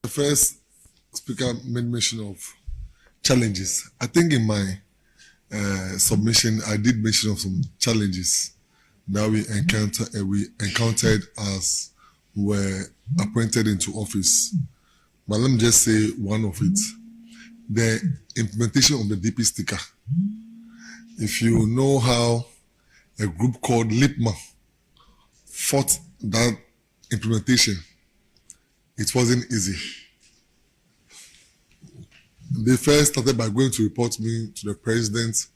first speaker made mention of challenges. I think in my submission, I did mention of some challenges that we encountered as we were appointed into office. But let me just say one of it: the implementation of the DP sticker. If you know how a group called LIPMA fought that implementation, it wasn't easy. They first started by going to report me to the president,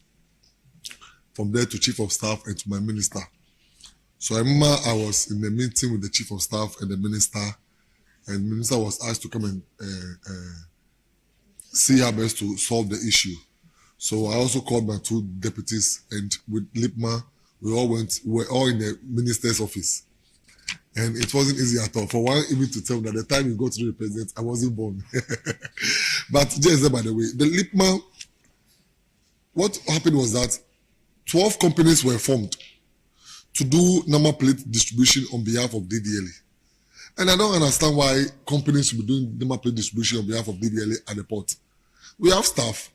from there to chief of staff and to my minister. So I remember I was in the meeting with the chief of staff and the minister was asked to come and see how best to solve the issue. So I also called my two deputies, and with LIPMA, we were all in the minister's office. And it wasn't easy at all. For one, even to tell me that the time you go to the president, I wasn't born. But just by the way, the LIPMA, what happened was that 12 companies were formed to do number plate distribution on behalf of DDLA. And I don't understand why companies should be doing number plate distribution on behalf of DDLA at the port. We have staff.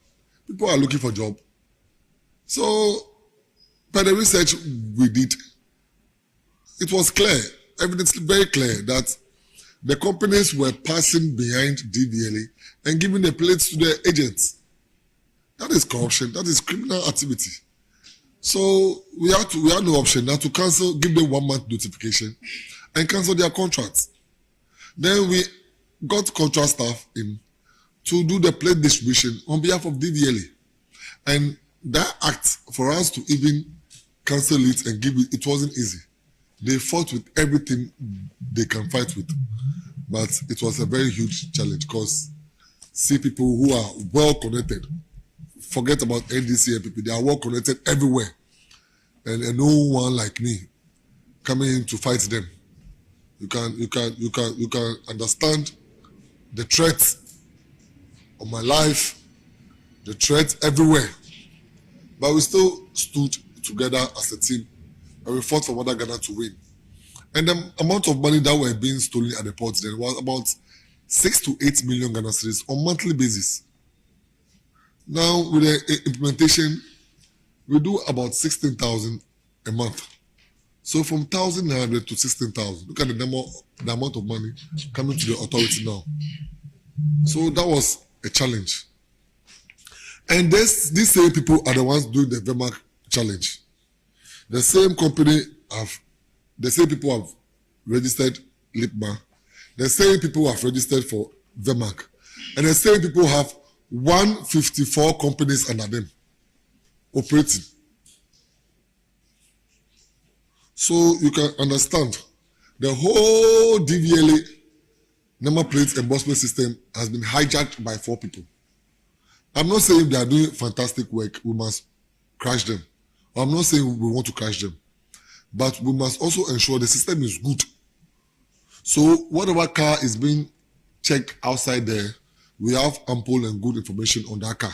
People are looking for a job. So, by the research we did, it was clear, evidence very clear, that the companies were passing behind DDLA and giving the plates to their agents. That is corruption. That is criminal activity. So we had no option now to cancel, give them 1 month notification and cancel their contracts. Then we got contract staff in to do the plate distribution on behalf of DDLA. And that act, for us to even cancel it and give it, it wasn't easy. They fought with everything they can fight with. But it was a very huge challenge because see people who are well connected. Forget about NDC and people, they are well connected everywhere. And no one like me coming in to fight them. You can understand the threat of my life, the threat everywhere. But we still stood together as a team and we fought for Mother Ghana to win. And the amount of money that were being stolen at the port then was about 6 to 8 million Ghana cedis on monthly basis. Now with the implementation, we do about 16,000 a month. So from 1,900 to 16,000. Look at the amount of money coming to the authority now. So that was a challenge. And these same people are the ones doing the VEMAC challenge. The same people have registered LIPMA. The same people have registered for VEMAC. And the same people have 154 companies under them operating. So you can understand the whole DVLA number plate embossment system has been hijacked by 4 people. I'm not saying they are doing fantastic work, we must crash them. I'm not saying we want to crash them. But we must also ensure the system is good. So whatever car is being checked outside there, we have ample and good information on that car.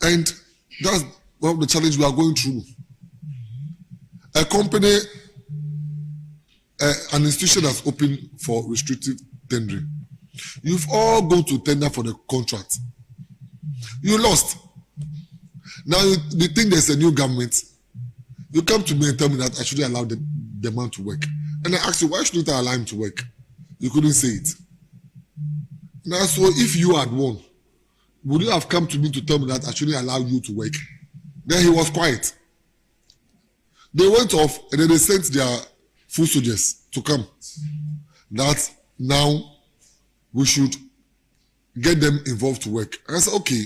And that's one of the challenges we are going through. A company, an institution that's open for restrictive tendering. You've all gone to tender for the contract. You lost. Now you think there's a new government. You come to me and tell me that I shouldn't allow the man to work. And I ask you, why shouldn't I allow him to work? You couldn't say it. Now, so if you had won, would you have come to me to tell me that I shouldn't allow you to work? Then he was quiet. They went off and then they sent their foot soldiers to come. That now we should get them involved to work. And I said, okay,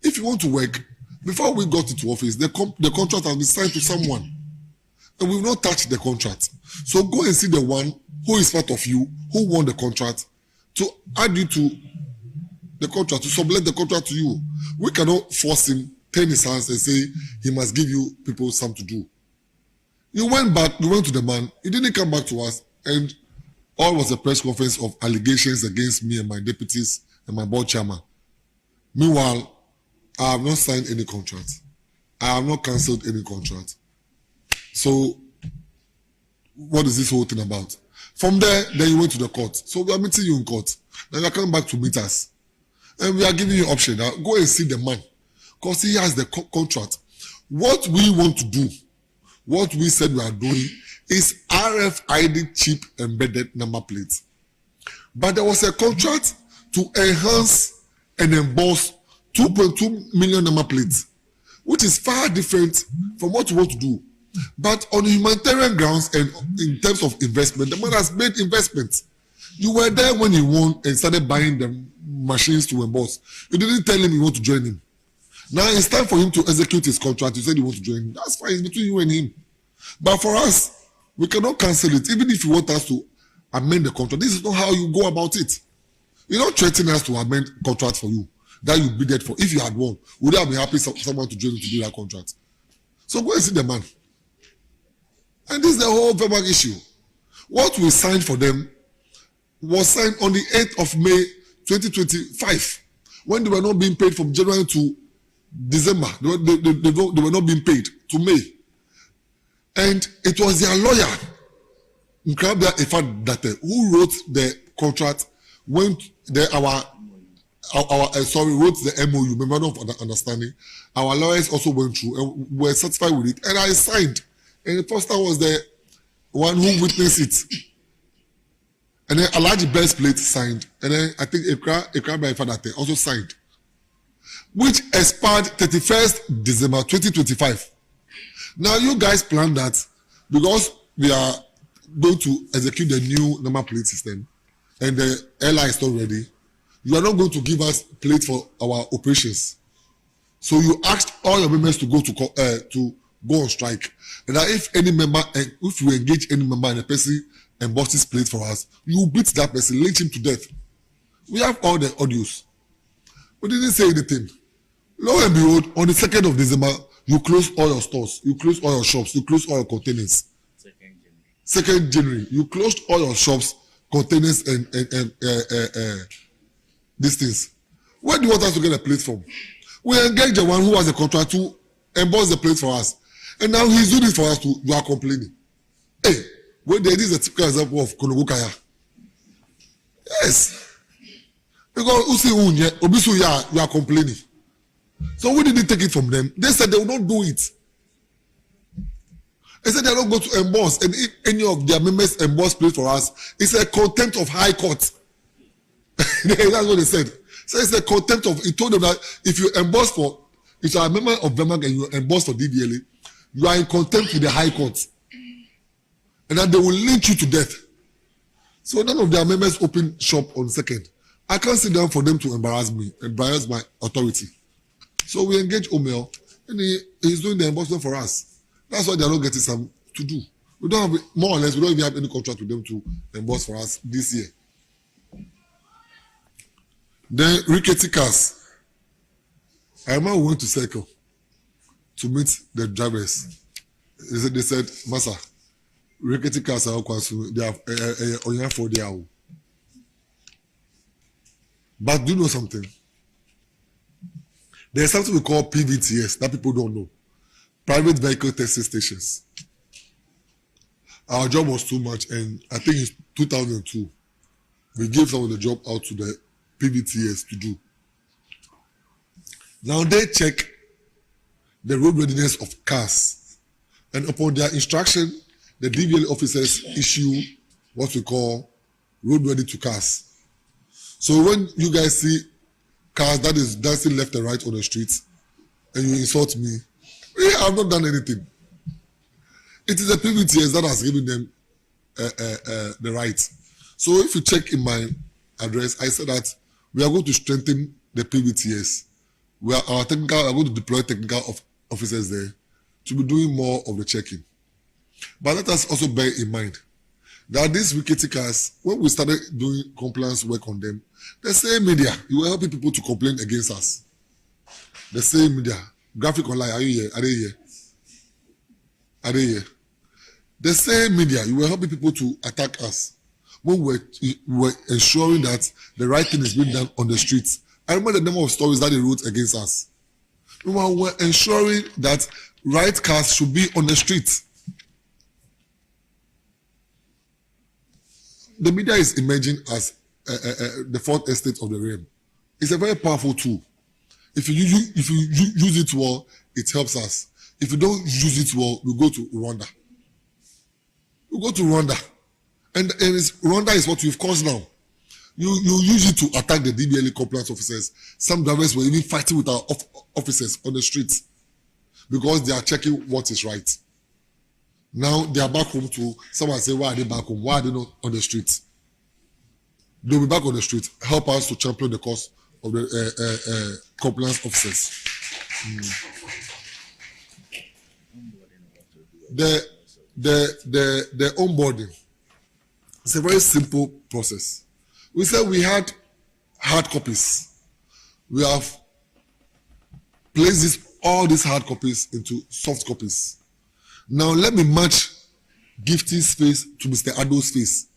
if you want to work, before we got into office, the contract has been signed to someone. And we will not touch the contract. So go and see the one who is part of you, who won the contract, to add you to the contract, to sublet the contract to you. We cannot force him, turn his hands and say he must give you people something to do. You went back, you went to the man, he didn't come back to us, and all was a press conference of allegations against me and my deputies and my board chairman. Meanwhile, I have not signed any contract. I have not cancelled any contract. So, what is this whole thing about? From there, then you went to the court. So we are meeting you in court. Then you are coming back to meet us. And we are giving you option. Now go and see the man. Because he has the contract. What we want to do, what we said we are doing, is RFID chip embedded number plates. But there was a contract to enhance and emboss 2.2 million number plates, which is far different from what you want to do. But on humanitarian grounds and in terms of investment, the man has made investments. You were there when he won and started buying the machines to emboss. You didn't tell him you want to join him. Now it's time for him to execute his contract. You said you want to join him. That's fine. It's between you and him. But for us, we cannot cancel it. Even if you want us to amend the contract, this is not how you go about it. You don't threaten us to amend contract for you that you bid for. If you had won, would you have been happy someone to join you to do that contract? So go and see the man. And this is the whole verbal issue. What we signed for them was signed on the 8th of May 2025, when they were not being paid from January to December. They were not being paid to May. And it was their lawyer, Nkrabia Ifadate, who wrote the contract when wrote the MOU, Memorandum of Understanding. Our lawyers also went through and were satisfied with it. And I signed. And the first time was the one who witnessed it. And then Alaji Best Plate signed. And then I think Nkrabia Ifadate also signed, which expired 31st December 2025. Now you guys plan that because we are going to execute the new number plate system and the airline is not ready, you are not going to give us plate for our operations. So you asked all your members to go on strike. And that if we engage any member and a person embosses plate for us, you beat that person, lynch him to death. We have all the audios. We didn't say anything. Lo and behold, on the 2nd of December, you close all your stores, you close all your shops, you close all your containers. 2nd January, you closed all your shops, containers, and these things. Where do you want us to get a plate from? We engage the one who has a contract to emboss the plate for us. And now he's doing it for us you are complaining. Hey, when there is a typical example of Konogukaya. Yes. Because you are complaining. So we didn't take it from them. They said they will not do it. They said they are not going to emboss. And if any of their members emboss plate for us, it's a contempt of high court. That's what they said. So it's a contempt of, he told them that if you are a member of VEMAG and you emboss for DVLA, you are in contempt with the high court. And that they will lynch you to death. So none of their members open shop on 2nd. I can't sit down for them to embarrass my authority. So we engage Omel, and he's doing the embossment for us. That's why they are not getting some to do. We don't have, more or less, we don't even have any contract with them to emboss for us this year. Then rickety cars. I remember we went to Circle to meet the drivers. They said, Massa, rickety cars are all they have for their own. But do you know something? There's something we call PVTS that people don't know. Private Vehicle Testing Stations. Our job was too much, and I think in 2002, we gave some of the job out to the PVTS to do. Now they check the road readiness of cars, and upon their instruction, the DVLA officers issue what we call road ready to cars. So when you guys see cars that is dancing left and right on the streets, and you insult me, I have not done anything. It is the PVTS that has given them the right. So if you check in my address, I said that we are going to strengthen the PVTS. We are going to deploy technical officers there to be doing more of the checking. But let us also bear in mind that these rickety cars, when we started doing compliance work on them, the same media, you were helping people to complain against us. The same media, Graphic Online, are you here? Are they here? Are they here? The same media, you were helping people to attack us when we were ensuring that the right thing is being done on the streets. I remember the number of stories that they wrote against us. We were ensuring that right cars should be on the streets. the media is emerging as the fourth estate of the realm. It's a very powerful tool. If you use it well, it helps us. If you don't use it well, we go to Rwanda. We go to Rwanda, and Rwanda is what we've caused now. You use it to attack the DBLA compliance officers. Some drivers were even fighting with our officers on the streets because they are checking what is right. Now they are back home too. Someone say, why are they back home? Why are they not on the streets? They'll be back on the street. Help us to champion the cause of the compliance officers. The onboarding. It's a very simple process. We said we had hard copies. We have placed all these hard copies into soft copies. Now let me match Gifty's face to Mr. Ado's face.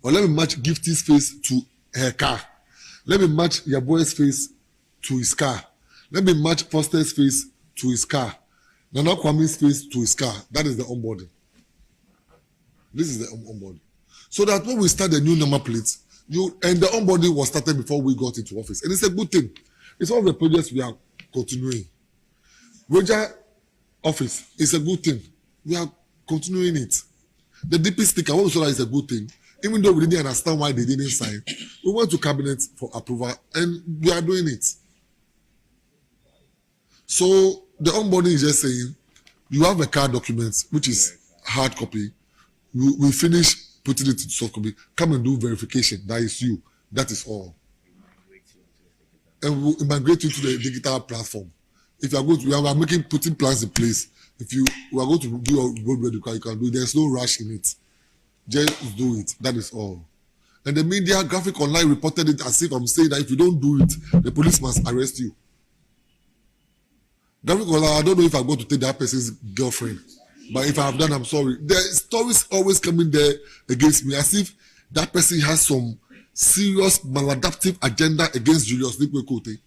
Or let me match Gifty's face to her car. Let me match Yaboy's face to his car. Let me match Foster's face to his car. Nana Kwame's face to his car. That is the onboarding. This is the onboarding. So that when we start the new number plates, and the onboarding was started before we got into office. And it's a good thing. It's one of the projects we are continuing. Roger office is a good thing. We are continuing it. The DP sticker, what we saw that is a good thing. Even though we didn't understand why they didn't sign, we went to cabinet for approval and we are doing it. So the onboarding is just saying, you have a card document, which is hard copy. We finish putting it into soft copy. Come and do verification. That is you. That is all. And we'll migrate you to the digital platform. If you are going to, we are putting plans in place. If you are going to do your road medical, you can do it. There's no rush in it. Just do it. That is all. And the media, Graphic Online reported it as if I'm saying that if you don't do it, the police must arrest you. Graphic Online, I don't know if I'm going to take that person's girlfriend. But if I have done, I'm sorry. The stories always coming there against me as if that person has some serious maladaptive agenda against Julius Nikwe.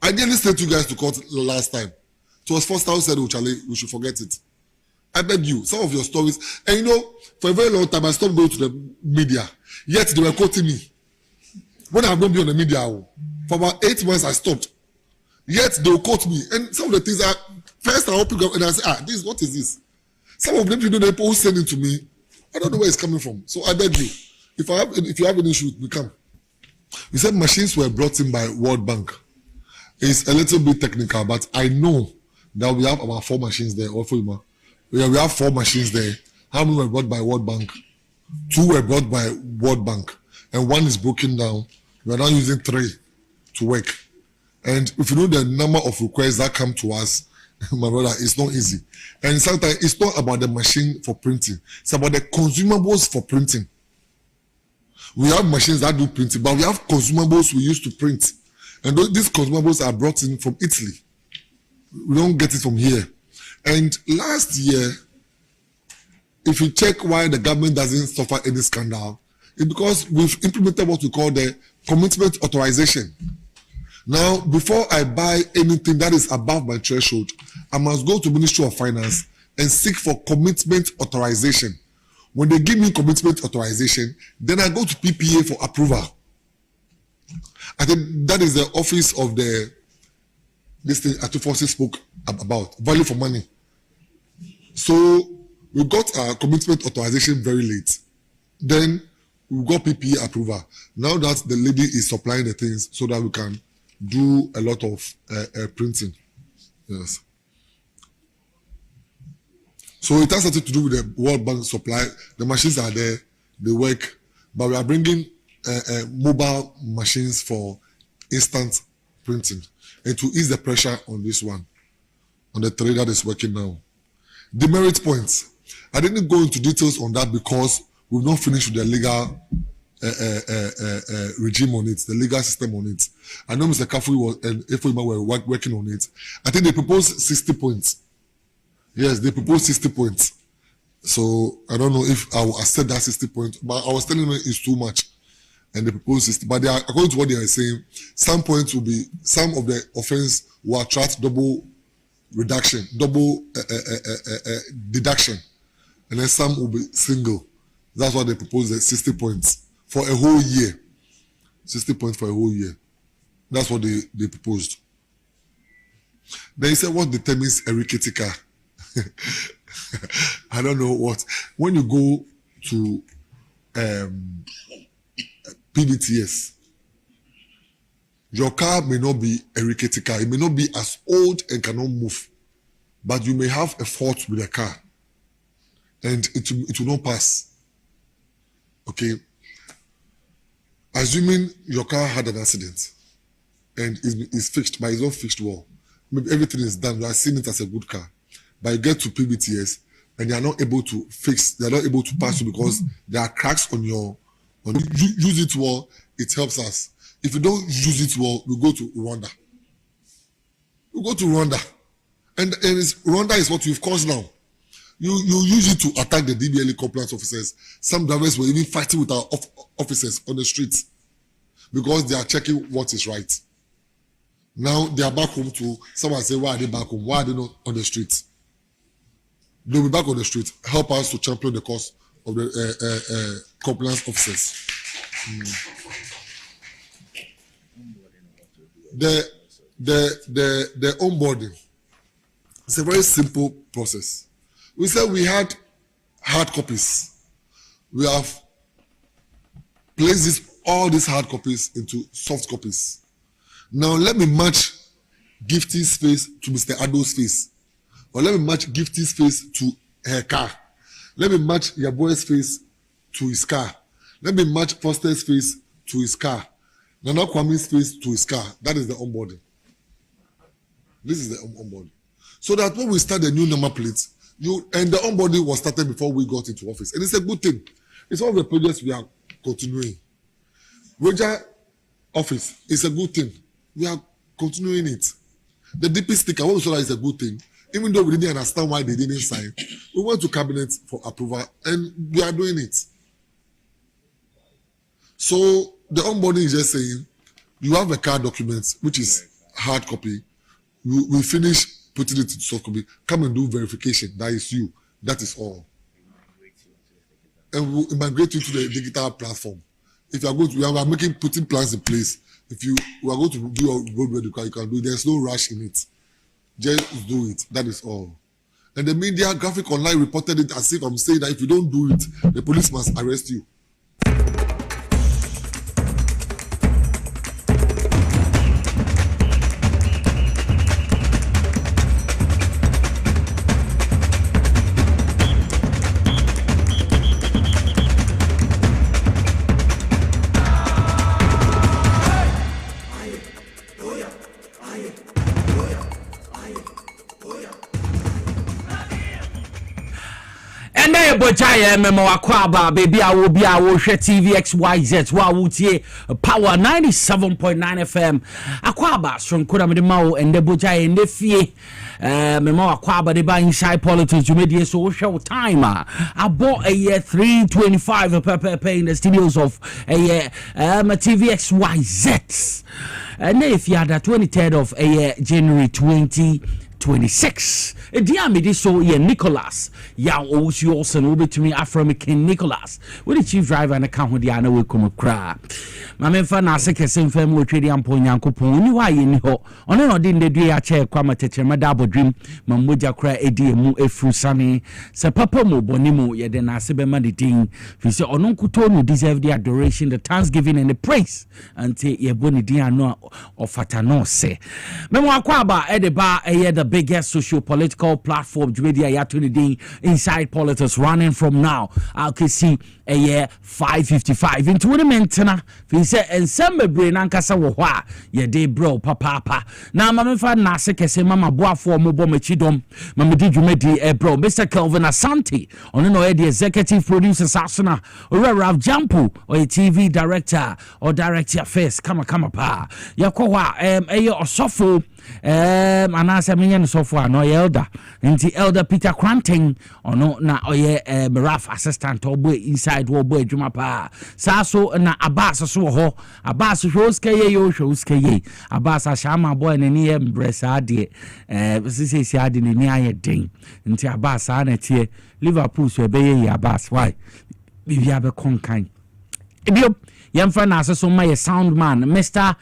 I nearly sent you guys to court last time. It was first time said, oh, Charlie, we should forget it. I beg you, some of your stories, and you know, for a very long time, I stopped going to the media. Yet they were quoting me. When I'm going to be on the media, for about 8 months, I stopped. Yet they will quote me. And some of the things are, first I open up and I say, what is this? Some of them, you know, the people who send it to me, I don't know where it's coming from. So I beg you, if you have an issue with me, come. You said machines were brought in by World Bank. It's a little bit technical, but I know that we have about 4 machines there. We have 4 machines there. How many were brought by World Bank? 2 were brought by World Bank. And 1 is broken down. We are now using 3 to work. And if you know the number of requests that come to us, my brother, it's not easy. And sometimes it's not about the machine for printing. It's about the consumables for printing. We have machines that do printing, but we have consumables we use to print. And these consumables are brought in from Italy. We don't get it from here. And last year, if you check why the government doesn't suffer any scandal, it's because we've implemented what we call the commitment authorization. Now, before I buy anything that is above my threshold, I must go to Ministry of Finance and seek for commitment authorization. When they give me commitment authorization, then I go to PPA for approval. I think that is the office of this thing Atufosi spoke about, value for money. So we got our commitment authorization very late. Then we got PPA approval. Now that the lady is supplying the things so that we can do a lot of printing. Yes. So it has something to do with the World Bank supply. The machines are there, they work, but we are bringing mobile machines for instant printing and to ease the pressure on this one, on the 3 that is working now. Demerit points. I didn't go into details on that because we've not finished with the legal regime on it, the legal system on it. I know Mr. Kafui and Efoima were working on it. I think they proposed 60 points. Yes, they proposed 60 points. So I don't know if I will accept that 60 points, but I was telling them it's too much. And they proposed 60. But according to what they are saying, some points will be, some of the offense will attract double reduction, double deduction. And then some will be single. That's why they proposed the 60 points. for a whole year. 60 points for a whole year. That's what they proposed. Then he said, what determines a rickety car? I don't know what. When you go to PBTS, your car may not be a rickety car. It may not be as old and cannot move. But you may have a fault with the car. And it will not pass. Okay? Assuming your car had an accident and is fixed, but it's not fixed well. Maybe everything is done. You are seeing it as a good car. But you get to PBTS and they are not able to fix, they are not able to pass you because there are cracks on your, use it well, it helps us. If you don't use it well, we go to Rwanda. We go to Rwanda. And Rwanda is what we've caused now. You use it to attack the DBLE compliance officers. Some drivers were even fighting with our officers on the streets because they are checking what is right. Now they are back home too. Someone say, why are they back home? Why are they not on the streets? They'll be back on the street. Help us to champion the cause of the compliance officers. The onboarding. It's a very simple process. We said we had hard copies. We have placed all these hard copies into soft copies. Now let me match Gifty's face to Mr. Ado's face. Or let me match Gifty's face to her car. Let me match Yaboy's face to his car. Let me match Foster's face to his car. Nana Kwame's face to his car. That is the onboarding. This is the onboarding. So that when we start the new number plates, and the onboarding was started before we got into office. And it's a good thing. It's one of the projects we are continuing. Roger office is a good thing. We are continuing it. The DP sticker, what we saw that is a good thing. Even though we didn't understand why they didn't sign, we went to cabinet for approval and we are doing it. So the onboarding is just saying, you have a car document, which is hard copy. We finish putting it into soft copy. Come and do verification. That is you. That is all. And we'll migrate you to the digital platform. If you are going to, we are putting plans in place. If we are going to do your road medical, you can do it. There's no rush in it. Just do it. That is all. And the media graphic online reported it as if I'm saying that if you don't do it, the police must arrest you. Bochaya memo akwaba baby awo bia wo hwe TVXYZ wa wutie power 97.9 FM akwaba sonkoda me de mawo ende bochaya ende fie memo akwaba de ba inside politics media so show time abo a year 325 pepe in the studios of a year TVXYZ and if you had the 23rd of January 2026. Diamidi so ye Nicholas Yawson will be to me Afro-American Nicholas with the chief driver and account with the ana we come cry. My men for na se kese mfam we twedi ampo nyankopon ni wa ye ni ho ono no de ndedue ya che kwama techema dabo dream mamoja kra edi emu efrusane se papa mo bonimu ye de na se be ma de din fi se ono nkuto no deserve the adoration, the thanksgiving and the praise until ye boni din ano ofata no se memo akwaba e de ba the biggest socio-political platform inside politics running from now. I can see a year 5:55 into the mentana. We say and some brain ankasa wo hwa ye dey bro papa. Now mama fa na se kese mama boa for mo bo machidom mama di dwumadi bro Mr. Kelvin Asante ono no the executive producer Sasuna or Rav Jampu or a TV director or director face kama pa yakwa osofo anasa menya so far no elder nti elder Peter Cranting ono na oye Raf assistant obo inside wo boy adwuma pa saso na Abbas so ho Abbas shows keye Abbas ashama boy na ni embrace ade sisi ade ni aye den nti Abbas na tie Liverpool so be ye Abbas why bibia be konkan ebio yɛmfa na aseso ma yɛ sound man Mr.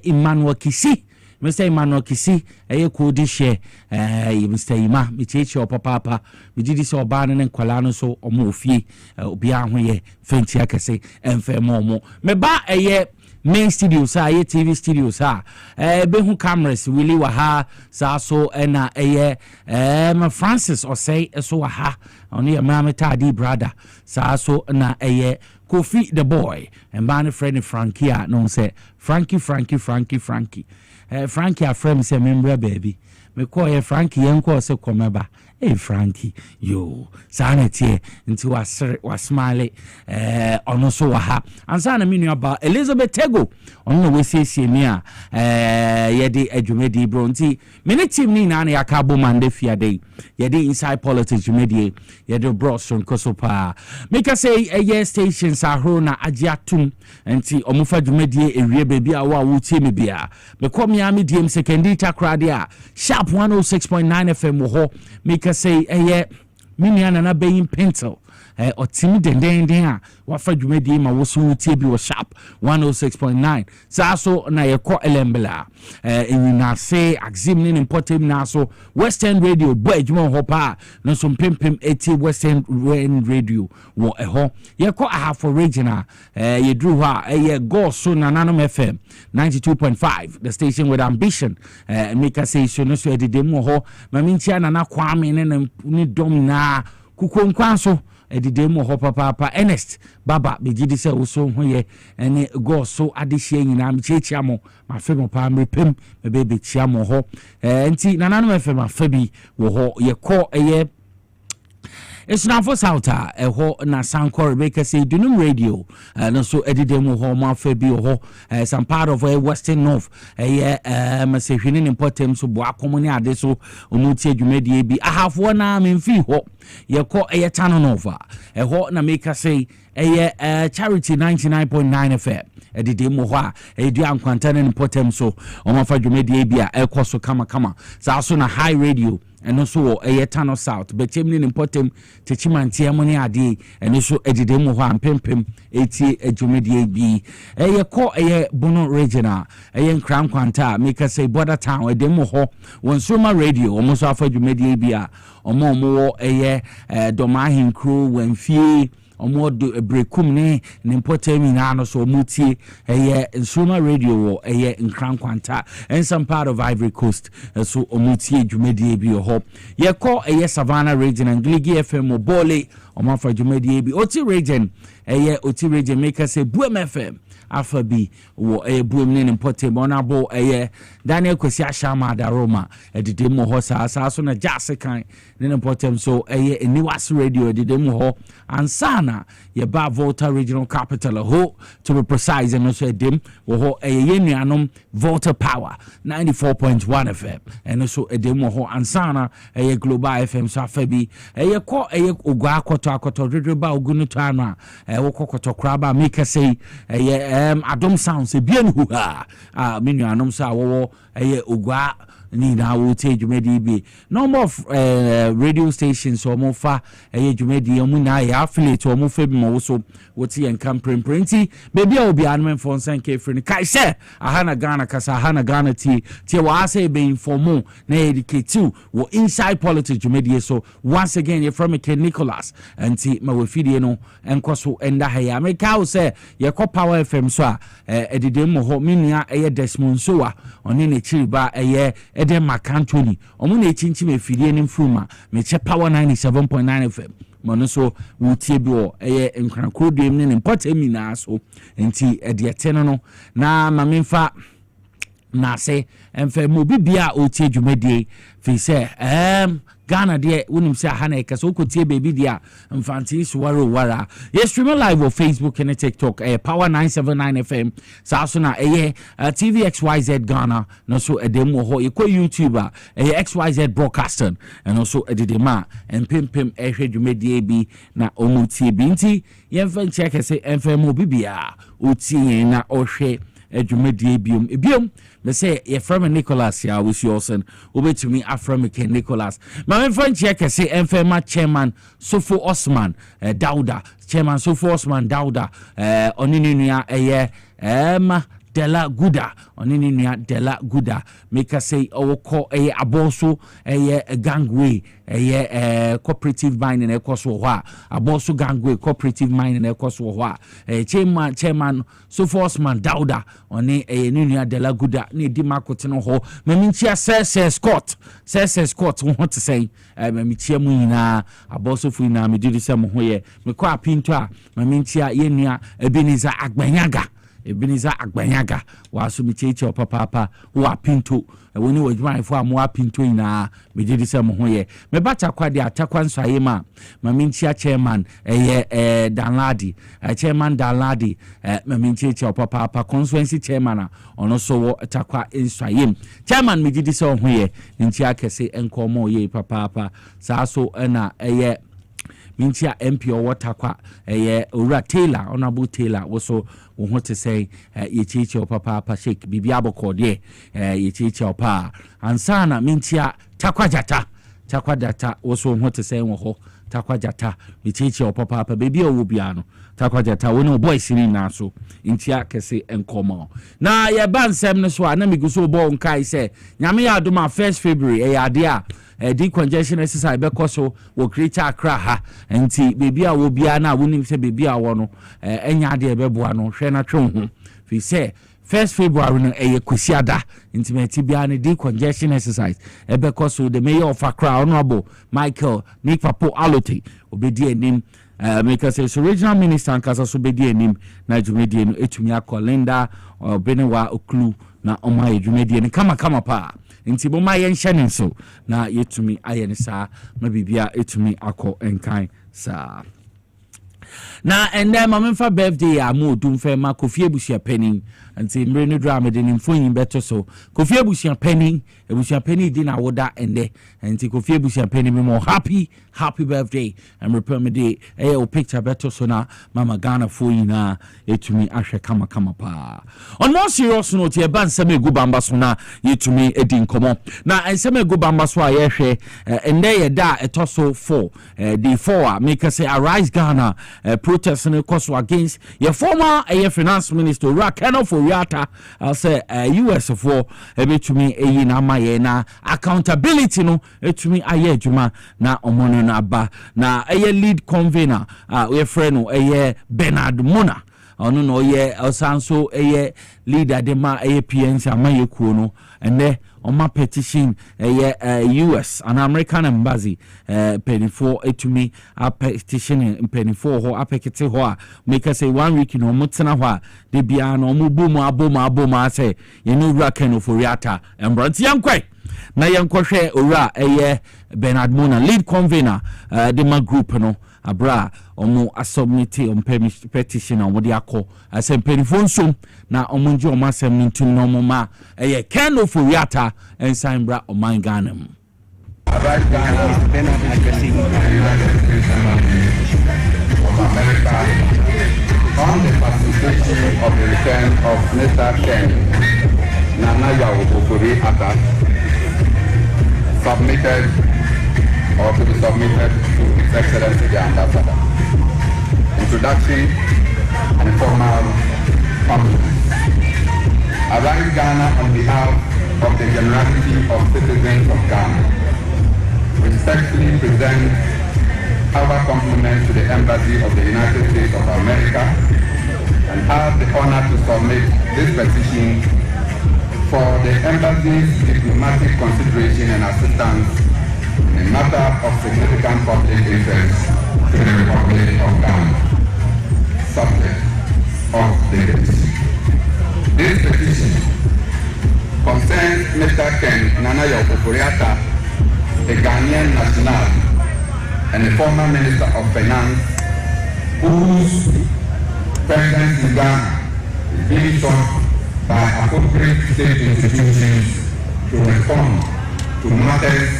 Emmanuel Kisi Mr. Emmanuel Kisi kodi share Mr. Ima mecheche opapa megidi se oba ne nkwala no so omo ofie obia ho ye fenti akese emfe mo meba main studios TV studios be hu cameras really wa ha sa so na ma Francis or say so wa ha oni ya mameta di brother sa so na Kofi the boy and my friend Frankie no say Frankie Frankie a friend say member baby me call ye Frankie yenko se komeba Frankie yo sanity into was smile ono so wa ha ansa na menu about Elizabeth Tego ono we say me ye de adwumedi bro nti me team ni na ya ka bo mande fia dey ye de inside politics adwumedi ye de brosson kosopa make say stations ahoro na agiatum nti omofa adwumedi ewie baby a wo tie me bia me kom ya me diem secondary takrade a sharp 106.9 FM ho make say miniana na beyin pencil otimi denden a wafa dwumedi ma woso tie bi wo sharp 106.9 so na yeko elembela na say axim ni importem na so Western Radio boy dwuma ho pa no so pempem 80 Western Radio wo ho yeko aha for regional yedru ho go so na nanom FM 92.5 the station with ambition make us say so no so edidem ho mamintia na kwame ne ni dom na kukonkwan so edidem ho papa Ernest baba begidi se wo ho ye ene go so adehia nyina mchechia mo mafemo pa mepem mebebe chia mo ho enti nananom FM afabi wo ho ye ko it's not for Souta, na Sankor make say Dunum Radio, no so edidemu ho ma fabi ho some part of Western North, say hinin important so boa communi ade so omuti adwumedi bi ahafo na memfi ho ye ko Tanonova, ho na make say Charity 99.9 FM. Edidemu ho edu ankwanta ne important so omafa adwumedi bi a ekoso kama so na High Radio and also Tano South but chimney important techimanti amoni ade and so edidemu ho ampempem eti adwumedi bi ko Bono Regional nkram kwanta make say border town edemu ho Wonsoma Radio almost afa adwumedi bi a omo Domahin crew wenfie omodo brekum ne important na no so mutie Nsuma Radio wo nkran kwanta and some part of Ivory Coast so omutie dwumedi bi ho ye ko Savannah region and Gligi FM Obole omafa dwumedi bi Oti region Oti region make say Buem FM afabi wo buem ne important bonabo Daniel Kwesi Ashama da Roma edidemu ho sa so na Jasekan ne important so Niwas Radio edidemu ho ansana ye ba Volta regional capital ho to be precise and also edim wo ho yenuanom Volta Power 94.1 FM and also edemu ho ansana Global FM so afabi ko ogwa akoto redreba ogunu to ana wo kokoto kraba make say Adom sounds a bien who minuanom sa wo ogwa ni na wo te dwumedi bi no more radio stations so mo fa dwumedi amu na ya affiliate o mo fa bi mo so woti en kampremprenti baby a obi anmen for nsanke free kai se ahana Ghana kasa ahana Ghana ti wa say be inform na educate wo inside politics dwumedi so once again you from Nicholas anti ma we fidie no enkoso enda ha ya make how say ye ko Power FM so a edidem ho minua Desmond so a oni ne chiriba Eden Macantoni omo na echinchi me fidie ne mfruma me che Power 97.9 FM mono so wutie bi o nkranko dem ne important mi na so enti edieteno no na mamemfa na se emfa mo bibia o tie dwumadi fi se Ghana de wonim se ahana ekase okotie baby dia mfanti suwaro wara yes stream live on Facebook and TikTok Power 979 FM so na TVXYZ Ghana no so edemo ho e YouTuber XYZ Broadcasting and also edema and pim ehwedwumedie bi na omutie bi nti yemfa check say emfa mo bibia otie na ohwe adwumadie biom me say ye from Nicholas ya was Yawson obetumi aframe Ken Nicholas ma me fan check say enfema chairman Sofo Osman Dauda chairman Sofo Osman Dauda oninua Dela Guda onini Dela Guda make us say call aboso gangway cooperative mining ekoso ho aboso gangway cooperative mining ekoso ho chairman so forceman Dauda oni nini Dela Guda ni di makote no ho maminchia says Scott what to say mamichia mu nyina aboso fu nyina me di sem ho ye me kwa apinto a maminchia ye nua Ebenezer Agbanyaga waso mi cheche papa wa pinto woni wadwuma ifo amwa pinto ina me gidi se mo ho ye me bata kwade atakwa nsaye ma minchia chairman Danladi chairman Danladi me cheche papa constituency chairman ono so wo atakwa nsaye chairman me gidi se ho ye nchia kese enkomo ye papa saa so na minchia MP water kwa ora Taylor honorable Taylor woso wo ho te say ye chichi papa shake bibia bokode ye chichi opa ansana minchia takwajata woso ho te say wo ho takwajata ye chichi papa baby o biano takwajata woni boy sini na so ntia kese enkomo na ye bansem no so na miguso bo nkai say nyame ya adoma 1st February ade a the congestion exercise because so wo create Accra ha enti baby a wo bia na wonim se baby a wo no enya de beboa no hwe na twe ho fi say 1st February no kwesiada intimate bia ne the congestion exercise because so the mayor of Accra honorable Michael Nikpapo Alote obedi enim make us say regional minister and kasa so bedi enim na jumedie no etumi akolinda benewa oklu na oma jumedie ne kama pa nti bo ma yen hye so na yetumi aye ne saa ma bibia etumi akọ enkan saa na ende ma memfa birthday a mo dum fe ma Kofi Ebusia Penny nti mre ne drama de nimfonyin beto so Kofi Ebusia Penny di na woda ende nti Kofi Ebusia Penny me mo happy birthday and repair day o picture beto so na mama Ghana fo yina etumi ahwe kama pa on no serious note ye ban seme gu bamba so na yetumi edi nkomo na enseme gu bamba so a ye hwe ende ye da etoso 4 the 4 make us say arise Ghana protest in cause against your former finance minister Rakeno Foriata say US for betumi na maye na accountability no etumi aye adwuma na omono na ba na lead convener we friend no Bernard Mona ono no osanso leader de ma PNC amaye kuo no ene oma petition US an American embassy penifo etumi a petition penifo ho apekete ho a make say 1 week no mutena ho a de bia no mubumu aboma say ye no Rakeno Foriata embranti yankwe na yankwohwe owura Bernard Mona lead convener de ma group no abra omo asubmit petition on wodi akọ asem penifo nsom na omo nje omo asem ntum no omo ma Keno Foriata ensign bra oman Ghana mu Arise Ghana is Bernard addressing America on the facilitation of the return of Mr. Ken Foriata submitted or to be submitted to His Excellency the Ambassador. Introduction and formal compliments. Arise Ghana on behalf of the generosity of citizens of Ghana. Respectfully present our compliments to the Embassy of the United States of America and have the honor to submit this petition for the Embassy's diplomatic consideration and assistance in a matter of significant public interest to the Republic of Ghana. Subject of the petition. This petition concerns Mr. Ken Foriata, a Ghanaian national and a former Minister of Finance whose presence in Ghana is being sought by appropriate state institutions to respond to matters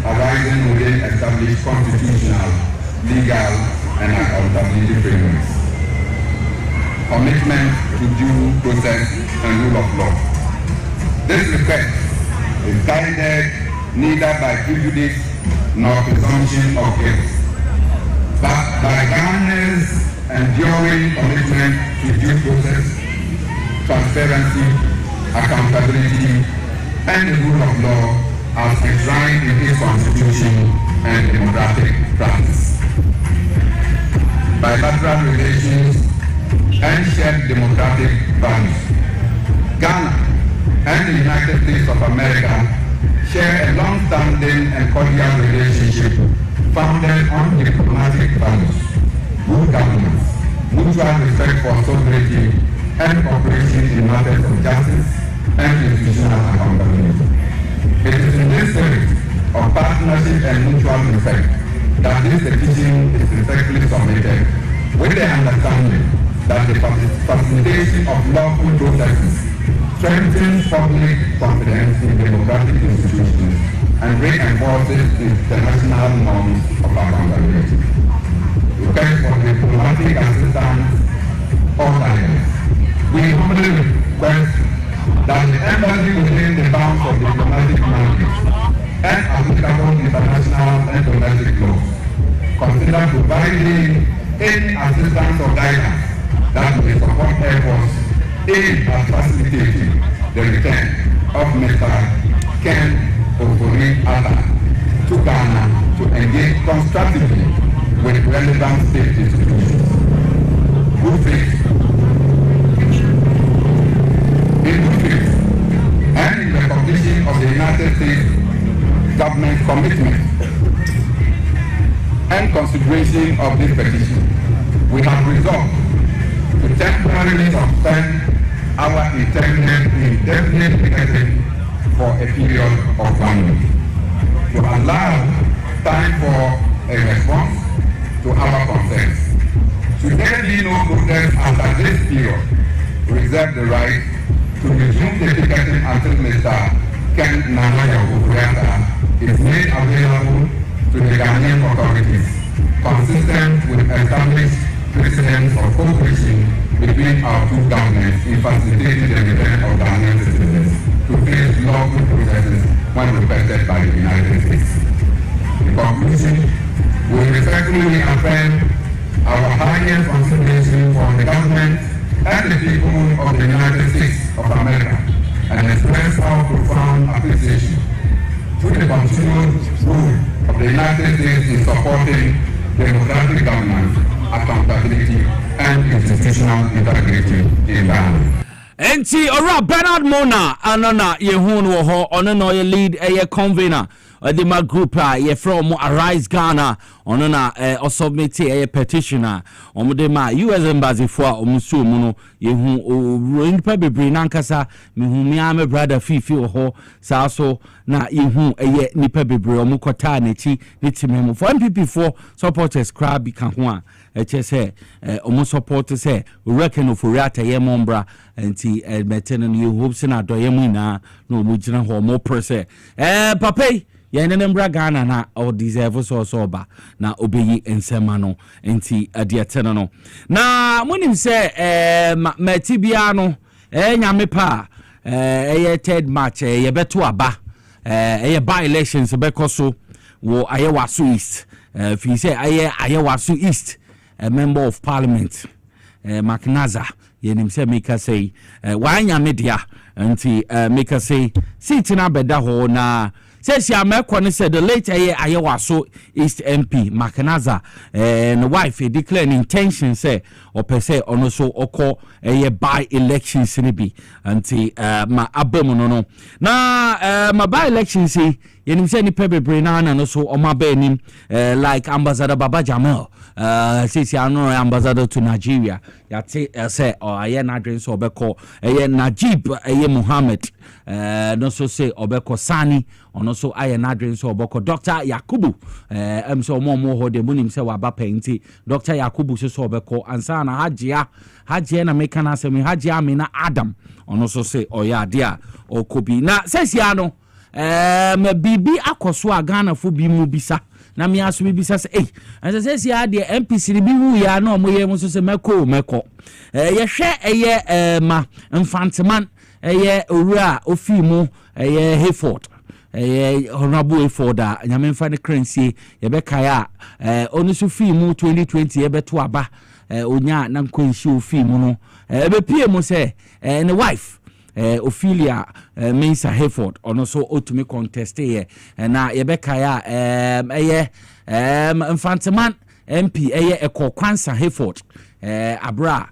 arising within established constitutional, legal, and accountability frameworks. commitment to due process and rule of law. This request is guided neither by prejudice nor presumption of guilt, but by Ghana's enduring commitment to due process, transparency, accountability, and the rule of law as enshrined in its constitution and democratic practice. Bilateral relations and shared democratic values. Ghana and the United States of America share a long-standing and cordial relationship founded on diplomatic values, good governance, mutual respect for sovereignty, and cooperation in matters of justice and institutional accountability. It is in this spirit of partnership and mutual respect that this petition is respectfully submitted with the understanding that the facilitation of lawful processes strengthens public confidence in democratic institutions and reinforces the international norms of accountability. Request for diplomatic assistance or guidance. We humbly request that the embassy within the bounds of diplomatic mandate and applicable international and domestic laws consider providing any assistance or guidance that may support efforts aimed at facilitating the return of Mr. Ken Ofori-Atta to Ghana to engage constructively with relevant state institutions. Good faith. In good faith and in recognition of the United States government's commitment and consideration of this petition, we have resolved to temporarily suspend our indefinite picketing for a period of 1 week to allow time for a response to our concerns. Should there be no protest after this period, we reserve the right to resume the picketing until Mr. Ken Ofori-Atta is made available to the Ghanaian authorities, consistent with established precedents of cooperation between our two governments in facilitating the return of Ghanaian citizens to face lawful processes when requested by the United States. In conclusion, we respectfully reaffirm our highest consideration for the government and the people of the United States of America and express our profound appreciation to the continued role of the United States in supporting democratic governance, accountability, and institutional integrity in Ghana. Enti ora Bernard Mona anana yehun wo ho ono no ye lead convener the ma group ye from Arise Ghana ono na submit petitioner omo de ma US embassy for omusu mu no yehun nipa bebre nankasa mehu me am brother fifi ho sa so na yehun nipa bebre omo kota na chi ne timemu for MPP for supporters crowd bi ka ho a say omo support say reckon of Ofori-Atta ye mombra enti meten no hope say na doye mu na no omo gina ho mo press papa ye nembra Ghana na o deserve so ba na obeyi ensema no enti adietene no na monim say matibia no nyame pa third match ye beto aba by elections bekoso wo Yawson East fi say Yawson East a member of parliament Macnaza yenim say make say wanya media enti make say sit na beda ho na says ya mekwane said the late Yawson East MP Macnaza and wife declared intention say or per se ono so oko by elections ni bi anti ma abem no na ma by elections yenim say ni pebebre na no so o ma ba nim like Ambassador Baba Jamal says ya no ambassador to Nigeria ya say or aye na adwen so obeko Najib Muhammad no so say obeko Sani ono so aye na adwen so obeko Dr. Yakubu so mo ho de munim say wa ba penti Dr. Yakubu so obeko ansa na hajia na meka na asemi hajia Amina Adam ono so say oya dia okobi na says ya no ma bibi akoso a Ghana fo bi mu bisa na me aso bibisa se anse se sia de MPC bi wu ya na omoye mo so se meko ye hwe ma Mfanteman owura ofi mu Hayford honorable Hayford nyame mfa ne kransie ye be kaya onu so fi mu 2020 ye beto aba onya na nkonhie ofi mu no be pie mu se ne wife Ophelia Mensa Hayford ono so otumi contest ye na ye be kaya Mfanteman MP Ekokwansa Hayford abra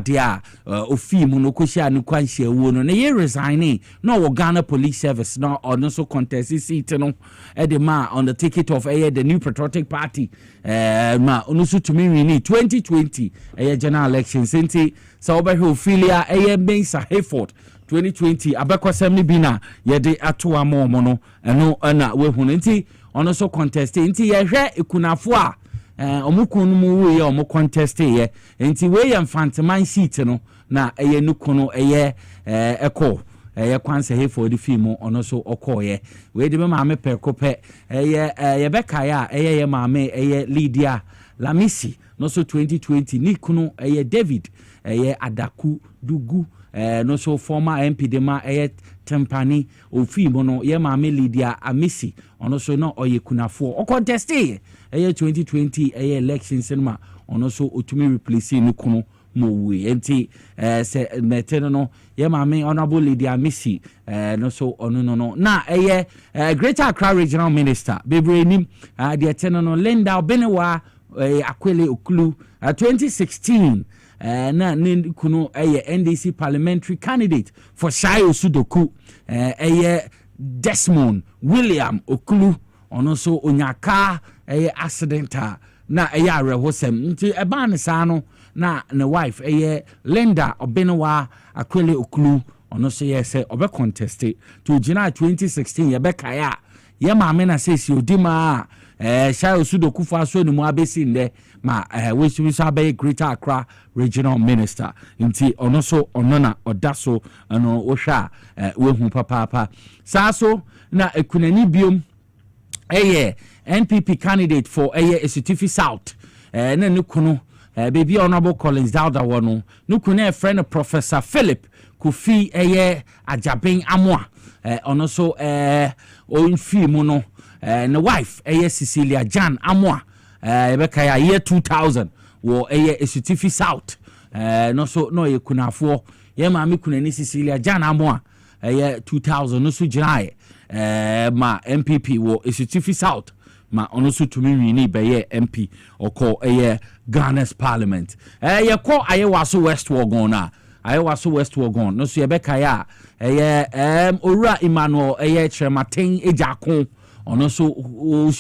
dia ofi mu no koshia ne kwanhia wo no na ye resigning no wo Ghana Police Service no ono so contest seat no edema on the ticket of the New Patriotic Party ma ono so to me 2020 general elections enti so obehe Ophelia Mensa Hayford 2020 abekwasem ni bina yede ato amomo no eno na we hu enti ono so contest enti ye hwe ekunafo a omukunu mu we omo contest ye enti we ye Mfanteman seat no na nukunu eko kwanse Hayford film ono so okoye we de maame pekope ye bekaya ye maame Lydia Lamisi no so 2020 nikunu David Adaku Dugu no so former MP de ma Tempani ofimo no ye maame Lydia Amisi ono so no oyekunafo o contest 2020 elections ma ono so otumi replace nukunu mowe enti se meteno no ye maame honorable Lydia Amisi no so ono no na Greater Accra Regional Minister bebre nim de teno no Linda Obenewa Akwele Okulu 2016 na kuno NDC parliamentary candidate for Shayo Sudoku Desmond William Okulu ono so onyaka accidenta na arehosem nti eban sa no na ne wife Linda Obenewa Akwele Okulu ono so yese obe contest to July 2016 ye bekaya ye maame na sesi odima Shayo Sudoku fa so ni mu abesi nde ma we so abe Greater Accra Regional Minister nti ono so ono na odaso ono wo hwa we hu papa saso na ekunani biom NPP candidate for Esutifi South na nukuno baby honorable Collins Dauda wono nukuno friend Professor Philip Kofi Ajaben Amwa ono so onfi mu no na wife Cecilia Jan Amwa ebeka ya year 2000 wo Esutifi South no so no yekunafo ye maami kunani Cecilia Jan Amwa 2000 no so ginae ma MPP wo Esutifi South ma ono so tumi wini be MP oko Ghana's parliament ye ko Ayewaso West Wogon na Ayewaso West Wogon no so ye beka ya Owura Emmanuel Chematen Ejakon ono so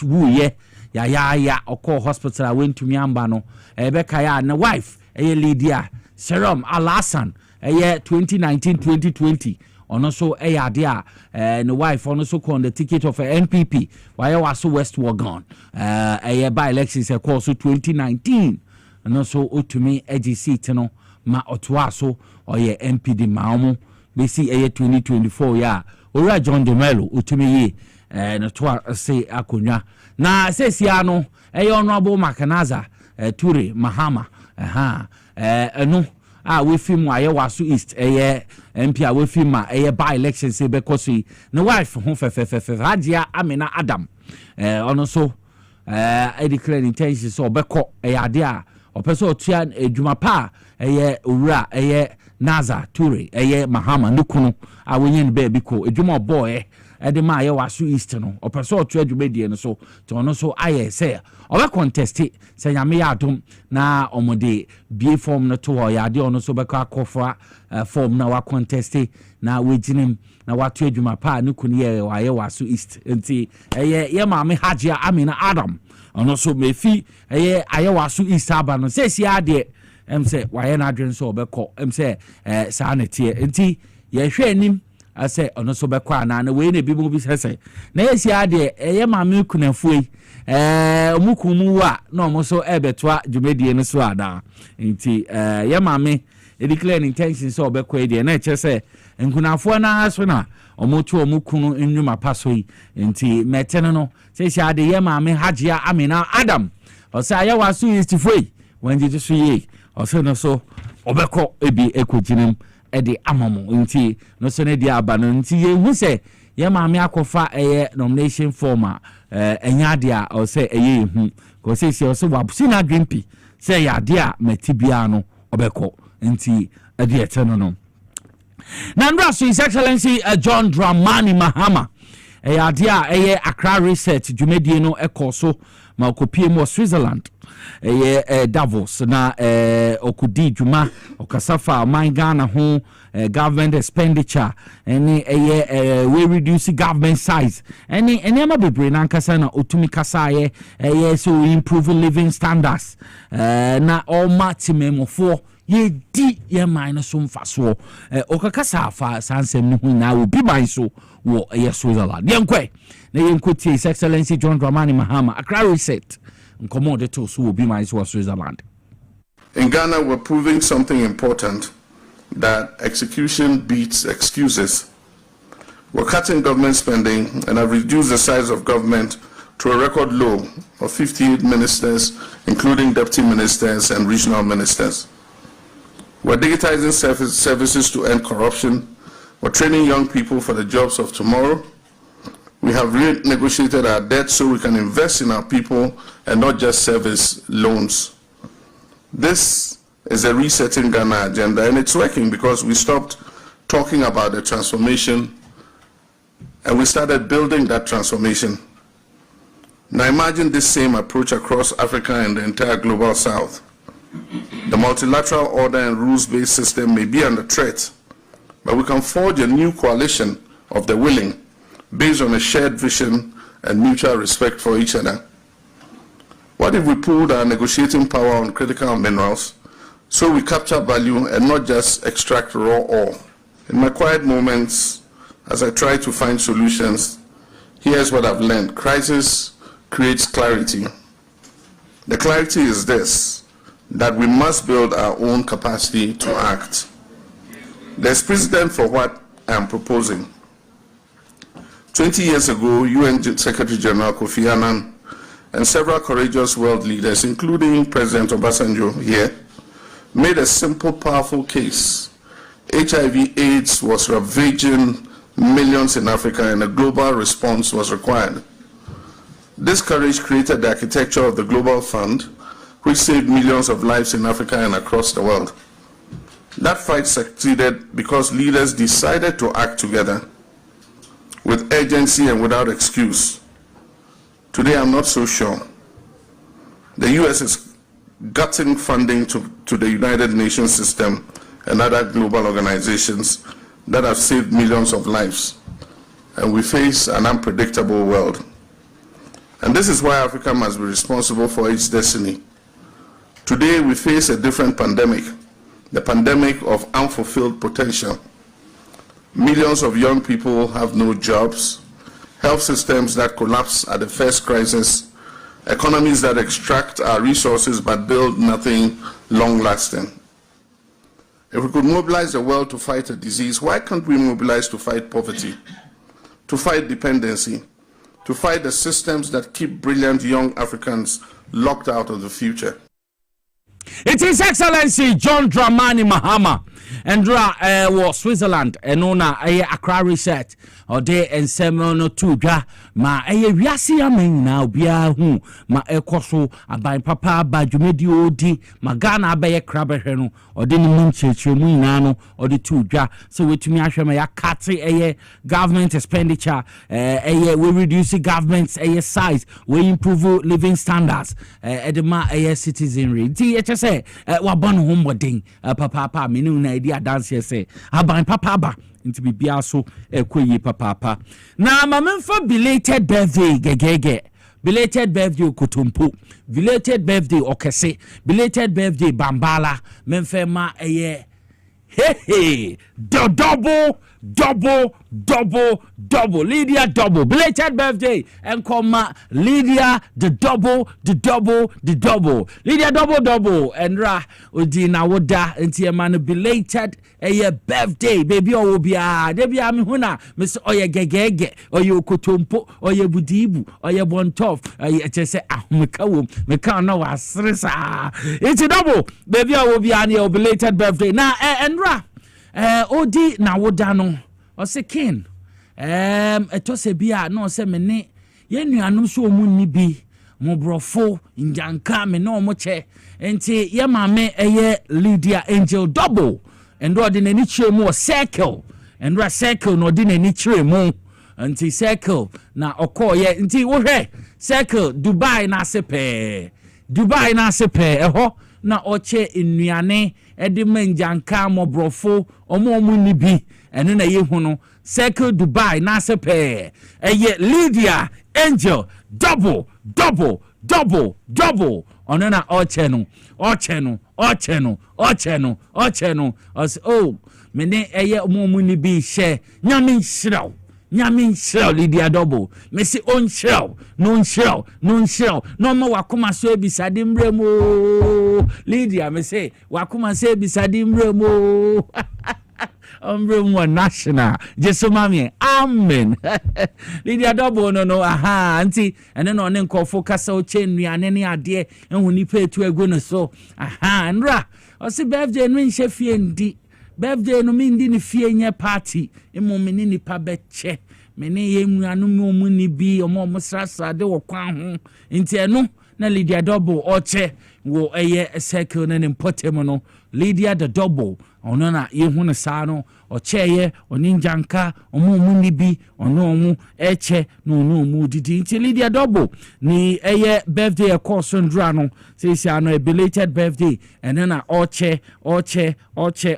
wuye ya oko hospital went to miamba no beka ya na wife Lydia Serum Alasan 2019-2020 ono so ade a no wife ono so on the ticket of NPP Ayewaso West Wogon by elections course 2019 ono so otumi seat no ma otwa so MP di maomo be see 2024 ya Owura John de Mello otumi ye na to say akonya na sesia no honorable Makanaza Ture Mahama no we film Ayewaso East MP we film by elections say because no wife ho Hadia Amina Adam ono so declare intention so obeko ade a opeso otua adwuma pa Owura Naza Ture Mahama nukuno awenye be biko adwuma boy ede ma Ayewaso East no opeso otua adwuma no so to ono so aye say obe contest say nyame ya adom na omode bie form no to ya de ono so beka akofra form na wa contest na wejinem na watu adwuma pa nukuni Ayewaso East enti ye maame Hadia Amina Adam ono so mefi Ayewaso East aba no say si ade say waye na adwen so obekọ say saa na tie enti ye hwe anim ase ono so bekọ ana na we na bi mu bi sese na ye si ade ye maame kunafuei omukumu wa na omo so ebetwa dwumedie no so ada enti ye maame declare intentions so obekwa dey na eche say nkunafo na aso na omotu omukunu nnwuma paso yi nti metene no say ade ye maame Hajia Amina Adam o say aye waso istifoi wanji so ye o say no so obekọ ebi ekoginem ede amamo nti no so ne dia aba no nti ye hu say ye maame akofa nomination form enya ade a o say eye hu ko say o say wabusi na dwempi say ya ade a matibia no obekọ nti ade eteno no Nandra His Excellency John Dramani Mahama ade a Accra research dwumedie no ekoso ma okopie mo Switzerland Davos na okudi dwuma okasafa man Ghana ho government expenditure any we reduce government size any ama bebre na nkasa na otumi kasa so improve living standards na all maximum ye di ye mine so mfaso okakasa fa sansem no hu na obi man so wo Switzerland yenkwe na yenkotie His Excellency John Dramani Mahama Accra reset nkomo de to so obi man so Switzerland. In Ghana, we're proving something important, that execution beats excuses. We're cutting government spending and have reduced the size of government to a record low of 58 ministers, including deputy ministers and regional ministers. We're digitizing services to end corruption. We're training young people for the jobs of tomorrow. We have renegotiated our debt so we can invest in our people and not just service loans. This is a resetting Ghana agenda, and it's working because we stopped talking about the transformation and we started building that transformation. Now imagine this same approach across Africa and the entire global south. The multilateral order and rules-based system may be under threat, but we can forge a new coalition of the willing based on a shared vision and mutual respect for each other. What if we pooled our negotiating power on critical minerals so we capture value and not just extract raw ore? In my quiet moments, as I try to find solutions, here's what I've learned. Crisis creates clarity. The clarity is this, that we must build our own capacity to act. There's precedent for what I am proposing. 20 years ago, UN Secretary General Kofi Annan and several courageous world leaders, including President Obasanjo here, made a simple, powerful case. HIV/AIDS was ravaging millions in Africa and a global response was required. This courage created the architecture of the Global Fund, which saved millions of lives in Africa and across the world. That fight succeeded because leaders decided to act together with urgency and without excuse. Today, I'm not so sure. The US is gutting funding to the United Nations system and other global organizations that have saved millions of lives. And we face an unpredictable world. And this is why Africa must be responsible for its destiny. Today, we face a different pandemic, the pandemic of unfulfilled potential. Millions of young people have no jobs, health systems that collapse at the first crisis, economies that extract our resources but build nothing long-lasting. If we could mobilize the world to fight a disease, why can't we mobilize to fight poverty, to fight dependency, to fight the systems that keep brilliant young Africans locked out of the future? It is Excellency John Dramani Mahama Endra was Switzerland and ona Accra reset or day and semono tuja ma wiase amen na obia hu ma ekoso aban papa ba dwumedi odi ma Ghana abaye krabehwe no ode ni munchechemu nyina no ode tuja so wetumi ahwe ma yakate government expenditure we reduce government size we improve living standards edema citizenry ti say wa bon hombodin papa menu na idi adanse say aban papa ba nti bibia so ekoyi papa na mamemfa belated birthday gegege belated birthday Kotompo belated birthday Okese belated birthday Bambala memfa ma the double double. Lydia double. Belated birthday. And comma Lydia the double. Lydia double. And ra udina woda enti man belated a birthday. Baby o be a debi ami huna. Miss oye gegege oye kotompo oye budibu oye bontof oye chese meka na wasresa. It's a double. Baby o be a belated birthday. Na and ra odi na woda no o se kin eto se bia no se mene ye nuanom so mu ni bi mo brofo njanka me no mo che enti ye mame eye Lydia Angel double and do de nani chire mu circle and ra circle no de nani chire mu enti circle na okọ ye enti wo hwe circle Dubai na sepe eho na oche nnuane edi menjanka mo brofo omo ni bi eno na ye hu no circle Dubai na sepe eye Lydia Angel double ono na oche no oh mene eye omo ni bi she nyame nshiraw Lydia double me se on shiraw no ma wakoma so ebisade mremo Lydia me se wakoma so ebisade mremo Umbremo national Jesu mami amen Lydia double no aha anti ene no ne nkofo kasa o che nnuane ne ade ehun nipa etu egu no so aha nra o se birthday no nhye fie ndi birthday no mi ndi ni fie nye party emo meni nipa beche meni ye nnuanu mu ni bi omo srasra de wo kwan ho nti eno na Lydia double oche wo eye circle na importem no Lydia the double ono na ye hu ne sa no ocheye oninjanka omo ni bi ono eche no mu didi nti Lydia double ni eye birthday course ndra no say ano a belated birthday and then oche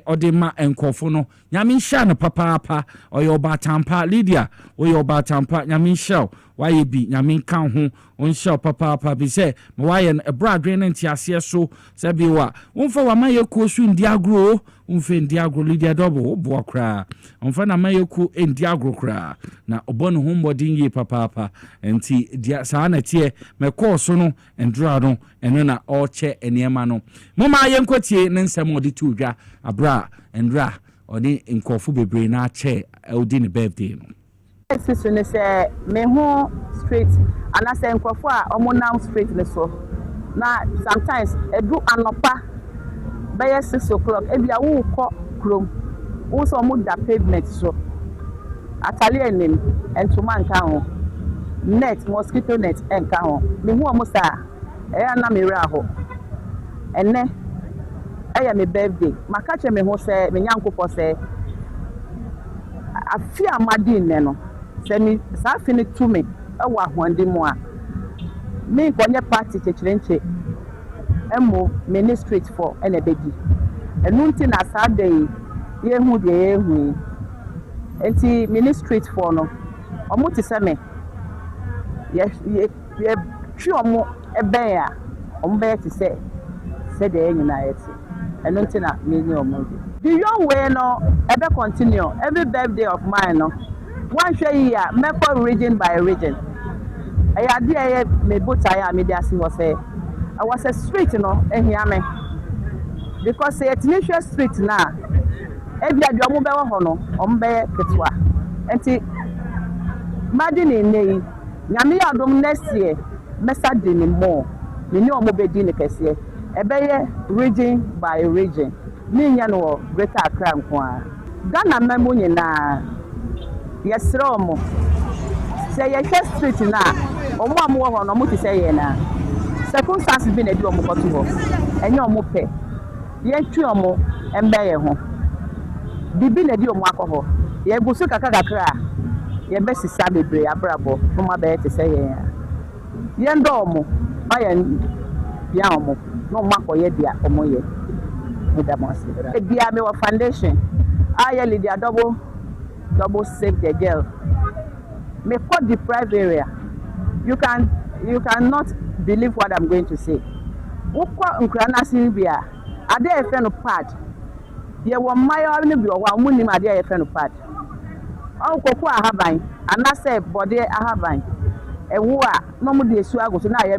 odema enkofo no nyame sha no papa oyo batampa Lydia oyo batampa nyame sha why be nyame kan ho on sha papa bi say me why a bradwe no ntiase so say bi wa wonfa wa mayeku osu ndiagro wonfa ndiagro Lydia double obo kra wonfa na mayeku ndiagro kra na obono ho mbodin ye papa enti dia sa na tie me course no ndra no eno na oche eniema no moma yenkwatie ne nsem odi tuodwa abra ndra odi nkofo bebre na che odi ne birthday no sisu ne se me ho straight ana se nkofo a omo now straight ne so na sometimes edu anopa by 6 o'clock ebia wo ko krom wo so mo da pavement so atale enim entuma nka ho net mosquito net enka ho me hu omo sa na me ra ho enne eya me birthday maka me ho se me nyankopɔ se afi amadi ne no se mi sa fi ne to me ewo ahonde mu a me konye party chechirenche emo ministry for ene bedi enu nti na sa day ye hu de ye hu enti ministry for no omo ti se me ye twi omo ebe ya omo be ti se de nyina yeti enu nti na me ni omo the young way no ebe continue every birthday of mine no one share year me for region by region aya dey me botaya me dey asi ho say I was a street no ehia me because it initial street na e bia do mo be wo ho no o mo be ketwa enti madini nei nyame adom next year mesa di ni more me ni o mo be di ni kese e be ye region by region ni nya no Greater Accra nko a Ghana memo nyina yesro mo say ye street na o mo am wo ho no mo ti say ye na circumstances bi na di omo koto ho enye omo pe ye twi omo embe ye ho bibi na di omo akọ ye gusu kakakakra ye be sisa bebre abrabo no ma be te say ye ndo omo aye ya omo no makọ ye dia omo ye medamasi e dia me wa foundation aye Lydia double save the girl me for the private area you cannot believe what I'm going to say. Wokwa nkrana Sylvia, ade e fe no pad. Ye wo mayo ni bi o wa munim ade e fe no pad. koko ahaban anase body ahaban ewu a no mu de esu agoso na ye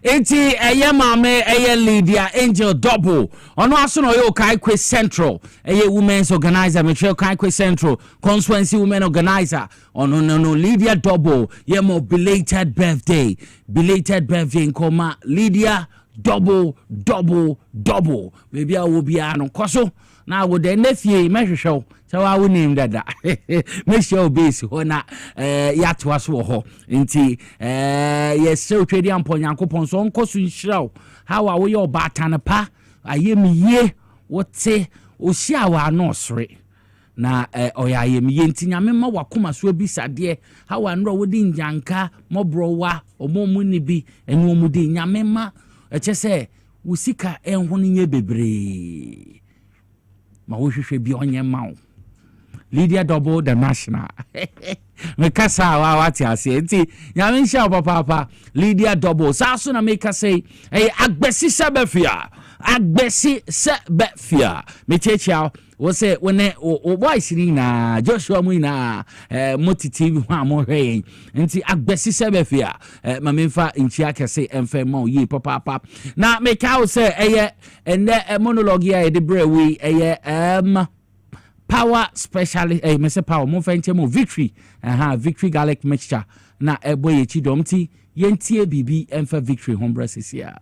enti eye mame eye Lydia Angel Double ono aso no yo Kaikwe Central eye women's organizer Michelle Kaikwe Central constituency women organizer ono no Lydia Double ye mo belated birthday in coma Lydia double maybe I will be an koso now would the nephew measure show so I will name that make sure base na yatwa so ho nti yes so trading ampo yankopon so nkoso nhiraw how are we your batana pa ayemi ye wote ohia wa no sore na oya ayemi ye nti nyame ma wakoma so bisade how anro wodi njanka mobrowa omomu ni bi enu omudi nyame ma echese wusika enhone nye bebre ma wo hwehwe bi onye mawo Lydia Double the national me kasa wa wati ase nti nyame nsha papa Lydia Double sa so na me kasa agbesi sebefia me chechia wo se wone o voice ni na Joshua mu na motiti hu amohwe nti agbesi sebefia ma memfa nchi akese emfa ma oyi papa na me ka wo se ene monologue ya de brewe power specialist me say power mo fenche mo victory victory garlic mixture na eboye chidomti yentie bibi emfa victory hombre sesia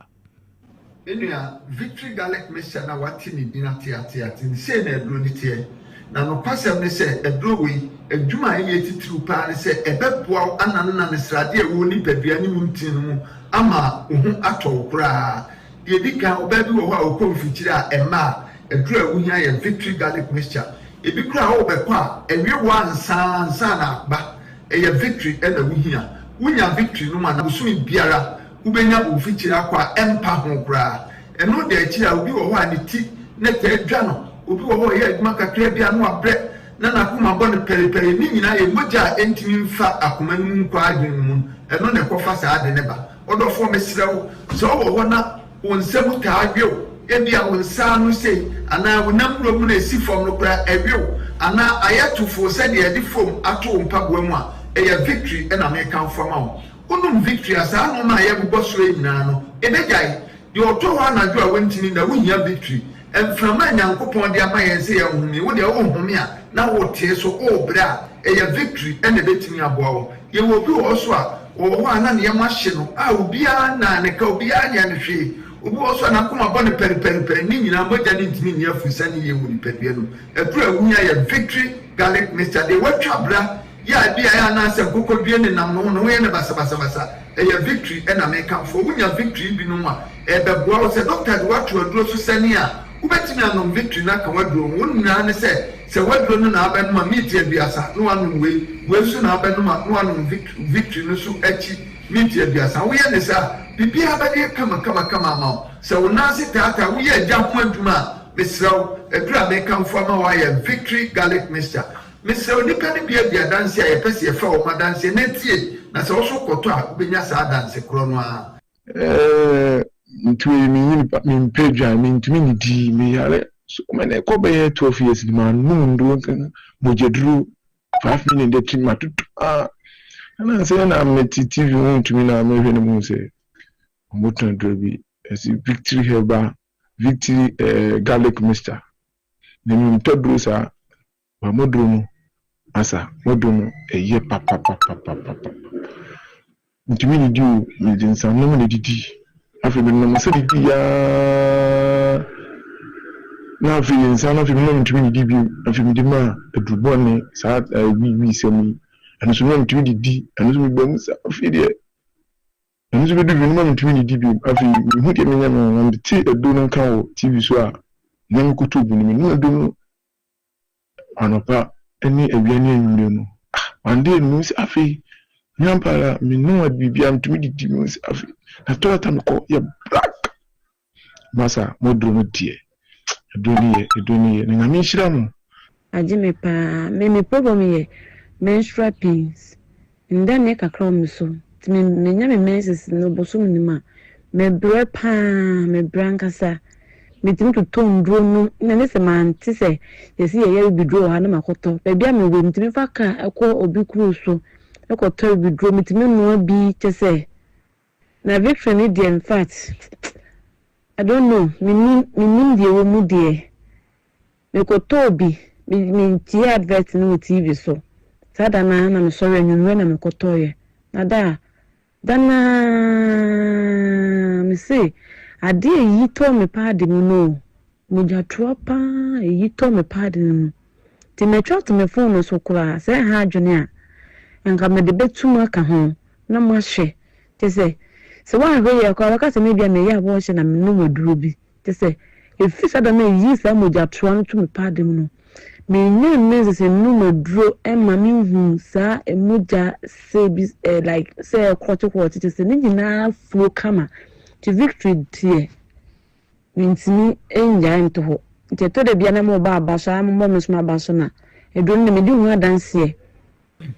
enua victory garlic mixture na wati ni bi na tia ni say na edro ni tie na no pasem ne say edro we adwuma ye titru pa ne say ebeboa anano na nesrade e wo ni padua ni muntin mu ama ohu atọ kura de dika obabi wo ha okonfikyire a ema edro a wuhia ye victory garlic mixture ebi kura ho bekwa ewie wansa na ba eye victory e na wunya victory no ma na busumi biara ubenya ofikyire akwa empa ho kura eno de achi a obi wo ho ani ti na tedwa no obi wo ho ye adwuma kakra bia no abre na kuma bɔ ne periperi ni nyina ye moja entimi mfa akoma nu nkwa adwen mu eno ne kofa saa de ne ba odofo mesrewo so wo ho na wonsemu ta adwew ebia wonsa no sei ana wonamro mu na esi fom no kra ewew ana ayatufo se de edi fom ato mpaboa mu a eye victory e na me kan fom a onum victory asa no na ye bobɔ so nyina no ebegai de oto ho anadwo a wontimi na wohia victory emframa nyankopon de amaye se ye humi wo de wo humi a na wo tie so o bra eye victory e na betimi aboa wo ye wo bi wo so a wo ho ana ne ye mahye no a obi a na ne ka obi a nya ne hwe obi wo so na kuma bɔ ne periperi ni nyina moja ne ntimi ne afusa ne ye wo ni pedua no edura wunya ye victory garlic mixture de watwa bra ya bia ya na se kokodue ne nam no no ye ne basa eye victory e na me kan fo wunya victory bi no a e beboa wo se doctor de watwa duro so sani a ubetimi anom victory na ka waduro wonna ne se waduro no na aben ma meat aduasa no anom we su na aben no anom victory no so achi meat aduasa wo ye ne sa bibi abade kama ma se wona se tata wo ye agya ho adwuma mesraw adura me kan fo ma wa ye victory garlic mixture mesraw ni ka ne bia danse a ye pese ye fa o ma danse na tie na se wo so koto a benya sa danse kro no a ntwe mi mpedwa mi ntumi ni di mi yare so mena ko be 12 years ni man mundu mo jedru 5 minutes de tim matutu ana se na meti TV ntumi na me hwe ne mu se motan drobi esi victory heba victory garlic mixture ni mi ntodru sa ba modru mu asa modru mu eye papa ntumi ni di o mi din sa no me di afi bi no masedi dia na afi insana afi no ntumi di bi afi mi di ma edubone sa wi semi anu so no ntumi di anu so mi bam sa afi de anu so bi di no ntumi di bi afi hu de menya no na ti edu no kan o TV so a nyam kutu bu ni no edu no anopa eni ewiani enwure no ande no si afi nyampara mi no adibia ntumi di mi si afi na toata mko ya black masa modro no die edoniye na ngami shira mu ajime pa me problem ye menstrual pains ndane kakra mu so timi menya me menses no bosom ni ma me bre pa me brankasa metim to ton dro no na ne se man ti se yesi ye bi dro ha na makoto ba bia me we metim fa ka ekọ obi kru so ekoto bi dro metim no bi che se na victory ni dey in fact I don't know me die wo mu die me koto bi me ti advert no TV so sada na me sorry anwunwe na me koto ye na dana me say ade yi to me padi mu no mo ja tropa yi to me padi mu ti me twa to me phone so kura say ha adwene a enka me de betum aka ho na mo ahwe te say so wa hwe ye kwa ka se me bia me ya bo hye na me no maduro bi te say efi sada na yi sa mo ja tro no to me padi mu no me nya me se no maduro e ma me hu sa e mo ja say bi like say quarter te say ni nyina flow kama to victory tie mintimi enja into ho te to de bia na mo ba so mo me so ba so na edon ne me di hu adanse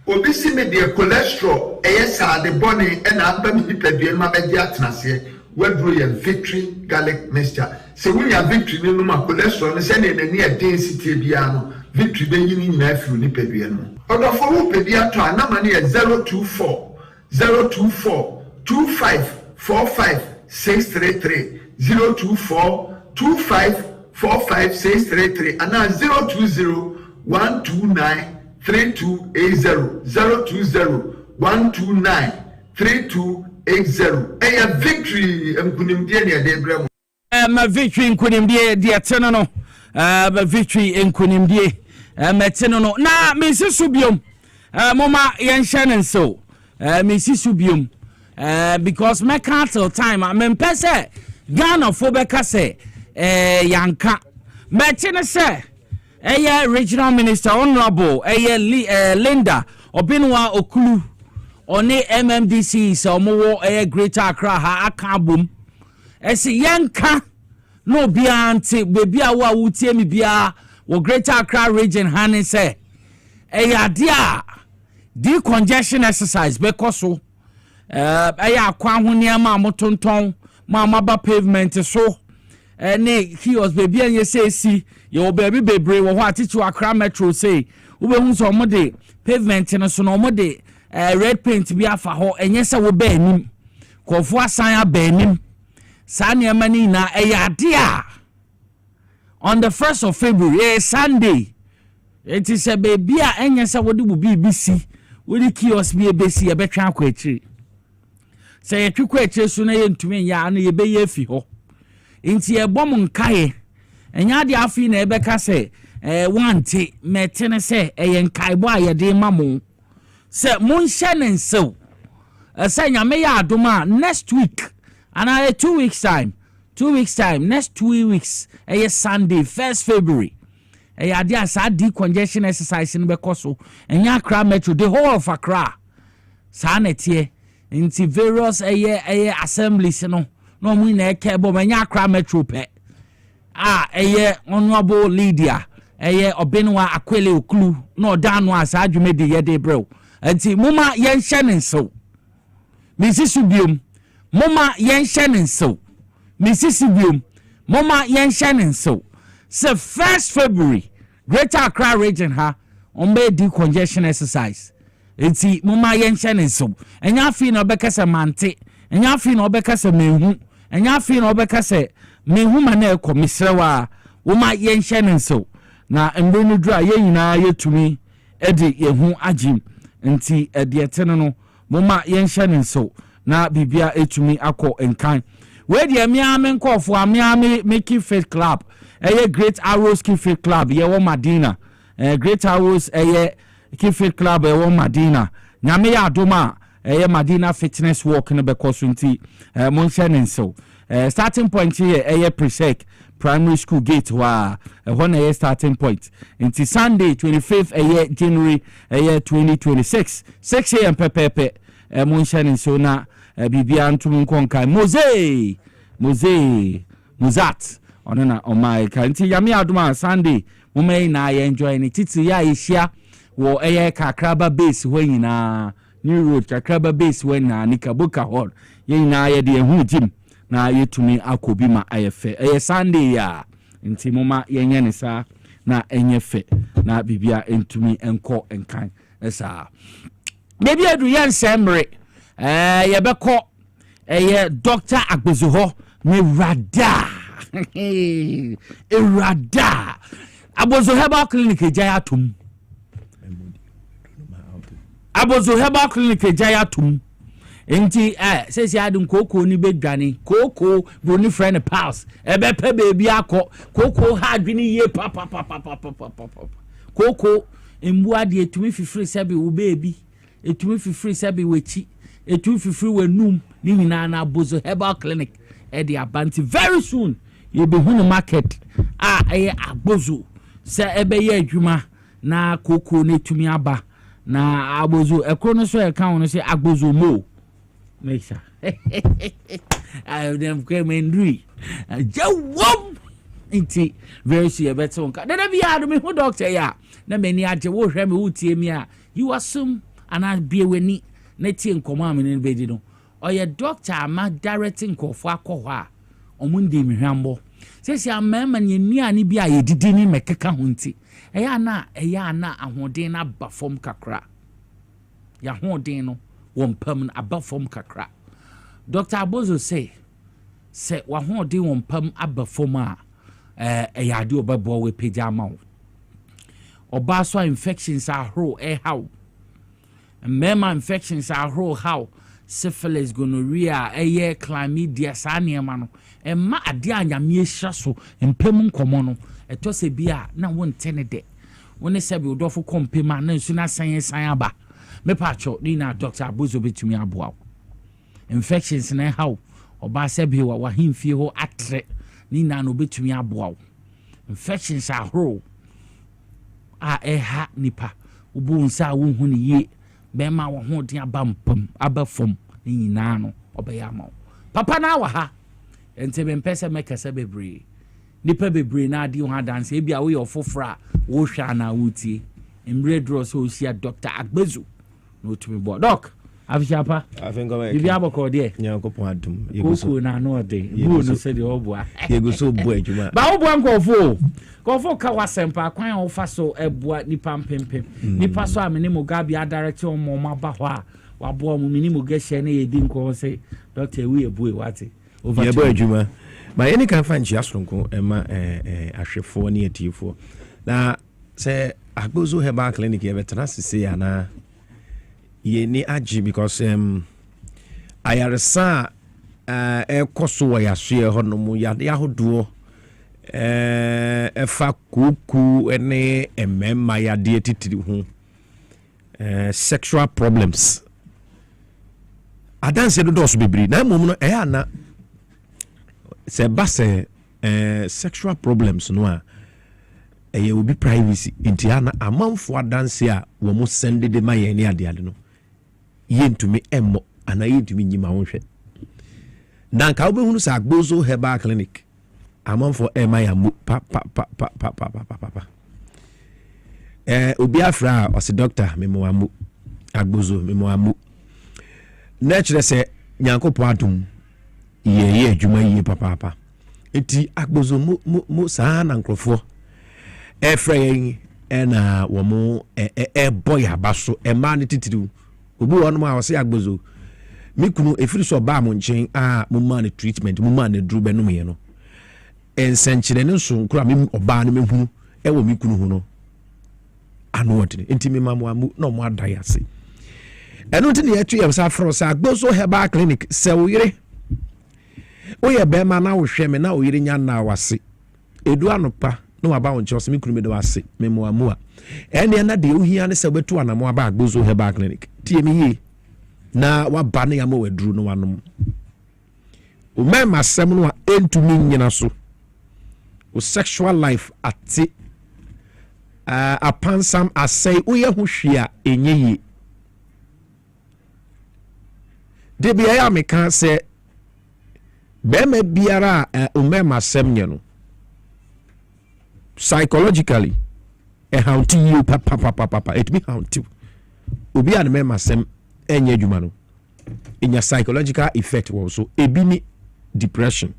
obi si me de cholesterol sa de boni e na aba mi nipadua ma be di atenase wadro ye victory garlic mixture se wunya victory ni no ma cholesterol no se ne na ni density bia no victory be yini nyina afi nipadua no odofo wo pedia to anama ne 024 2545 633 024 2545 633 and now 020 129 3280 020 129 3280 a victory nkunimdie ne adebrem victory nkunimdie de ateno no victory nkunimdie meteno no na mesisu biom moma yenhye so mesisu biom because my cattle time I'm pese Ghana for beka say yanka metene say regional minister honorable Linda Obinwa Okulu oni MMDC so mo Greater Accra ha akabum esi yanka no bia ante bebia wa wutie mi bia wo Greater Accra region hanin say dia decongestion exercise because so akwa ho niam amotonton ma maba pavement so ne kiosk baby an yesi ye baby bebre wo ho atitu Accra metro say wo be hu so mo de pavement no so no mo de red paint bi afa ho enye se wo ba anim kofo asan aba anim sa ne mani na ade a on the 1st of February Sunday it is a baby a enye se wo de bu BBC wo de kiosk bi ebesi e betwa akwa akiri say ye twikwa akiri so na ye ntumi ya na ye be ye fi ho inti e bom nkae enya de afi na ebeka se wanti metene se ye nkae bo ayede mamo se monhye ne nsew se nyame ya adoma next week and 2 weeks time next 2 weeks Sunday 1st February ade asa decongestion exercise no bekoso enya Accra metro the whole of Accra sa na tie inti various assemblies no mu na ekebo enya Accra metro pe honorable Lydia Obinwa Akwele Okulu no danu asa adwume de ye de brew anti moma yenhye ne nso misisi biom moma yenhye ne nso misisi biom moma yenhye ne nso se 1st February Greater Accra region ha ombe decongestion exercise enti moma yenhye ne nso enya afi na obekase mante enya afi na obekase mehu enya afi na obekase mehu ma na ekomisrewa woma yenhye ne nso na mbenu dura ye nyina yetumi edi yehu agim nti edietene no moma yenhye ne nso na bibia etumi akọ enkan we de amiame nkofo amiame make faith club Great Arrows Faith Club ye wo Madina Great Arrows Faith Club ye wo Madina nyame ya adoma Madina fitness walk no bekoso nti monhye ne nso starting point here Presec Primary School gate wa one starting point nti Sunday 25th January 2026 6 a.m. pepepe monhye ne nso na bibia ntum nkonkan Mozat onena omai kanti yami aduma Sunday mumei na ye enjoy ni titi ya ishia wo Kakraba base ho nyina New Road Kakraba base ho na Nikabuka hall ye nyina ye de ehu jim na yetumi akobi ma ayefe Sunday ya nti moma yenye ne sa na enye fe na bibia entumi enko enkan esa bebi adu yen semre yebekọ Dr. Agbezuho me rada Irada Abozo Herbal Clinic Jayatum Abozo Herbal Clinic Jayatum Enti says yadum koko ni bedwane koko broni friend pals ebepe baby akọ koko hadwini ye papa koko embu ade etumi fifiri sebe wo baby etumi fifiri sebe wechi etumi fifiri wenum ni nyina na Abozo Herbal Clinic e dey abanti very soon you be hunu market Abozo se ebe ye adwuma na koko na etumi aba na Abozo ekro no so e kan no se Abozo mo Meisha. I have them came in three. Jawom. Inti very soon better one. Then be had me who doctor ya. Na many aje wo hwe me utie me a. You assume and I be weni na tie nkoma me ne bedi no. Oye doctor ma directing kofo akọ ho a. Omundi me hwambo. Sesi amema ne ni ani bi a yedidi ni mekeka ho nti. Eya na ahoden na ba fom kakra. Ya hoden no one permanent above form kakra. Dr. Abozo say wa ho de one perm above form yade obebo we pejama oba so infections are ho how mema infections are ho how syphilis gonorrhea chlamydia saniema no ma ade anyame ehia so empem nkomo no eto se bia na won tene de woni se bi odofo kompema na nsu na san aba me pacho ni na Dr. Abozo betumi aboa infections na how oba se bi wa himfie ho atre ni na no betumi aboa infections are ho ha nipa obu nsa wo hu ni ye be ma wo ho den abampam abafom ni nyina no obeya ma papa na wa ha ente be mpese mekase bebre nipa bebre na adi ho dance e bia wo ye ofofra wo hwa na wutie emre draw so sia Dr. Agbezu no to me boy doc afishapa afingo bibi aboko de nyankopon adum yeguso na no de bu no se de oboa yeguso bo adwuma ba oboa nkofo ka wasempa kwan o fa so eboa nipa mpempem nipa so amene mo gabi direct o mo maba ho a wabo mo minimo gehye na yedi nko se doctor we ebu e wate over ye bo adwuma ma any kan fa nchi asronko ema ahwefo ne atifo na se Agbozo Herbal Clinic ye betana sise ya na ye ni agi because ayaresa ekoso wa yahwe honom ya hodo efa kuku ene emema ya de titiri hu sexual problems adanse do so bebri na mom no na se base sexual problems no a will be privacy intiana amanfo adanse a wo mo send de maye ni ade no yentumi emmo ana yentumi nyima wonhwe na nka obehunu sa Agbozo Herbal Clinic amanfo emaya mu pa obi afra o se doctor memo amu Agbozo memo amu na kire se nyankopon adum ye adwuma ye papa enti Agbozo mo saa na nkrofo efrayin ena wo mo boy abaso ema ne titiri obi wonu ma wo se Agbozo mikunu efiri so ba mo nchen mo ma ne treatment mo ma ne duru benum ye no ensenchire ne nso nkura me oba ne mehunu wo mikunu hu no anu wotene enti me ma mo amu no mo adai ase eno tene ya twa sa afro sa Agbozo Herbal Clinic se wo yire o ye be ma na wo hwe me na wo yire nya na wase edu anopa no waba won chose mikunu me do ase me mo amu a ene na de ohia ne se betu anamo aba Agbozo Herbal Clinic tie me yi na waba ne yamo waduru no wanom o mema sem no a entumi nyina so o sexual life ati apansam asai o ye ho hwia enye yi de bia ya meka se be ma biara o mema sem nye no psychologically how to you papa it be how to obi an mema sem enye adwuma no inya psychological effect wo so ebi ni depression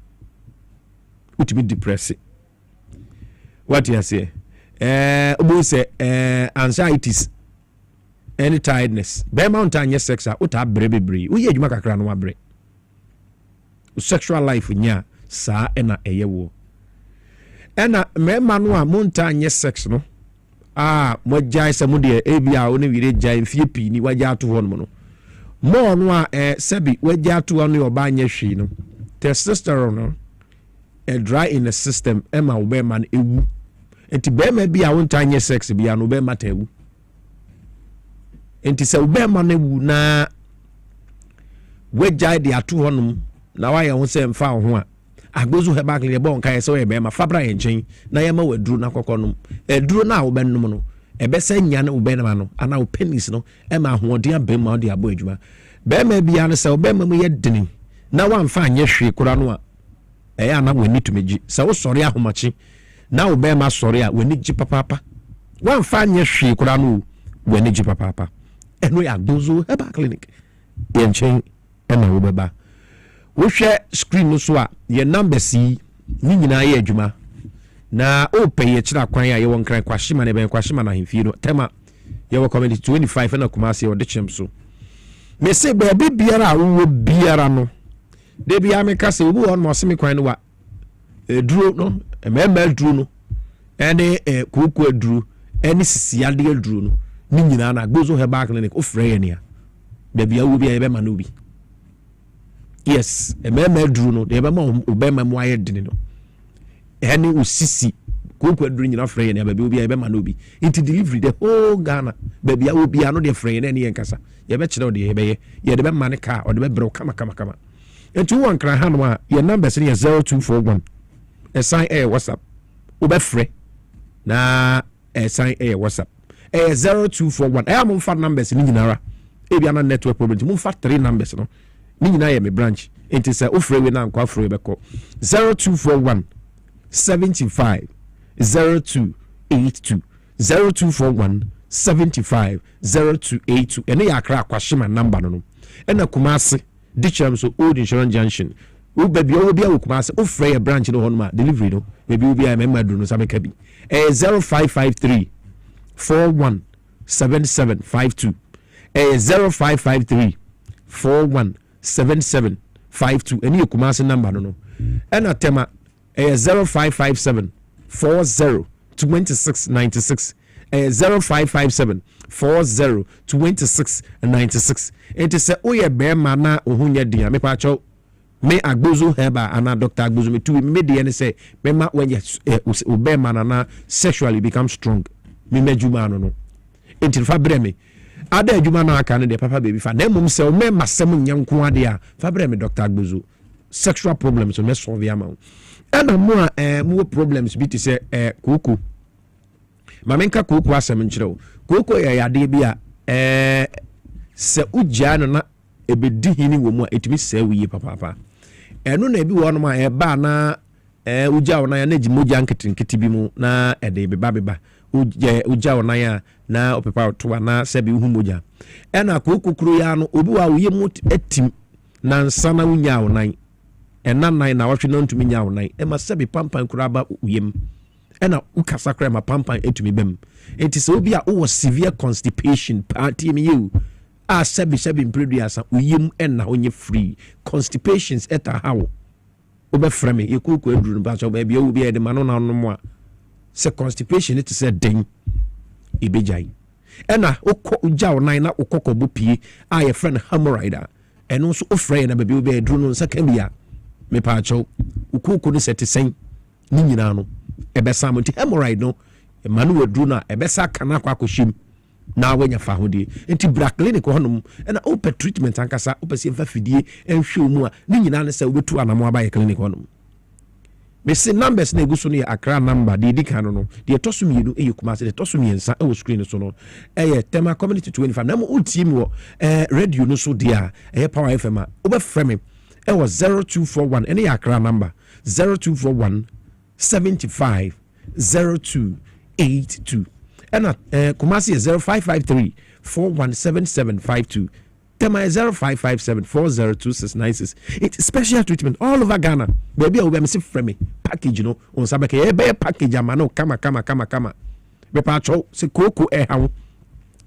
utumi depress what you say obo say anxieties any tiredness be mountain yes sex a uta brebebre wo ye adwuma kakra no abre sexual life nya saa na eyewo ena mema no a mountain yes sex no mo jai se mo de ebia wo ne wire jai fie pi ni waja ato ho no mo no a sebi waja ato ho no oba anya hwi no testosterone no dry in the system ema wo be man ewu enti be ma bia wo ntanye sex bia no be mata ewu enti se wo be man ewu na waja de ato ho no na wa ye ho se mfa ho a agbozu he back le bon kai se we be ma fabra ye nchen na ye ma waduru na kokonom eduru na wo be nom no e be se nya na wo be na no ana wo penis no e ma hoodin abem ma de abo adwuma be ma bia no se wo be ma mu ye dini na wa mfa anye hwe kura no a e ya na wani tumeji se wo sori ahomachi na wo be ma sori a wani ji papa wa mfa anye hwe kura no wani ji papa eno ya agbozu he back clinic ye nchen e na wo be ba wo hwe screen no so a ye number si ni nyina ye adwuma na o pay ye kira kwan ya ye won kran kwahima ne ben kwahima na hemfie no tema ye wo community 25 na kumase o de chem so me se ba biara wo biara no de bia me kase obu on mo se me kwan no wa duro no emema duro no ene kuku duro ene sisiade duro no ni nyina na gbozo he back clinic o frɛ ye ne a da bia wo bia ye be ma no bi. Yes, a man drew no, the Obama wire didn't know. Any usisi, Coco dream enough frame, and baby will be a manubi. Into delivery, the whole Ghana, baby, I will be another frame, any encasa. You bet you know the baby, you the man car or the bed broke, come. And 2 1 cry hanwa, your number is 0241. A sign a WhatsApp. Ube free. Na a sign a WhatsApp. A 0241. I am on fat numbers in Nara. Aviana network problem. Move fat 3 numbers, no. Ni nyina ye me branch enti se ofre we na nkwa ofre be ko 0241 75 0282 0241 75 0282 ene ya akra kwashima number no ena kumase dicham so old insurance junction wo baby wo bia wo kumase ofre ye branch no honma delivery no baby wo bia me madu no sameka bi 0553 41 7752 0553 41 7752 any kumase number no and atema 0557 40 2696 0557 40 2696 it is oye be mana ohunya dia me pa cho me agbozo heba ana doctor agbozo me tu me de ne say me ma when be mana na sexually become strong me majuma no entil fa breme ada adwuma na aka ne de papa baby fa na mum se o me masem nyanko ade a fa bre me Dr. Agbozo sexual problems o me solve ya ma ana mo a mo problems bi ti se koko mamenka koko asem nkyerɛw koko ya ade bi a se ugya no na ebedi hini wo mu a etimi se wiye papa eno na bi wo no ma ba na ugya wo na ya na gimoja nketinketi bi mu na ede beba ugya wo na ya na opepa to na sebi humoja ena kokokuru ya no obi wa woye mu etim na nsana unya wo nan ena nan na wahwe no ntumi nya wo nan e ma sebi pampan kura ba uyem ena ukasa kra ma pampan etumi bem enti se obi a wo severe constipation party me you a sebi impreduasa uyem ena onye free constipations eta hawo obe frame ye kokoko eduru ba so ba bia obi e de mano na no mo a se constipation it is a ding ibejai ena okọ ugya onan na okọkọ bopie a ye friend hemorrhoid eno nso ofre na baby obi eduru no nsa kabia me pa acho ukoko no setisen ni nyina no ebesa mo ti hemorrhoid no emanu weduru na ebesa kana kwa akoshim na wanya fa hodi enti bra clinic honum ena open treatment ankasa opese mfa fidie enhwe mu a ni nyina ne se obetu anamo aba ye clinic honum me see numbers na eguso no ya akra number de dika no de toso mienu eyikumase de toso miensa e wo screen so no tema community 25 na mo ultim wo radio no so dia power fm a oba frame e was 0241 any akra number 0241 75 0282 and kumasi 0553 417752 Tema 0557 402696. It's special treatment all over Ghana. Baby, I will be frame me package, you know, on Sabake, a package, amano, kama. Bepacho, se koko how.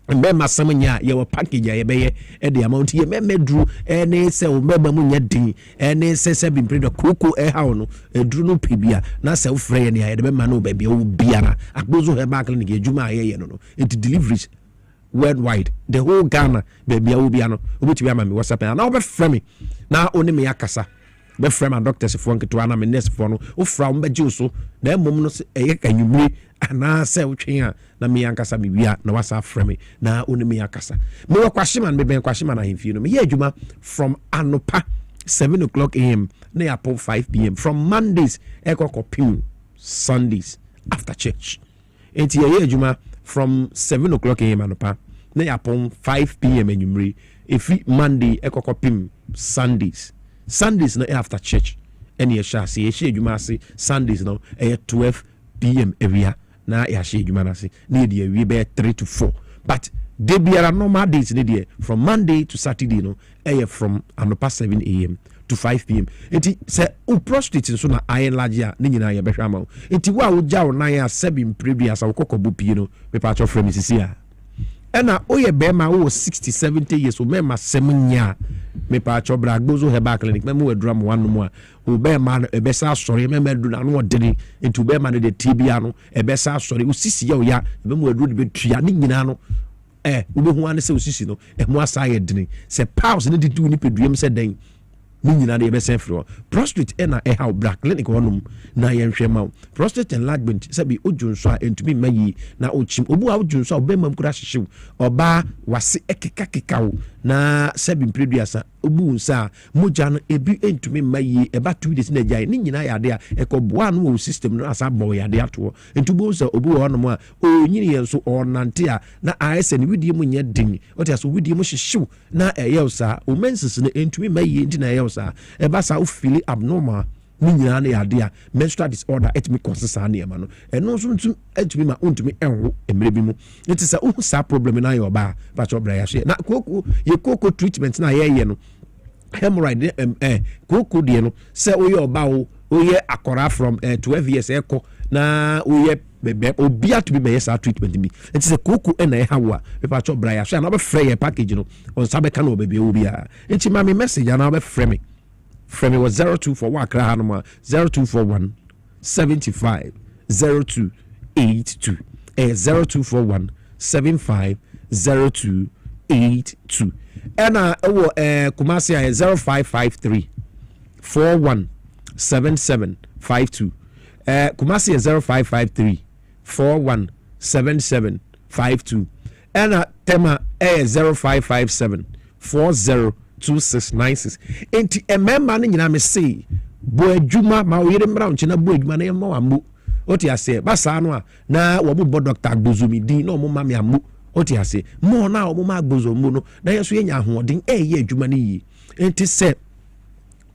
And then my summon ya, your package, ya be at the amount ye me drew, and they say, remember munya ding, and they say, seven bread of cocoa, how no, a drew no pibia, not self friend, I remember no baby, oh, biana, a bozo her back and Juma, no, it deliveries worldwide, the whole Ghana, baby, I will be ano, which we are my what's happening, and I'll be framing now only me akasa. Be frame and doctors if one to an amines for no, or from Bejuso, then moments a can you be and say which here, na me ankasa me bia na wasa frame na only me akasa. Me wa kwashiman me ben kwashiman na himfi no me ye juma from anopa 7 o'clock a.m. na upon 5 p.m. from Mondays ekokopim Sundays after church. Enti ye juma from 7 o'clock a.m. anopa na upon 5 p.m. enyumri efi Monday ekokopim Sundays. Sundays no after church. Any shall see a see Sundays no 12 p.m. area. Na ya she say need we be 3 to 4. But they be a normal days need from Monday to Saturday no from anopa 7 a.m. to 5 p.m. Enti say o prostitute so na iron large ya ni nyina ya behwa ma. Enti wa wo ja wo na ya 7 previous akokobo pie no me pa cho frame sisi a. Ena oye bema wo 60 70 years o mema semnya me pa cho bra gbozo heba clinic mema we drum one mo a o bema no ebesa sori mema du na no odere into bema no de tibia no ebesa sori o sisi ya o ya mema we du de betua ni nyina no wo be hu ane se o sisi no mo asa ye dini se pause ne didu ni peduem se den ni nyina de ebesa fro prostate ena how bra clinic wonum na ye nhwe ma prostate enlargement se bi ojunso a entumi mayi na ochim obu a ojunso a obema mkura hyehyew oba wase ekeka na sebi previous obu nsa moja no ebi entumi mayi eba 2 days na jai ni nyina ya de a ekoboa no wo system no asa bo ya de ato entubo nsa obu ho no a onyini ye nso onante a na ASN widie mu nya din otiaso widie mu hyehyew na eyewsa o menses no entumi mayi enti na eyewsa eba sa o feel abnormal ni nyina na ya de a menstrual disorder etimi consisa na ema no eno nso ntum etumi ma ontumi enwo emre bi mu enti sa o sa problem na yo ba cho bra ya hye na koko treatment na ye no hemorrhoid koko de no se oye oba o oye akora from 12 years eko na oye bebe obia to be yes treatment bi it is a koko na e hawa be pa cho bra ya hye na be free package no on sabe ka no bebe obia enti ma me message na be free me was 0241 akra hanoma 0241 75 0282 0241 75 0282 ena ewo Kumasi 0553 41 77 52 Kumasi 0553 41 77 52 ena tema 0557 40 2696 enti ememma ne nyina me sei bo adwuma ma wo yere mra nche na bo adwuma na yema wamu oti ase basa no a na wo bo doctor agbozumi din na wo ma me amu oti ase mo na wo ma agbozomu no na yeso yenya ahoden ye adwuma ne yi enti se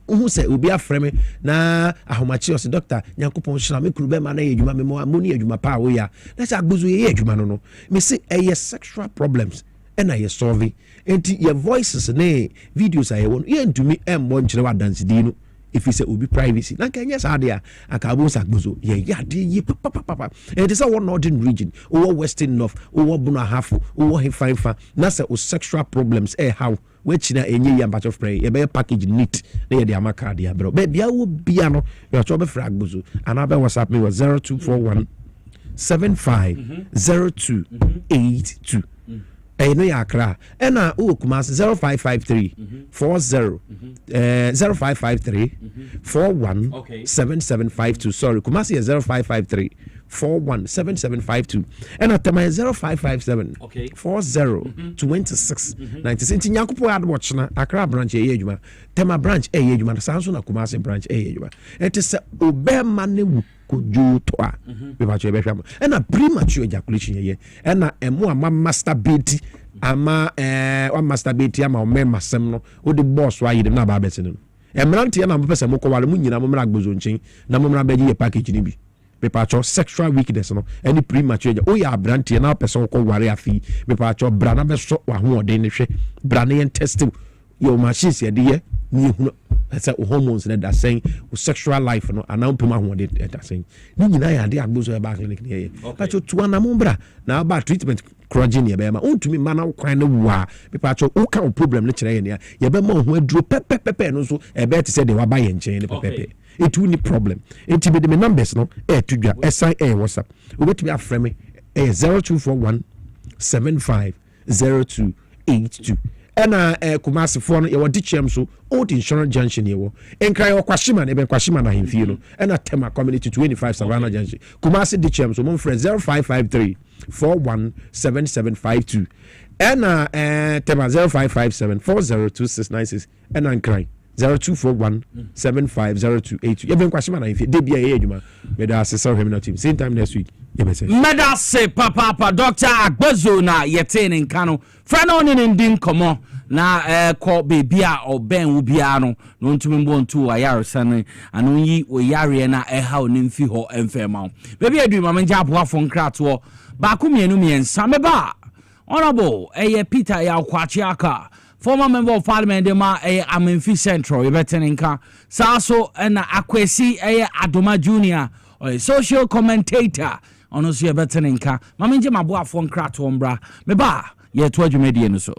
uhu se obi afreme na ahomachi ose doctor nyankopon hira me kuru be ma na ye adwuma me mo amu ni adwuma pa wo ya na se agbozo ye adwuma no me se sexual problems ena ye solve enti your voices ne videos aye won ye ntumi embo nkyere wa dance di no if you say obi privacy na kan yes adia akabo sagbozo ye yade ye papa it is a one northern region or western north or buna half or hifanfa na say o sexual problems how which na enye ya batch of pray ye be package neat na ye de amaka dia bro be bia wo bia no you cho be fragbozo and abe whatsapp me was 0241 750282 no ya akra ena o Kumasi 0553 40 0553 41 7752 sorry Kumasi 0553 41 7752 ena tema 0557 40 26 96 nyakupo ad watch na Accra branch e adwuma tema branch e adwuma sanso na Kumasi branch e adwuma etese obema ne wu kojuto a be ba che be hwam ena premature ejaculation ye ena emo ama masturbate ama wa masturbate ama o mema sem no o de boss wa yidem na ba bese no emrante na mo pese mo ko wale mo nyina mo mra gbozo nchin na mo mra beji ye package ni bi mepacho sexual weakness no any premature oh ya brantie na person ko ware afi mepacho brana be so wa ho ode ne hwe brana yen test your machines ye de ni hu say hormones that saying sexual life no ana mpema ho ode that saying ni nyina ya de agbozo e ba clinic ne ye pacho tuana mombra na ba treatment crunching ye be ma untumi ma na kwan ne wa mepacho u ka problem ne kire ye ne ye be ma ho aduro pepepepe no so e be te say de wa ba ye nchen ne pepepe it will need problem it be the numbers no to dwa SIA WhatsApp obetumi afrɛ me 0241 750282 ɛna Kumasi for no yɛwɔ dichem so old insurance junction yɛwɔ enkra yɛwɔ kwashima na kwashima na hemfie no ɛna tema community 25 Savannah junction Kumasi dichem so mo frɛ 0553 417752 ɛna tema 0557 402696 ɛna nkran 0241 750282 yɛbɛn kwashima na hemfie debia yɛ adwuma meda asesa hwem na team same time next week meda se papa Dr. Agbezo na yɛte ne nka no fra na ɔne ne ndi nkɔmmɔ na kɔ beebi a ɔbɛn wo biara no na ɔntumi mbɔ ntu ayaresa no ano yi ɔyareɛ na ɛha ne mfi hɔ ɛmfɛma wo beebi adu ma menja aboafo nkratoɔ baako mienu miɛnsa meba honorable Peter Yakwachiaka former member of parliament ma Amenfi Central yɛbɛte ne nka saa so na Akwesi Adoma Junior social commentator ono so yɛbɛte ne nka ma menje maboafo nkratoɔ mbra meba yɛto adwumadie no so.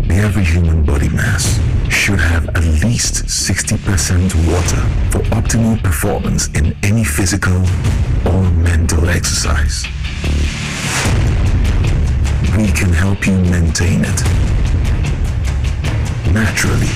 Every human body mass should have at least 60% water for optimal performance in any physical or mental exercise. We can help you maintain it naturally.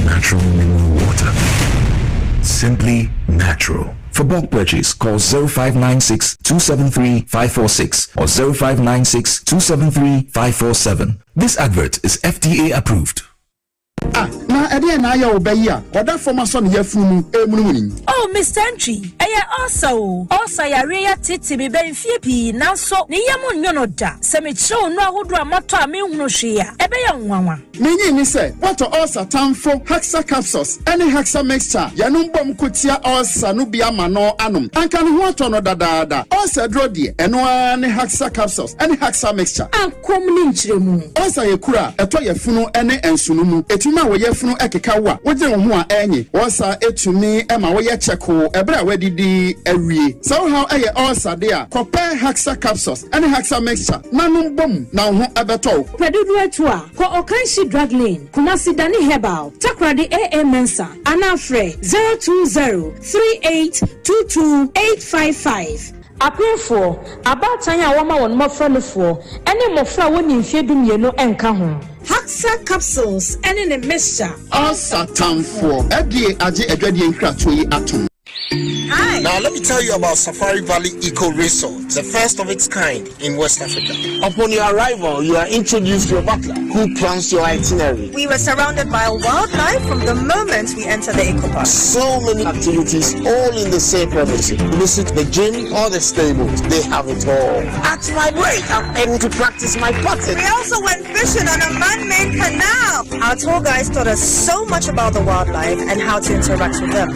Natural mineral water. Simply natural. For bulk purchase, call 0596 273 546 or 0596 273 547. This advert is FDA approved. Na ede na ya obayi a oda former son ya funu emunumuni. Oh, Mr. Entry, also yare ya titi be ben fie pi nanso ne yam nyono da. Se me chiro no ahodo amato a me hunu hwe a ebe ya nwanwa. Menyi ni se wato ulcer tamfo Haxa capsules any Haxa mixture ya no mbom kotia ulcer no bia ma no anom. Anka ne ho ato no dadaada. Ulcer dro de eno ne Haxa capsules any Haxa mixture. Ankom ni nchiremu. Ulcer ye kura eto ye funu ene ensunu mu. Etuma wo ye funu ekeka wo wogye wo ho a enyi. Ulcer etumi ema wo ye cheko ebra wadidi awie. So how eye ulcer de a compare Haxa capsules any Haxa mixture nanum bom na ho ebeto. Predudu etu a ko Okanshi Drug Lane, Kumasi Dani Herbal, Takradi AA Mensa, Anafre 020-3822-855. Appeal for about Tanya Wama on Mofranifo, any Mofra winning Fedum Yeno and Kahun. Haxa capsules, and in a mixture. Ulcer time for FDA Aji Edwedian Kratui Atom. Hi. Now let me tell you about Safari Valley Eco Resort, the first of its kind in West Africa. Upon your arrival, you are introduced to a butler who plans your itinerary. We were surrounded by wildlife from the moment we entered the eco park. So many activities, all in the same premises. Visit the gym or the stables, they have it all. At my break, I'm able to practice my putting. We also went fishing on a man-made canal. Our tour guides taught us so much about the wildlife and how to interact with them.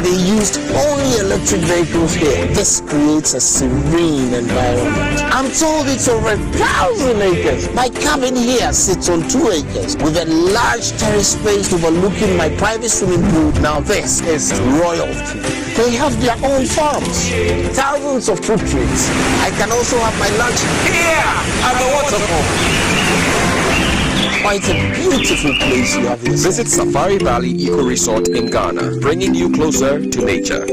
They used only a electric vehicles here. This creates a serene environment. I'm told it's over 1,000 acres. My cabin here sits on 2 acres with a large terrace space overlooking my private swimming pool. Now this is royalty. They have their own farms, thousands of fruit trees. I can also have my lunch here at the waterfall. Quite a beautiful place you have here. Visit Safari Valley Eco Resort in Ghana, bringing you closer to nature.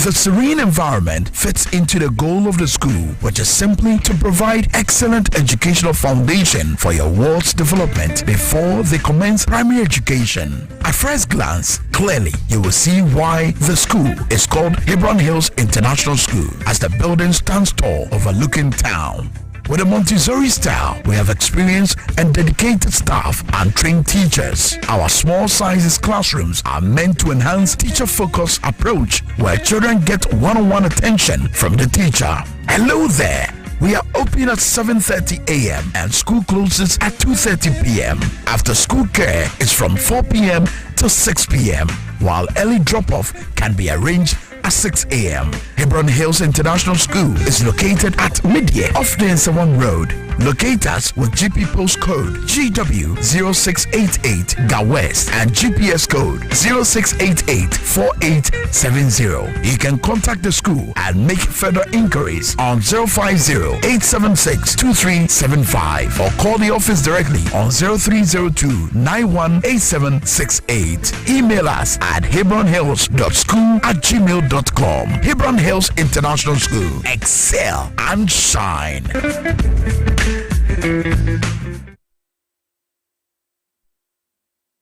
The serene environment fits into the goal of the school, which is simply to provide excellent educational foundation for your ward's development before they commence primary education. At first glance, clearly you will see why the school is called Hebron Hills International School, as the building stands tall overlooking town. With a Montessori style, we have experienced and dedicated staff and trained teachers. Our small sizes classrooms are meant to enhance teacher-focused approach where children get one-on-one attention from the teacher. Hello there. We are open at 7:30 a.m. and school closes at 2:30 p.m. After school care is from 4 p.m. to 6 p.m. while early drop-off can be arranged at 6 a.m. Hebron Hills International School is located at Midye off the Nsawam Road. Locate us with GP postcode GW0688 Ga West and GPS code 06884870. You can contact the school and make further inquiries on 050-876-2375 or call the office directly on 0302-918768. Email us at hebronhills.school@gmail.com. Hebron Hills International School. Excel and shine.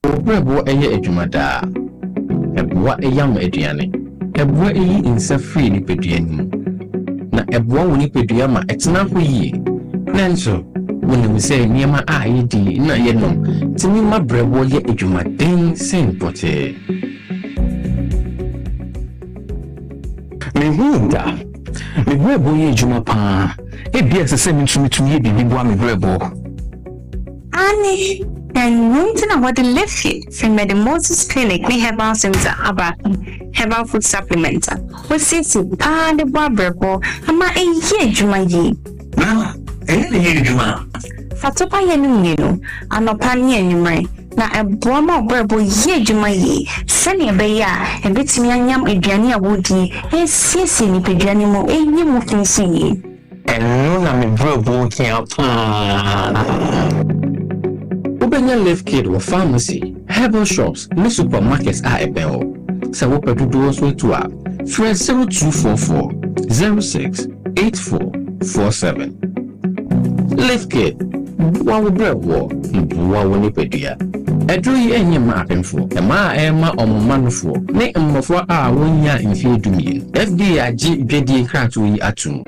Obrebo eye adwumada. Eboa eyam aduane. Eboa eyi insa free ni peduanim. Na eboa woni pedua ma etena ho yi. Nanso, woni mi say niema a yedi na yenom. Timi ma brebo ye adwumaden sen pote. Mehunda. Me brebo ye adwuma pa. Ebia se mi tumi bibi bo me brebo. Ani, and wanting about the left feet from the Moses Clinic, we have our center about herbal food supplements. We see the brebo, ama a ye juma ye. Ye juma. Fatopa yenumino, anopani and you na a broma brebo ye juma ye. Send a beya, a bit me and yam a jania woody, and see ni pejanimo, a ye moving see. And no, I'm a brebo can't. Ubenya Left Kid or pharmacy, herbal shops, and supermarkets are a bell. So what do those way to up? Fresh 0244 068447. Left Kid, one bread war, one Wikipedia. A dream any mapping for a ma emma or man for, name of what are 1 year in fear to me. FDA JD Cratui Atum.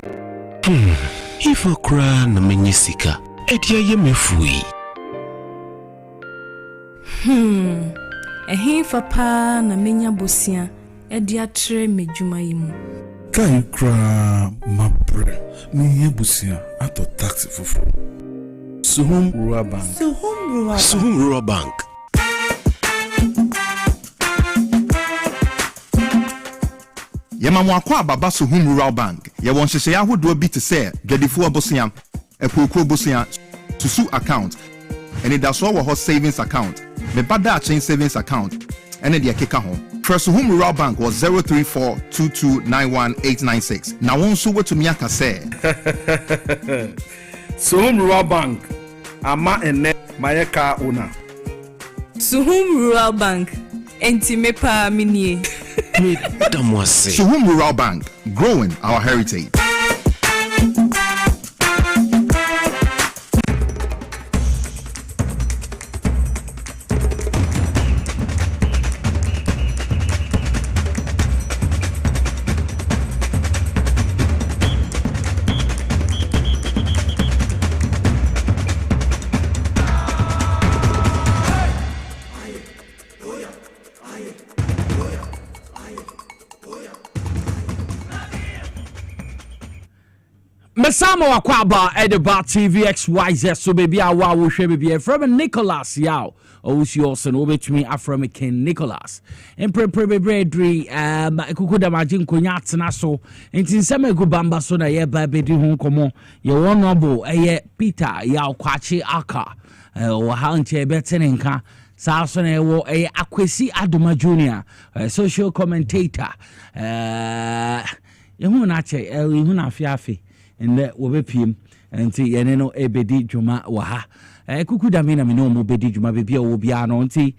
If a crown a minisika, Etia Yemefui. Ehin fapa na menya bosia edi atre medwuma yimu kan kra mabre menya bosia ato taxi fofo Suhum Rural Bank. Suhum Rural Bank. Yamamu akwa baba Suhum Rural Bank. Ya wonhyehyɛ ahodoɔ bi te sɛ dwadifo abosia, ekuokuo bosia, susu account, ɛne daso wɔ hɔ savings account, me bada chain savings account, ɛne deɛ keka ho. First Suhum Rural Bank was 034229186. Na wɔn nso wetumi aka sɛ Suhum Rural Bank ama ene mayeka owner. Suhum Rural Bank entime pa minie. Suhum Rural Bank, growing our heritage. Mesama wakwaba edeba TVXYZ so baby awa wo hwe baby from Nicholas Yao Yawson obetumi afro King Nicholas emprepre bebredri ekukuda magin konya atena so enti nsema egubamba so na ye ba bedi ho komo ye honorable Peter Yao kwachi aka o ha nche betene nka saa so na ewo Akwesi Adoma Junior social commentator yehu na che yehu na afiafi ende wobepiem enti yene no ebedi dwuma wa ha kukuda me na me no mo bedi dwuma bebia wo bia no enti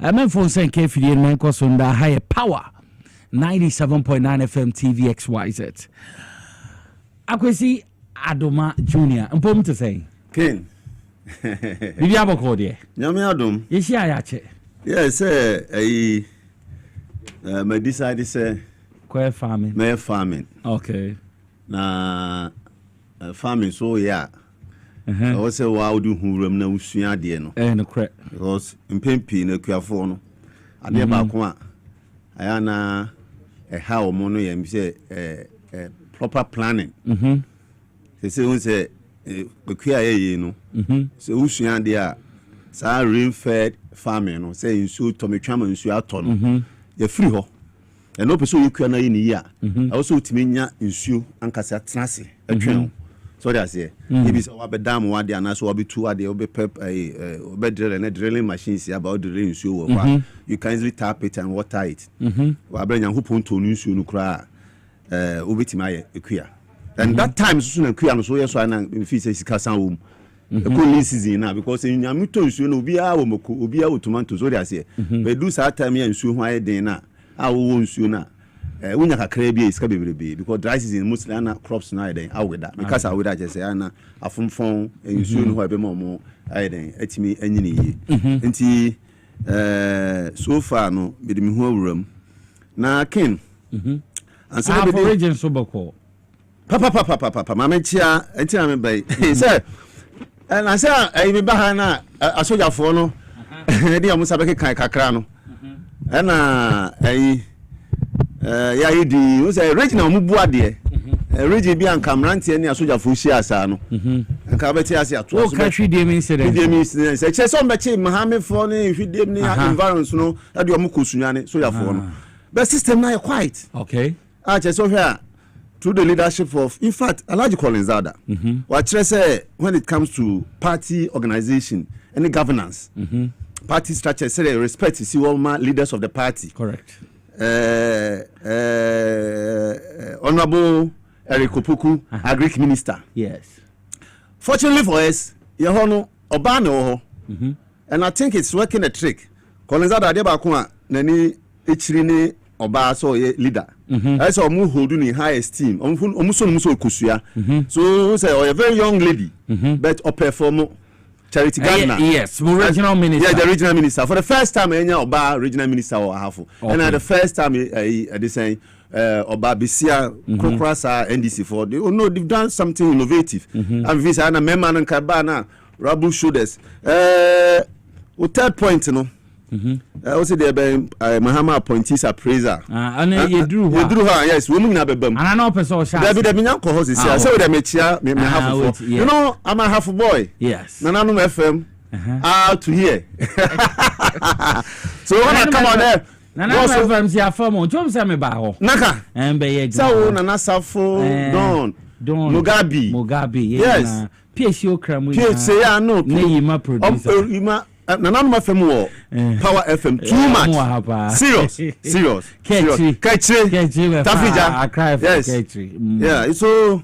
menfo nsen ke fidie no nkoso nda high power 97.9 FM TVXYZ Akwesi Adoma Junior mpom to say Ken bibia boko de nyame adom yeshi ayache yes me decide say farming okay na farming so yeah I was say wow do huram na usua de no no correct because impempi na kuafo no ade ba ko a aya na ha o mo no yem say proper planning say won say bekua ye no say usua de a sa rain fed farming no say nsuo tometwama nsuo ato no ye free ho and no person you can in ya also timenya nsuo ankasa tenase atwen so that say maybe so abedam one day and so obi two ade obi pep obi drilling machines about the rain nsuo you can easily tap it and water it wa branya hopon to nsuo no kra obi timaye ekua and that time so na ekua no so yes so na fi say sika san wo eco season na because nyame to nsuo no obi a wo moko obi a tomato so that say we do that time ya nsuo ho aye den na awo nsuo na wonya kakra bia iska bebrebe because dry season mostly na crops na den aweda because aweda je say na afomfon nsuo no ho ebe mo ayeden atimi anyini yi nti so far no be me ho awuram na Ken ansa be region so bako papa mama chia enti na me bai say na say me ba ha na asojafo no dey amusa be kan kakra no na ya yidi o say regional mubu ade region bi anka mrantie ne asojafo shi asa no anka beti ase ato so ka hwidie mi incident say che so mbeche mahame fo ne hwidie ni environment no ade o mukosunyane sojafo no but system na quite okay che so hwe through the leadership of in fact Alhaji Kolinzada what say when it comes to party organization and governance party structure say they respect to see all my leaders of the party. Correct. Honorable Eric Opoku, Agric Minister. Yes. Fortunately for us, Yehono Obano, and I think it's working a trick. Kolinzada Adeba Kuma Nani Ichrini Oba so leader. I saw mu holding in high esteem. Muso Kusuya. So say a very young lady, but perform. Charity Gardner. Yes, regional minister. Yeah, the regional minister. For the first time, Oba regional minister or half. And the first time, they say Oba Bisia Krokrasa NDC for. No, they've done something innovative. And Visa and Memman and Kabana, Rabu shoulders. Third point, you know. Also there be Mahama appointees appraiser. And you drew her. Yes, woman na bebam. And I know person there be the minyan ko house say so we mechia me half for. You know, I'm a half boy. Yes. Nana no FM. Out to here. So when I come out there Nana FM si afamo. Chom say me ba ho. Naka. Embe so Nana Safo Don Mugabe. Yes. PSO kramu. PSO ya no. Neyima producer. Nana no FM wo Power FM too much. Serious. Ketri. Tafija. Yes. Yeah, so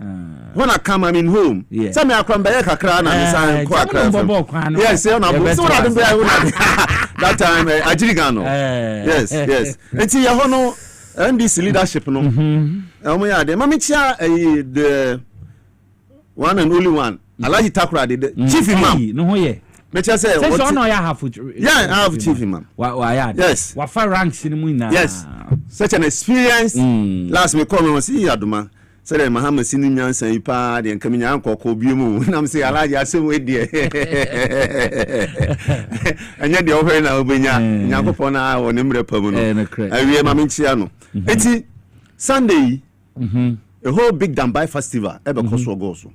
when I come I'm in home. Say me akwa mbe kakra na me san kwa akra. Yes, say na bo. So na dem that time Ajirigano. Yes. Enti ya hono NDC leadership no. Omo ya de mamichia the one and only one. Alhaji Takura the chief imam. No ye. Me say what no ya have I have chief imam. Yes. Wa fa ranks ni mu na. Yes. Such an experience. Last me come we see Adoma. Say the Muhammad sinu nyansan ipa de nkaminya ankoko biemu. Na me say Alhaji asem we de. Anya de ohwe na obenya. Nyankopon na woni mre pamu no. Awie ma me nchia no. Enti Sunday a whole big Dambai festival ever cost go so.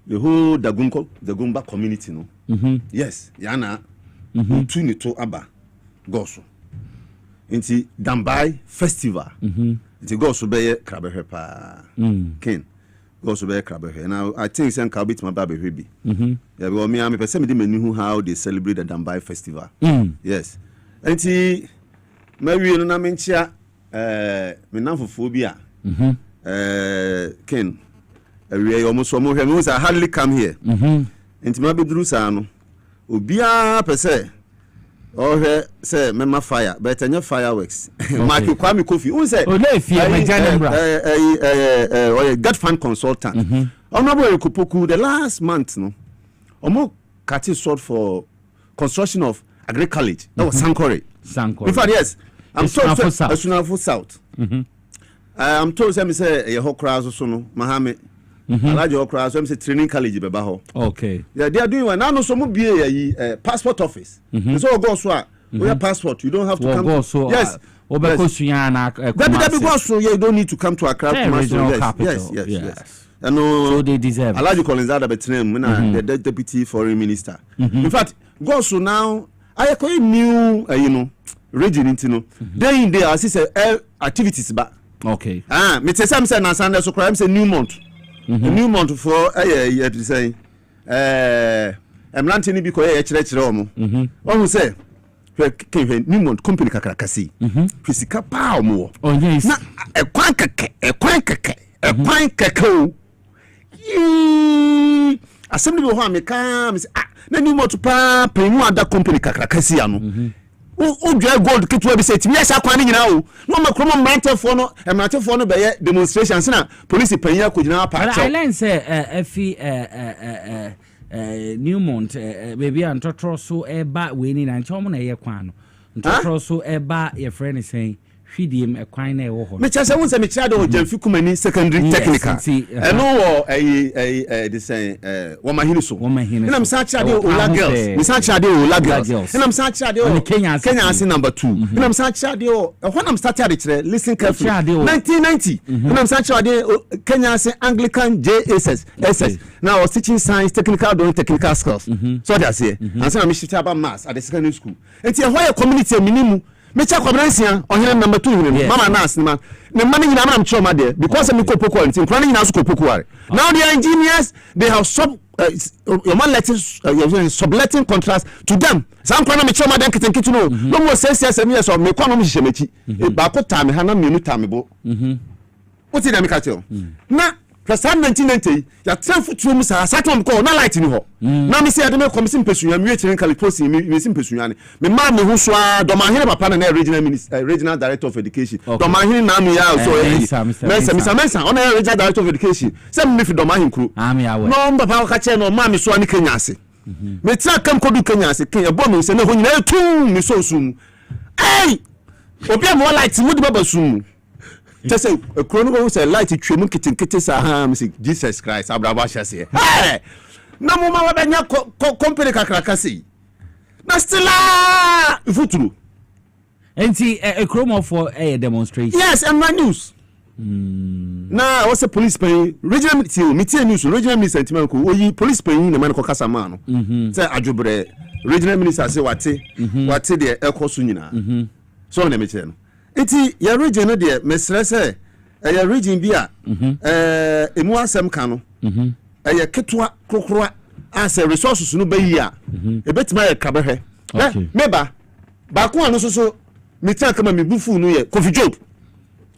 The whole Dagumba community no. Yes, yana tu ni to aba go so. Inti Dambai festival. Inti go so be krabehe pa. Ken. Go so be krabehe. Now I think sen ka bit my baby baby. Yeah, because me am person me dey know how they celebrate the Dambai festival. Yes. Inti Mary no na menchia me namfofo bi a Ken we almost hwe me say hardly come here enti ma bedru sa no obia pese hwe say mema fire but anya fireworks mark kwame kofi un say get fund consultant honorable Kopoku the last month no omo kati sort for construction of agri college that was Sankore in fact yes I'm told Sunafo South. I'm told them say a whole crowd so no Mahame. Alaji whole crowd so say training college beba ho. Okay. Yeah, they are doing one. Now no so be a passport office. So go so we have passport. You don't have to come. Go so yes. Obeko Suyana. That go so you don't need to come to Accra. Yes. And so they deserve. Alaji Kolinzada betrem na the deputy foreign minister. In fact, go so now I quite new you know region into no day in there as say activities ba okay me say some say na Sunday so crime say new month new month for to say emlante ni bi ko kire omo who say new month company kakrakasi fisika pa omo yes na ekwan keke assembly ho ameka me say na new month pa premu ada company kakrakasi ano o dwa gold kitwa bi say timi ya akwan ni nyina o no makromo mantefo no be demonstrations na police panya ko nyina pa cha I learn say efi Newmont baby antotro so eba we ni na nchomo na ye kwan no ntotro so eba ye friend say hwidiem ekwan na e wo ho me cha say won say me cha do jamfi kumani secondary technical no wo the say wo mahini so na me sa cha de ola girls me sa cha de ola girls na me sa cha de Kenya as number 2 na me sa cha de when I'm started to listen carefully 1990 na me sa cha de Kenya as Anglican JSS now I was teaching science technical doing technical skills so that's here and say me shift about maths at the secondary school and here why community minimum me check kwabransia ohene number 2 mama nas man ne man nyina am choma there because me kopoku quality nkran nyina so kopoku are now the engineers they have your man letting subletting contracts to them some nkran me choma den kitenkitu no no mo say years of me kwano me hyemechi e ba ko time ha na me nu time bo what did I make tell na Plus 1990, ya traffic to me sa satom ko na light ni ho. Na me say ade me commission pesunya me chiren kaliposi me sim pesunya ne. Me ma me hu so a do ma hene papa na regional minister regional director of education. Do ma hene na me ya so Mensa on regional director of education. Say me fi do ma hene kru. No papa ka che no ma me so ani Kenya ase. Me tra kam ko du Kenya ase Kenya bo me se na ho nyina tu me so sum. Hey! Obi am light mu di baba sum. Just say a chrono say light twemu kitinkiti sa me say Jesus Christ abraba hye hey na mo ma wadanya company kakraka sei na stila futuru enti a chrono for a demonstration yes and my news na what's a police pay regional meeting news regional minister timanko oyi police pay na man ko kasa ma no say adwobre regional minister say wate de ekoso nyina so na me che no iti ya region no de mesre se ya region bi a emu asem ka no ya ketwa krokroa as resources no bayi a ebetima ya kabehwe meba ba ko anu so metia kama me bufu no ye Coffee Job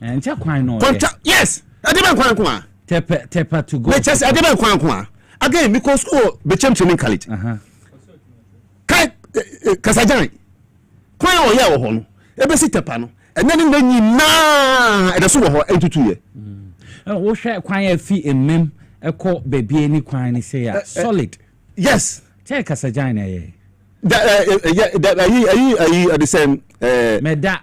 encha kwan no yes adeba kwan ko a tepa to go let's adeba kwan ko a again because school be training college kai kasajan kwan o ya wo ho no ebesi tepa no and then na e so wo ho entutu ye wo hwe kwan ya fi emem eko baby ani kwan ni say ya solid yes take kasajan na ye the same meda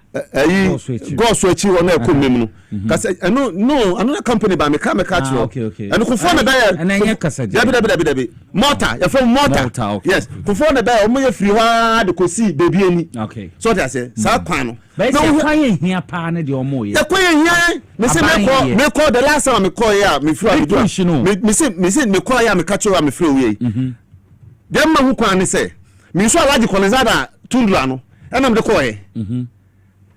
go so echi wona ekomem no cause no another company ba me ka tro and kofo na da and enye kasa dabi motor ya from motor yes kofo na da omo ye free ha de kosi baby ani okay so that say sa kwan no but say kwan ye hia pa na de omo ye ya kwan ye hia me say me call the last time me call ya me free me say me call ya me catch ya me free we dem ma hu kwan ne say me so alaji kolizada tundula no enam de call ye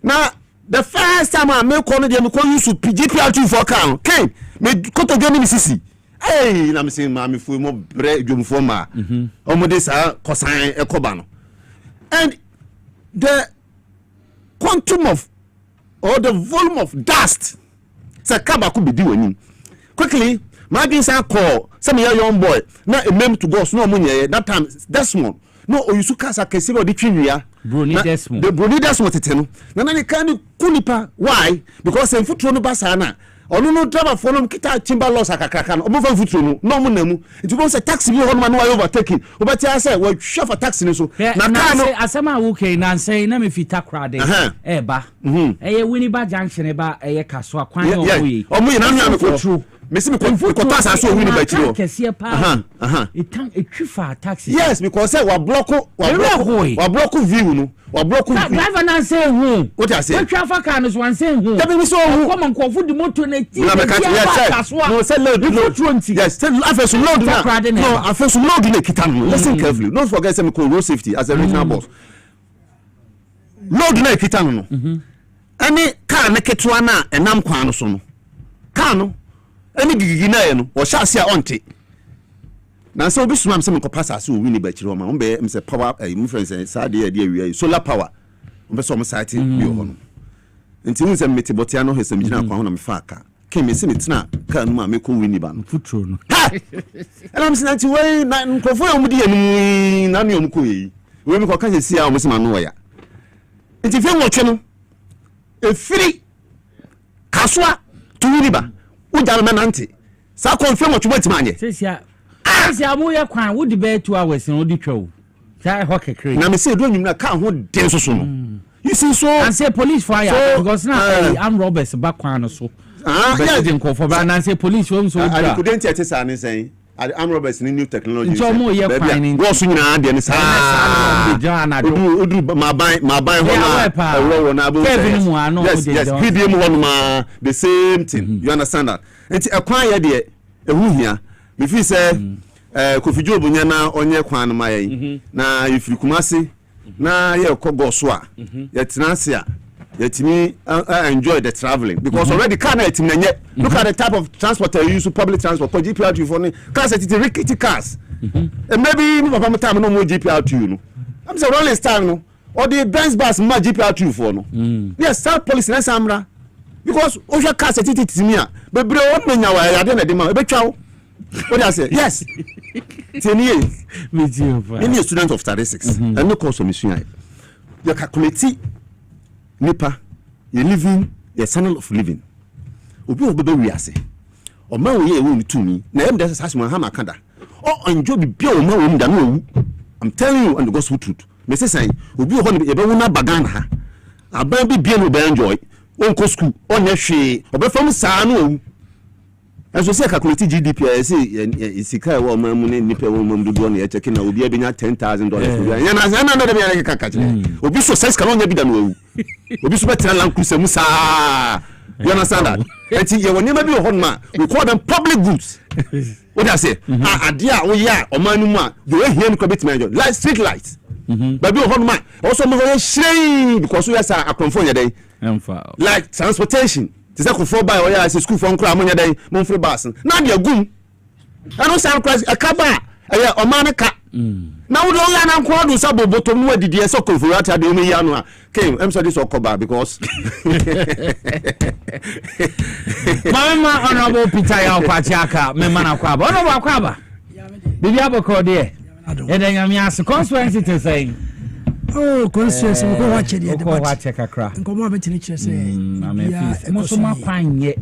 na the first time I me call no de me call use GPR2 for car okay me koto gani me sisi hey na me say ma me fu mo bre dwomfo ma omo de sa kosan ekoba no and the quantum of or the volume of dust say kaba could be doing quickly my being say call some young boy na a mem to boss no money that time that's one no you su kasa kesi o di twinwia Bruni Desmond the Bruni Desmond teteno na na kan kunipa why because en futuro no basa na ono no driver for no kita timber loss akakraka no omofa futuro no mo namu it go say taxi bi ho no man overtaking obati say we chauffeur taxi ni so na car no asema okay na say na me fita crowd e ba e Winneba junction e ba e kaso akwan no oyi omo yi na me ko Messi me ko pass aso Winneba chiro etan etwifa taxi yes because say wa block view no wa block driver na say hu what I say traffic car no wan say hu dey be so hu come on kofu di motor na ti no say load yes say afesu load no afesu load na kita no listen carefully don't forget say me call road safety as a regional boss load na kita no any car na ketwa na enam kwan no so no car no any gigi na ye no o sha ase a onte na so obi suma me se me ko pass ase o Winneba chiro ma mbe me se power influence sa de wi solar power mbe so mo site bi ho no nti mu se meti botia no hesem gina kwa ho na me fa aka ke me se metina ka no ma me ko Winneba no futuro no ela me se nanti we na nkofo ya mu de yanu na ne omko yi we me ko ka se a o mo se ma no ya nti fe wo twe no e free kaswa to Winneba ujalo menante sa confirm what you want manye sia mo ye kwan wo di be 2 hours no di twa wo sai ho kekere na me say do nyum na ka ho den so no you see so and say police fire because now am robbers back kwan no so yeah den ko for ba na say police wo so I couldn't tell say an say am robbers ni new technology so mo ye kwan ni wo so nyina de ni sa odu ma ban ho na wo na abo yes PDM ho ma the same thing you understand that enti ekwan ye de ehu hia me fi say Kofi Job nya na onye kwan no ma ye na ifiri Kumasi na ye kogo so a ye tenase a yetimi enjoy the traveling because already car na yetimi nye look at the type of transport you use public transport for GPR2 for cars that it rickety cars and maybe me papa time no more GPR2 no I'm say rolling star no or the Benz bus ma GPR2 for no yes start policy na samra because osha cars that it me a bebre won menya wa ya de na de ma e betwa wo what I say yes 10 years me too any student of statistics and no course of mission you calculate nipa you living your channel of living obi obebe wi ase o ma wo ye wo ni tumi na em dey say ha makanda o enjoy bi bia o ma wo nda no I'm telling you and the gospel truth me say obi ho ni e be wo na bagana ha aban bi bia no be enjoy won ko school on ye hwe obe fam saa no owu and so say calculate GDP I say isika wo ma mu ni nipa wo ma mdudo na ye check na obi abenya $10,000 ya na de be kaka obi so sense kan onya bi da no owu obi so betra lan cruise mu saa you understand that enti ye woni ma bi ho ma we call them public goods what I say ade a wo ya o ma nu mu a you hear me bit me like street light baby ho ma also mo ho shrei because we say akonfo nya den like transportation ti say ko for buy o ya say school for nkra mo nya den mo free bus na de agum I don't sound crazy akaba o ma ne ka na wo do ya na nko do sabo botom no adidi e so konfo ata de o me ya no a came I'm sorry so koba because mama honorable Peter ya kwachiaka me mana kwaba honorable kwaba bibi aboko de e de nyame as consequence to say oh consequence ko wache de ko wache kakra nkomo abetini kire say mo so makwanye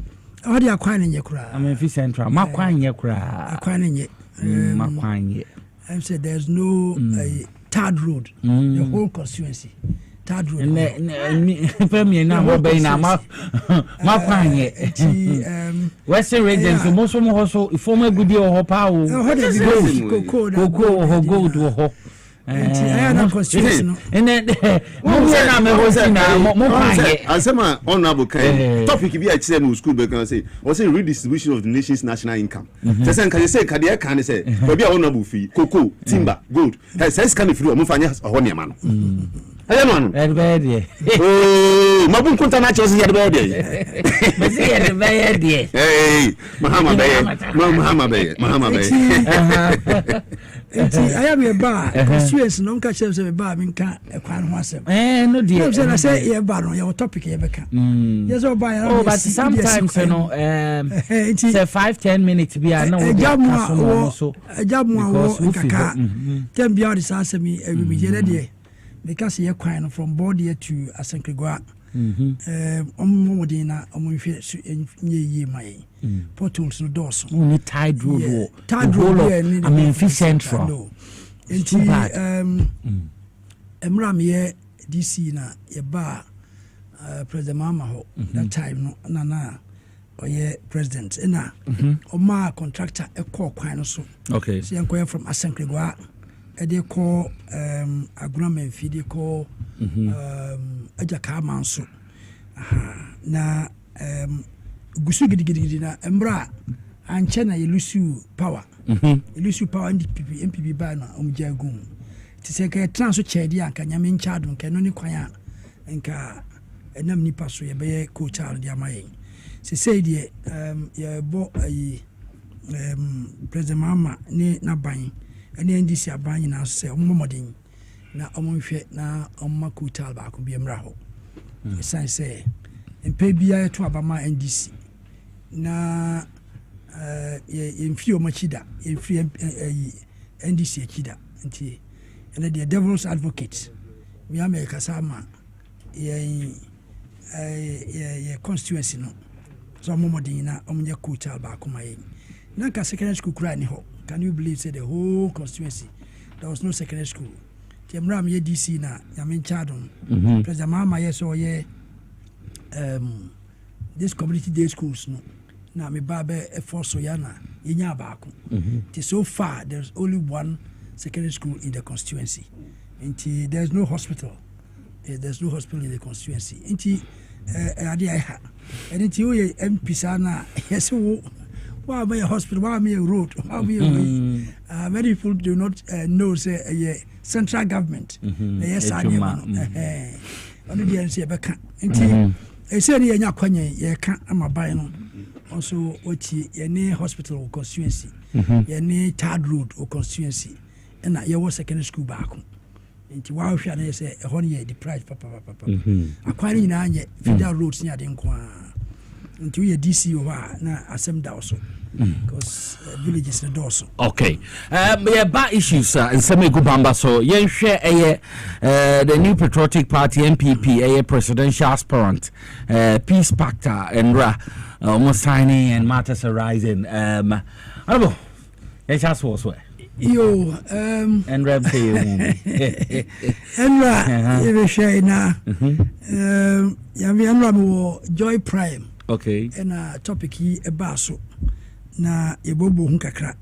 o de akwan nye kura amefi central makwanye kura akwan nye makwanye I said there's no third road the whole constituency Tadro. Premier na mo be na ma kwanye. Western region so mo so mo so former gudi o ho pa o. Koko gold ho. I na constitution. And then mo na me ho si na mo kwanye. Asema honorable kan topic bi a chise no school be kan say o say redistribution of the nation's national income. Say kan say ka de kan say be a honorable fee cocoa timber gold. Say scan free o mo fanya ho ne ma no. Aye no no. Everybody. Oh, mabun kunta na che o say everybody. Me say everybody. Hey, Mahama Baye. I am a bar, constituents, no catch us a bar, mean can't acquire myself. No, dear, I say, yeah, bar on your topic, you can. Yes, or by but sometimes, you know, it's a 5-10 minutes to be a job more, a job more, can be honest, answer me every day because you're crying from Bordia to Asankigua. Omodina ye my portals no doors. Only tide road. Tide road. I mean, fish central. Emram ye DC na ye bar President Mama ho that time no na or ye president na oma contractor e call kwan so. Okay. So you from Asankigua. They call agreement fee they call ajaka manso na gusu gidigidi na embra anche na yelusu power yelusu power MPP ba na omjagum ti se ka transo chedi anka nyame ncha adun ka no ni kwan anka enam ni paso ye be coach al dia mai se say die ye bo ayi president mama ni na ban ene ndisi aban na se omomodin na omonhwe na ommakutal ba ko biemra ho esan se empe bia to abama ndc na emfio machida emfio ndc akida nti ene the devil's advocate mi america sama ye constituency no so omomodin na omnya kutal ba ko mai na ka secondary school kura ni ho. Can you believe say the whole constituency there was no secondary school? Tiamram ye DC na yamin chadon. President Mama yes or ye this community day schools no. Na me babe e force yana yenya baako. So far there's only one secondary school in the constituency. Until there's no hospital. There's no hospital in the constituency. Until adi ha. And until you MP sana yes why am I a hospital? Why am I a road? Why am I a way? Many people do not know say central government. Yes, I am. Only the NC beka. Inti say ni enya kwanye ye ka ama buy no. Also what ye ne hospital constituency. Ye ne third road or constituency. And na ye was secondary school back. Inti wa hwa na say e ho ne deprived papa. Akwani na anye federal roads ni ade nko into your DC over na asem da also because villages na also. Okay. Yeah, bad issues in some good bamba so yen share the new patriotic party MPP presidential aspirant peace pactor and almost signing and matters arising honorable yes as was where yo and rap say you and you share na yami joy prime. Okay. And topic he a basso na ebobo hunkakra.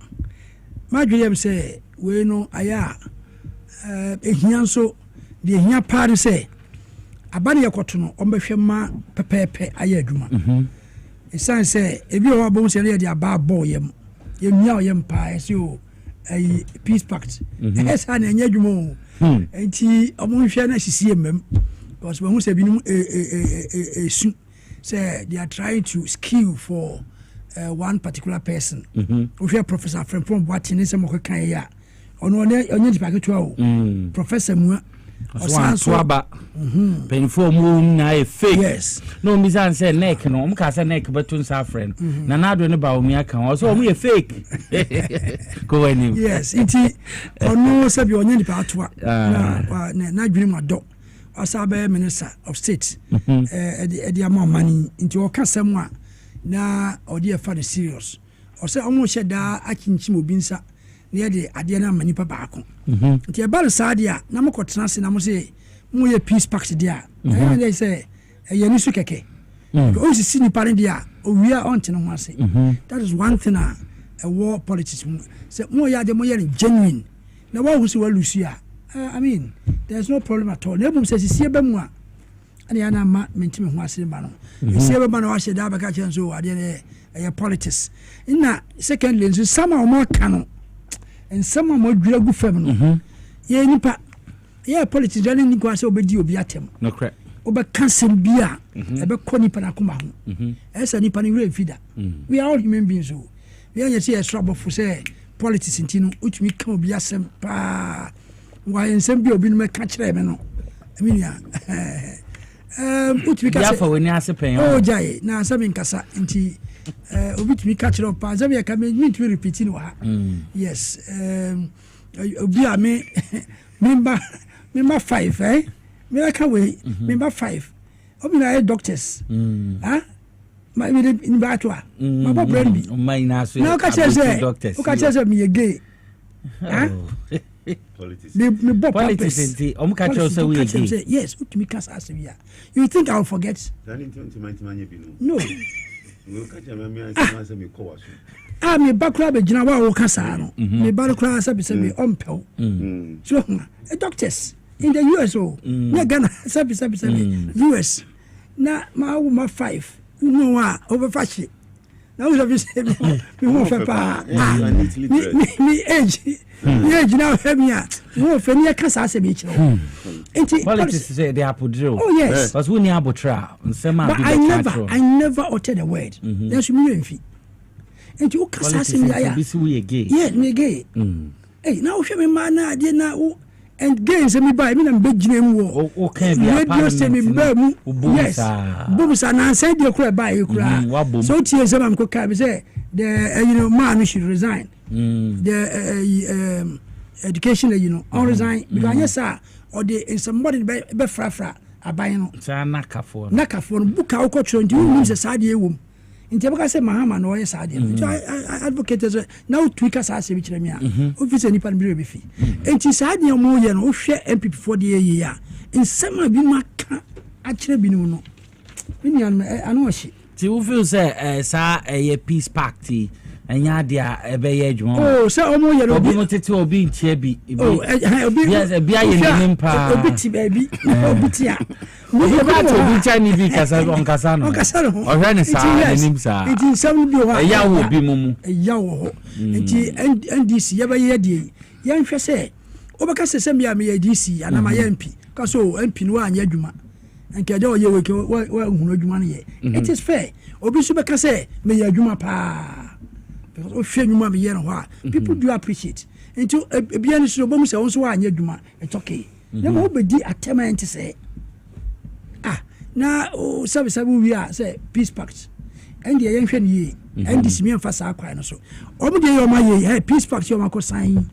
My dream say we no aya ehianso de ehia party say abane yakoto no ombehwe ma pepepe aya adwuma. Esan say ebi o abon say de aba abo yem yemia yem pa say o ai peace pact. Esa na enya adwuma o. Enti omonhwe na sisi emem because we hu say binum su say they are trying to skill for one particular person. If you are Professor from what in some of Kaya, or no, only the Professor Mua or Swaba, painful moon, I fake. Yes, no, Miss Anne said neck, no, Mcassa neck, but to suffering. Nanado about me, I can also be a fake. Go in. Yes, it is or no, Sabi or any part to not dream a dog. Asabe Minister of State, the amount money into a customer na or dear father serious. Or say almost said that I can Chimubinsa near the Adiana Manipa Bako. The Abal Sadia, Namako Trans, and I must say, mo ye peace pact dia and they say ye ni su keke o si sini pare dia o wi a on tene ho ase that is one thing a war politics say mo ya de mo ye genuine na wa hu si wa lucia I mean there's no problem at all na bum say si be mu a ani ana ma mentime ho ase ba no si be ba na wa she da ba ka chen so ade ne politics na secondly nso sama o mo ka no and sama mo dwira gu fam no ye nipa ye politics jani ni kwa se obedi obi atem no correct oba cancel bia e be ko nipa na koma ho esa nipa ni re fida we are all human beings so we are say trouble for say politics intino utumi ka obi asem pa wa ensem bi obi no me ka kire me no I mean ya utumi ka say ya fa woni asepen oh jai na asem nkasa nti obi tumi ka kire pa asem ya ka me to repeat no ha yes obi a me member 5 me ka we member 5 obi na doctors ma me in batwa ma bo brand bi na so na ka say me gay politics me bo politics o ka say we gay yes utumi ka say ya you think I'll forget no we ka say me say me ko waso me bakura be gina wa wo ka sa no me bakura say be me ompel so doctors in the US na Ghana sabi US na ma 5 no wa over fashi na we have say me won fe pa me age now have me won fe ni ka sa se be kire enti politics say they apodro oh yes because we ni abotra nsema but I never uttered a word that's me enfi enti o ka sa se mi aya yeah me gay now we me man na dey na and gains me buy me na be gina mu okay be radio say me ba mu yes bobusa na say dey kura buy kura so tie say am ko ka be say the man should resign the education on resign because yes sir or the somebody be frafra aban no sa nakafo buka o ko tro ndi wu say sa dey ewum nti baka say mahama no yes sa dey I advocate now tweaker sa say bi kire me a officer ni pan bi be fi nti sa dey mo ye no hwe MPP for the year in sama bi maka a kire bi no ni ano hye ti wo feel say sa peace pact anya dia ebe ye adwuma so omo ye no obi mo tete obi ntia bi obi yes bi aye ni mpa obi ti baby obi ti a obi ba to obi chani bi kasa on kasa no o hwe ni sa nim sa iti sam bi ho ya wo bi mumu ya wo ho iti NDC ye ba ye die ye nhwe se obaka se sem ya me ye DC ana ma ye MP kaso MP no anya adwuma nke de o ye we wa hunu adwuma no ye it is fair obi so beka se me ye adwuma pa because o hwe adwuma me ye no ho people do appreciate into bia ni so bomu se won so anya adwuma it's okay na mo be di attempt say na o sabi we are say peace pact and ye nhwe ni ye and this me emphasize akwa no so o mo de yo ma ye peace pact yo ma ko sign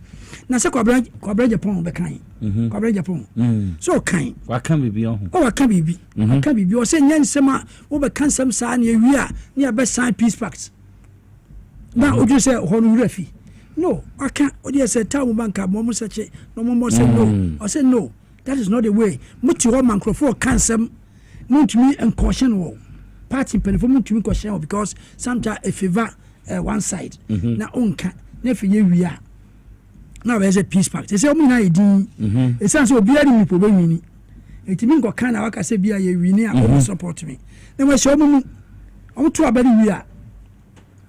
na se kwabra Japan be kan kwabra Japan so kan wa kan bibi on o wa kan bibi kan bibi o se nyan sema wo be kan sam sa na wi a na be sign peace pact na oju se honu rafi no aka o dey say tawo banka mo se che no mo say no o say no that is not the way muti ho microphone kan sam mutumi and caution wo party penfo mutumi caution because sometimes a favor one side na onka na fi ye wi a na we say peace pact say o mi na edin e say so obi ari mi po be wini etimi nko kan na waka say bia ye wini a o support me na we say o to abari wi a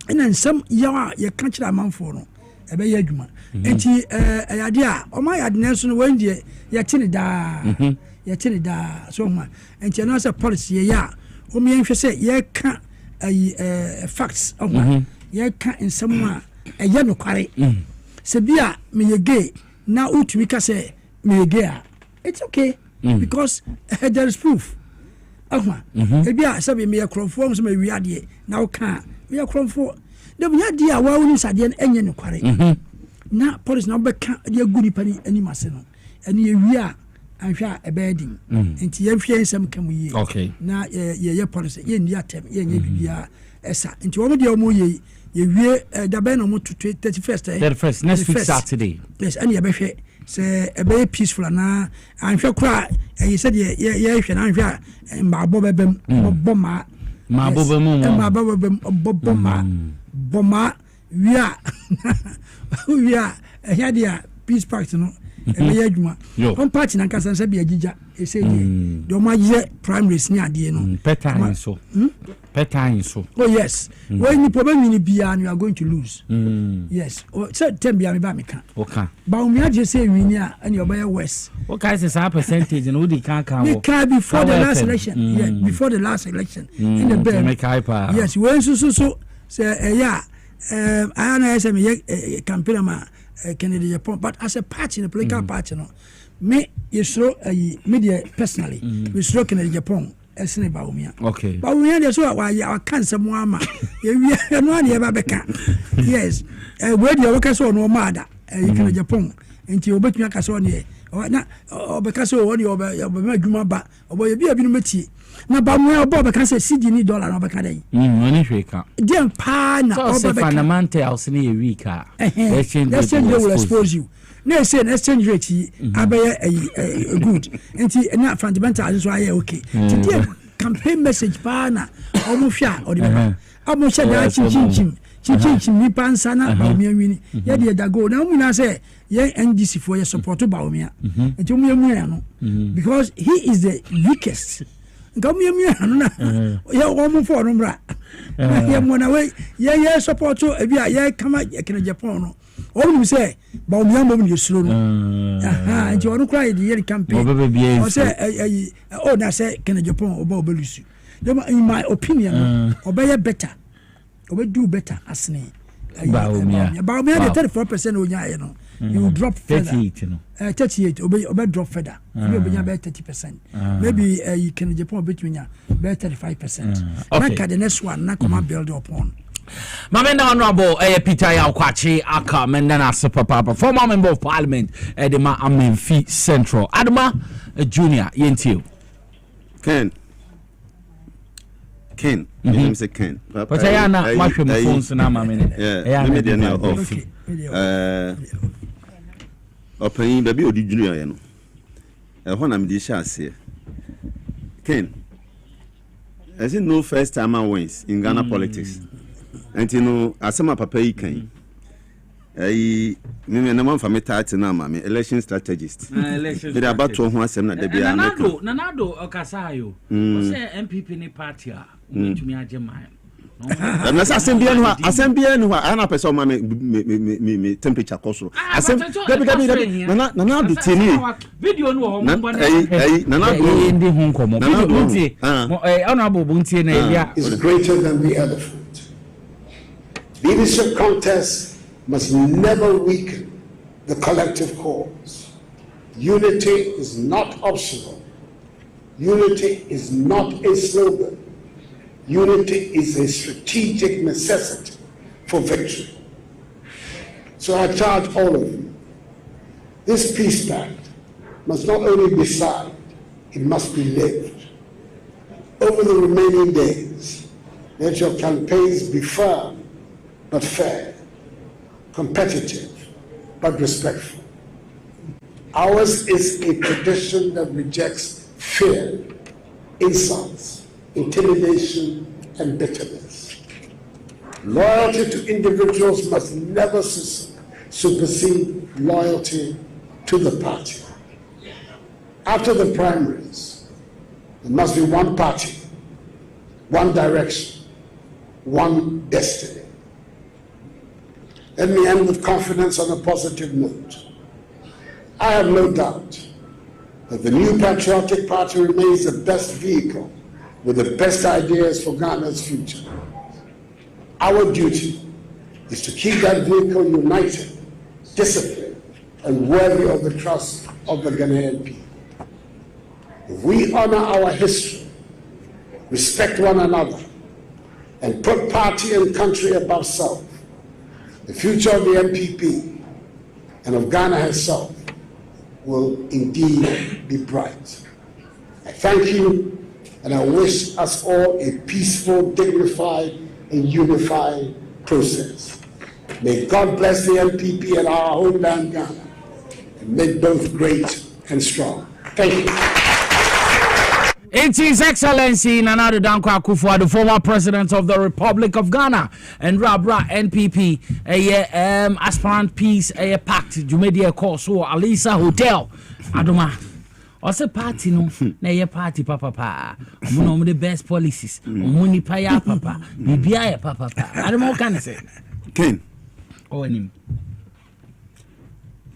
ena nsam yawa ye kan kira manfo no e be ye adwuma enti ayade a o ma yade na so no wan die ye tini da so ma enti na say policy ye ya o mi nhwe say ye ka facts of ye ka nsam a ye no kware se bia me ye gay na utumi ka say me ye gay it's okay because there is proof e bia say me ye crofo so me wi ade na o ka me ye crofo de me ade a wa woni sade enye no kware na police na be ka de aguni pani ani mase no ene ye wi a anhwa e be din enti ye hwe nsam kam yi na ye policy ye ndi atem ye nye bibia esa enti wo de o mo ye wie da be no mo 31st next week Saturday yes and ye be hwe say a peaceful and I'm sure cry. And you said, yeah, I'm sure. And my Bobem, Bomma, my Bomma, we are a head peace park, you know. One party na kasa sabi agija ese do ma je primaries ni ade no petain so oh yes when you problem ni bia you are going to lose yes so tem bia me ba me ka okay ba o mi aje say win a and you buy west what kind of percentage no di kan we can before the last election yeah before the last election in the bell yes when so say yeah I know say me campaign ma Kennedy Japan, but as a party, the political party, no, me you show media personally, we show Kennedy Japan as in Baumia. Okay, but we are so why you cancer Muama. You are no one ever become. Yes, where the workers or no matter, you can Japan into your back on ye or not, or because of your Jumaba, or you be a bit na ba mo obo be kan say $60 no be kan dey money hweka dem pa na obo be fundamentals na e week exchange will expose you na say exchange rate abaya good enti na fundamentals so aye okay ti campaign message pa na omo hwa o de be omo hwa da chim ni pansa na ba mi awini ye de da go na mu na say ye NDC for ye support ba o mi enti mu no because he is the weakest. Come here, no, yeah, woman for Numbra. Yeah, when away, yeah, support to a come out, you can Japan. All you say, but young woman, you slow. And you want to cry the year campaign. Or say, oh, that's it, can Japan or Bobelusu. In my opinion, obey better, or do better as me. About me, 34% you know. You will drop further. 38, obey drop further. You will be about 30%. Maybe you can Japan between you about 35%. Okay, the next one, not come build upon. Mamenda Honorable Peter Yaukwachi Aka Mendana Super Papa, former member of Parliament, Edema Amenfi Central. Adama Junior, Yentio. Ken. You say Ken. But I am not much of my phones now, Mamma. Open baby or junior, you know. When I'm the chassis. Ken. I say no first time I wins in Ghana politics. And you know, as my papa can. Me na man for me title na mama election strategist. Election. About to who asem na de bia. Nanado Okasayo. O say MPP ni party a ntumi ageman. Na asembia no ana person ma me temperature cost. Asem gabi nanado tini. Video no ho mo nanado ndi hu nkomo. Video nti. Honorable bunti na elia is greater than the elephant. Leadership contests must never weaken the collective cause. Unity is not optional. Unity is not a slogan. Unity is a strategic necessity for victory. So I charge all of you, this peace pact must not only be signed, it must be lived. Over the remaining days, let your campaigns be firm but fair, competitive but respectful. Ours is a tradition that rejects fear, insults, intimidation, and bitterness. Loyalty to individuals must never supersede loyalty to the party. After the primaries, there must be one party, one direction, one destiny. Let me end with confidence on a positive note. I have no doubt that the new patriotic party remains the best vehicle with the best ideas for Ghana's future. Our duty is to keep that vehicle united, disciplined, and worthy of the trust of the Ghanaian people. If we honor our history, respect one another, and put party and country above self, the future of the MPP and of Ghana herself will indeed be bright. I thank you, and I wish us all a peaceful, dignified, and unified process. May God bless the MPP and our homeland Ghana. and make both great and strong. Thank you. It is Excellency Nana Addo Dankwa Akufo-Addo, the former president of the Republic of Ghana, and Rabra NPP, aspirant peace, pact, Jumedia course, or Alisa Hotel, Adoma. Also party no, na ye party papa. Omo the best policies. Omo ni pa ya papa. Bibia ya papa. Adoma can say. Ken. Oh enim.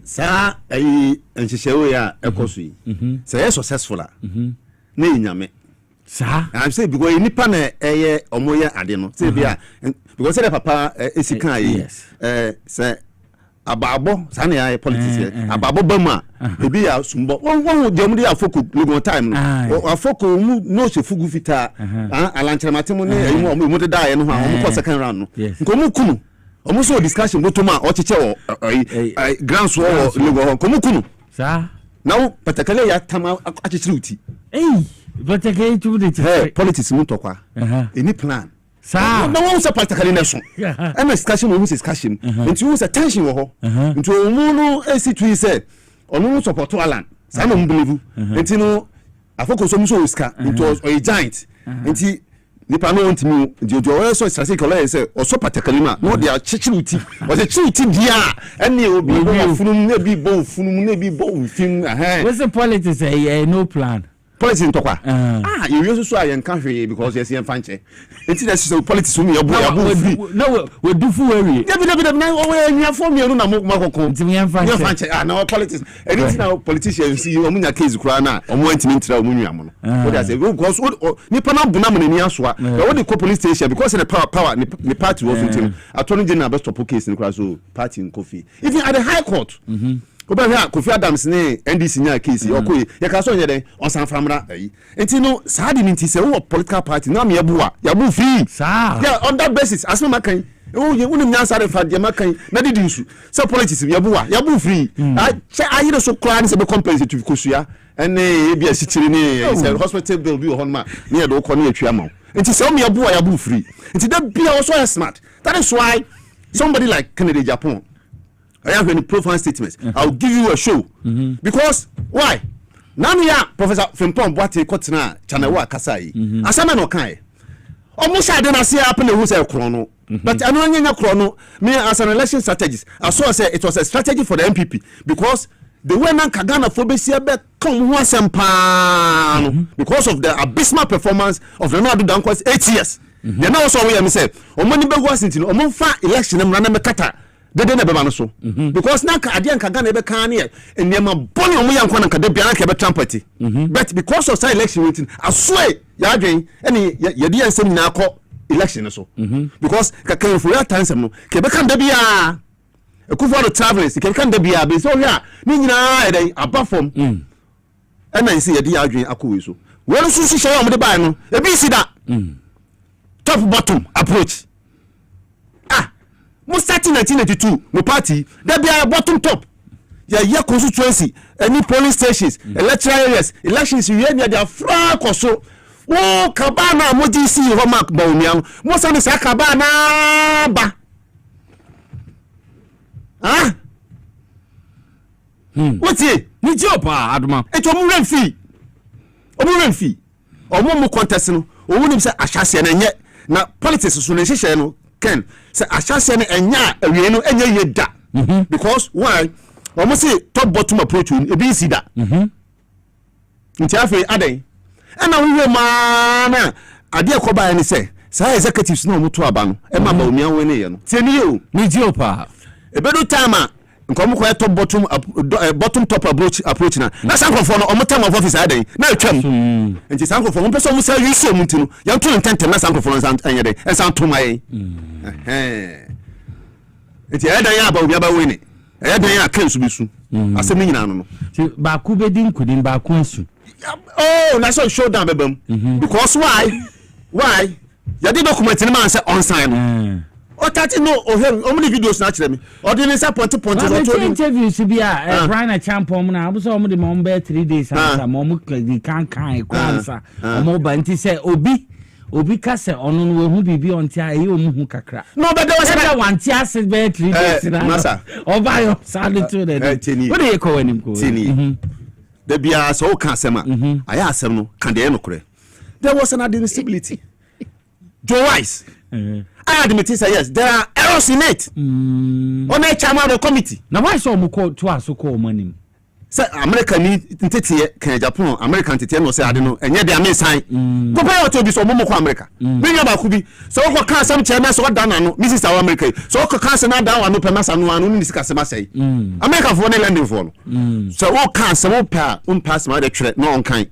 Sa ayi enhyehyɛwo ya ekoso yi. Say successful a. Na nyame. Sa. I'm say because nipa na omo ye ade no. Say bia because say papa esika yi. Say ababo sane ya politics ababo bama ebi ya sumbo won de mu de afoko legon time no afoko mu no se fugu fita alantremate mu ne emu mu de da ye no ha mu ko second round no nko mu kunu omu so discussion botoma o cheche wo grand so wo legon ko mu kunu sa na wo patakale ya tama achechiri uti patakale tu de politics mu tokwa any plan sa no one say practically nation and discussion we discussion into use attention wo ho into omu no esitu say onu support alan sa no believe into no afoko so so iska into a giant into nipa no want me the so strategic law say o so practically ma no dey chichiruti o say chiruti dia ene obi bo funum na bi bo funum na bi bo fin what's the politics no plan politics in Tokwa. You also saw a country because you're seeing fancy. It's just politics. No, we do for worry. You for me, no, no politics. Anything now, politicians see you case crana or more intimate. What I say, because Nipana Bunam in Yaswa, the police station because the power, the party was attorney general best of case in Kraso party in coffee. Even at the High Court. Oba hia Kofi Adams ne NDC nya case okoye ya ka so nyeden onsan famra ayi enti no saadi minti se wo political party na me yabu free yeah on that basis asma makan wo unim nya sare fa de makan na didi nsu so politics yabu free ayi de so kra ni se be compensate to kosua ene bia sitiri ni se hospital bill bi ho ma ne ye do ko na atwa ma enti se wo yabu free enti da bia wo so smart. That is why somebody like Kennedy Japan I have any profile statements. I'll give you a show. Because why? Now Professor Frimpong Boate Kotina Chanawa Kasai. Asama no kai. Almost I didn't see happen who say chrono. But I know any chrono. Me as an election strategist, I saw say it was a strategy for the MPP because the way man Kagana phobia be come once and pan because of the abysmal performance of Ronaldo Dankwa's 8 years. Then also we say, Omoni Begwasintino, Omonfa election and Rana Mekata. They didn't have so because now Kadian Kagana ebe can here and Yama Bonnie on Yan Kwan and Kadabiana Kebe Trumpety. But because of that election waiting, I swear Yadrin any Yadia send now election so because Kakan for your time some Quebecan Debia a coup for the travelers, can Debia be so here, Nina above from and I see a Diadrin Akuiso. Where is Sushi Shah on the Bible? A BC that top bottom approach. Mo starting 1982 mo party there be a bottom top ya constituency any polling stations electoral areas elections you hear near their flag or so wo kabana mo GC ho mark ba omian mo say say kabana ba what's it ni job aduma e to mo rent fee mo contest no o woni say ahase na nye na politics so na hyehyɛ no Ken say ashase ne enya awie no enya ye da because why almost say top bottom approach e be see that nti afi adan na we ma na ade akoba ya ni say executives no mutu aba no e ma ba omia we ne ye no tie ni o ni dio pa e bedu time nkom ko top bottom top approach na sankrofo no omotam of office adan na atwam nti sankrofo mo pese mo say use mu ntino ya to ntente na sankrofo no anya den e san to mai nti adan ya ba obi aba we ni adan ya kan su bisu asem nyina no ba ku be din kudin ba ku asu na so show down bebam because why ya di document ni man say on sign Otati no how many videos na kire me ordinary point so to interviews bia Brian Champom na abuso omo de mo be 3 days after mo di kan kwansa omo ba nti say obi obi ka se ono no hu bibi onti a e omu hu kakra no but there was a one tia se be 3 days na masa oba yo sale to the what do you call him ko tini the bia so ka asema aya asem no kan de no kore there was an admissibility Joe Wise I admit say yes there are errors in it on a chairman of the committee na why so mo call to aso call manim say America ni ntete kan Japan American ntete no say ade no enye de amen sign go pay auto bi so mo ko America me nya ba ku bi so ko kan sam chairman so da na no Mrs. South America so ko kan se na da wa no pemasa no anu ni sika se ma say America for na landing for no so wo kan se wo pa pass ma de twere no on kan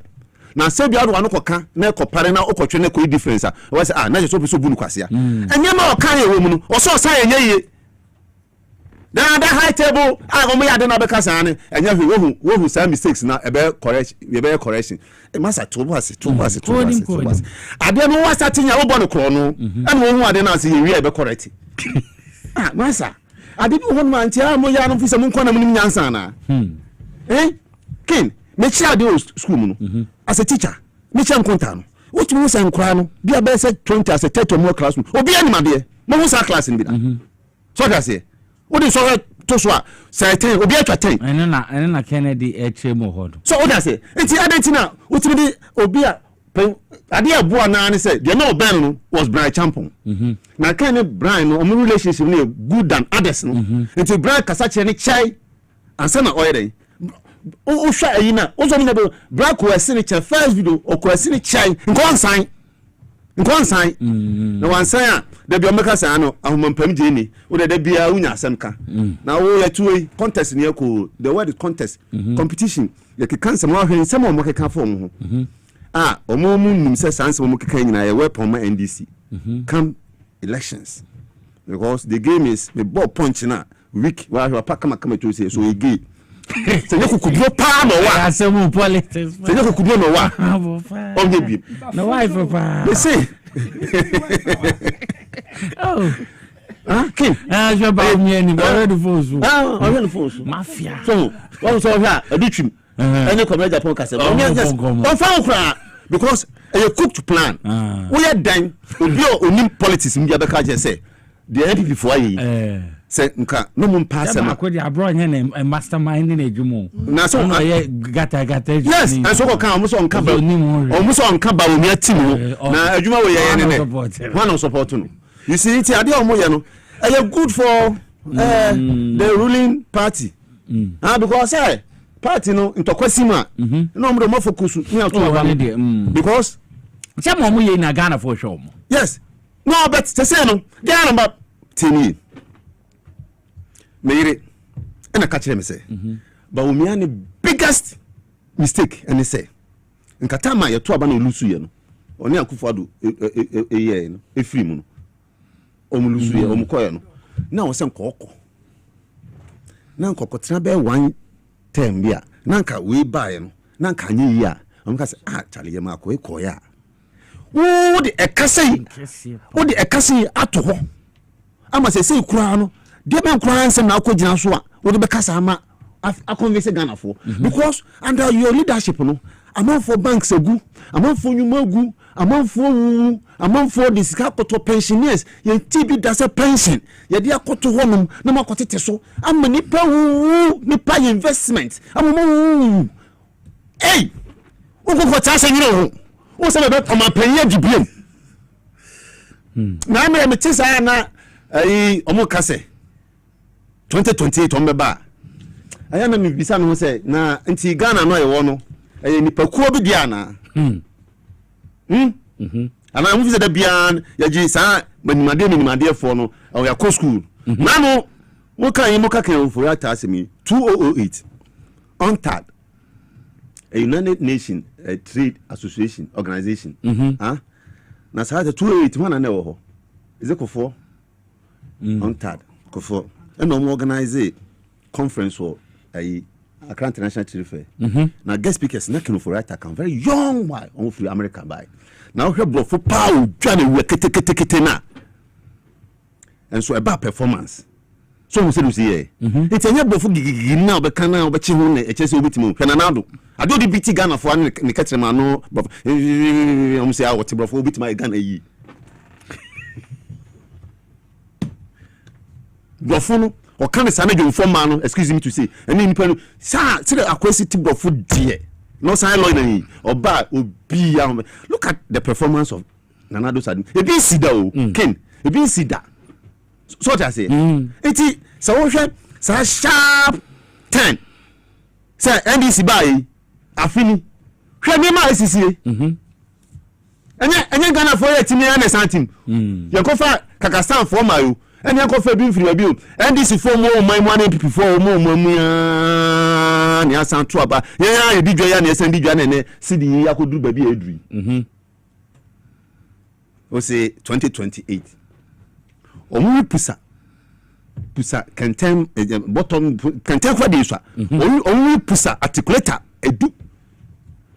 na se bia do anoko ka na ekopare na okotwe na ko difference a we say na so so bunu kwase a enye ma o kan ye wo mu no o so sa enye ye the high table I go me ade na be kasa ane enye wo some mistakes na ebe correction e masa to boss ade no wa start nya wo bo no kro no ene wo hu ade na se ye wi ebe correct masa ade bi ho man tia mo ya no fi se mo nkona mo nim nyansa na kin me chia de school mu no as a teacher me chia nkonta no what you say nkra no bia be say 20 as a 30 more classroom obi anima de mo hu sa class ni bi da so that say what is so to so say 10 obi atwa 10 ene na Kennedy mo hodo so what I say enti adentina what be the obi a ade aboa na ne say the no ben no was Brian Champon na Kennedy Brian no omo relationship no good than others no enti Brian kasache ne chai ansa na oyere o hwa ayina o so ne be Brian ko asini che first video o ko asini chai nkonsan na wansan a da bi o meka sa no ahomampam je ni o da bia unya asem ka na wo ya tuwe contest ne ko the word is contest competition ye ke kan sem wa hwen sem o mo keka fo mo ho o mo mu nim se sanse mo keka nyina ye weapon ma NDC come elections because the game is the ball punch na week wa pa kama to say so e gay se ne kukudro pa no wa asem politics se ne kukudro no wa o de bi no wife pa they say oh king je ba mi ani ba de fosu o de fosu mafia so what so here adutwim any comedy Japan kase o fa okra because a cooked plan we are done obi onim politics mbia be ka je say the NPP for ayi say nka no mum pass am akodi abro nya na mastermind na edwumo na so no ye gata yes and so ko kan omuso nka ba omuso nka ba omi atim na edwuma we ye ne one support no you see it ade omo ye no good for the ruling party because party no ntokwasima no mo do focus ni ato aba because some omo ye na Ghana for sure yes no but say no Ghana but tini Meire and a catcher me say but we me biggest mistake and say in Katama ya to aba no lusu ye no oni akufado ye no efiri mu no o mu lusu ye o mu koye no na wo se nkoko na nkoko tena be one term bia na nka we buy no na nka anye yi a o nka se chale ye ma ko e koye a wo de ekase ato ho ama se kura no de ben kura nsem na akogina so a wo de be kasa ama a convince Ghana for because under your leadership no amount for banks egu amount for nyuma egu amount for the sikakoto pensioners ye TB dasa pension ye dia koto honum na makotete so ama nipa investment ama hey wo tasa nyire ho wo se be o penye dibiem na me tisa na omo kase 2028 on meba aya na me bisa no se na nti Ghana no ye wo no nipa kuo bi dia na ana mu fi da bian ya ji sa manimade fo no o ya ko school na no mo kan fo ya ta asemi 2008 on third a United Nation Trade Association organization na sa 2008 wana na wo ho is it ko for on third ko for and no organize conference for Accra International Trade Fair. Now guest speakers na kinu for right account very young boy on free America by. Now we bro for power journey we kete na. And so about performance. so we say do see it's anya bofo gigigi na obeka na obechi hu na eche se obetimu hwe na nado ado di biti Ghana fo an ne katrema no om say awoti brofo obetima Ghana yi brofo no o kan sa na dwofo ma no excuse me to say eni nipa no sa say akwesi ti brofo die no sign law na yi oba obi ya look at the performance of Nanado Sadu ebi sida o ken ebi sida so what I say eti so wo hwe sa sharp 10 say NDC buy afini hwe me ma asisie enya Ghana for yet me na santim ye ko fa Kakastan for mayo enya ko fa bi mfiri abi o NDC for mo man mo na PP for mo ya ni asan to aba ya e bidwa ya na esan bidwa na ne sidi ya ko duru ba bi eduri o say 2028 omu pusa cantem bottom cantem kwa dey so omu pusa articulator edu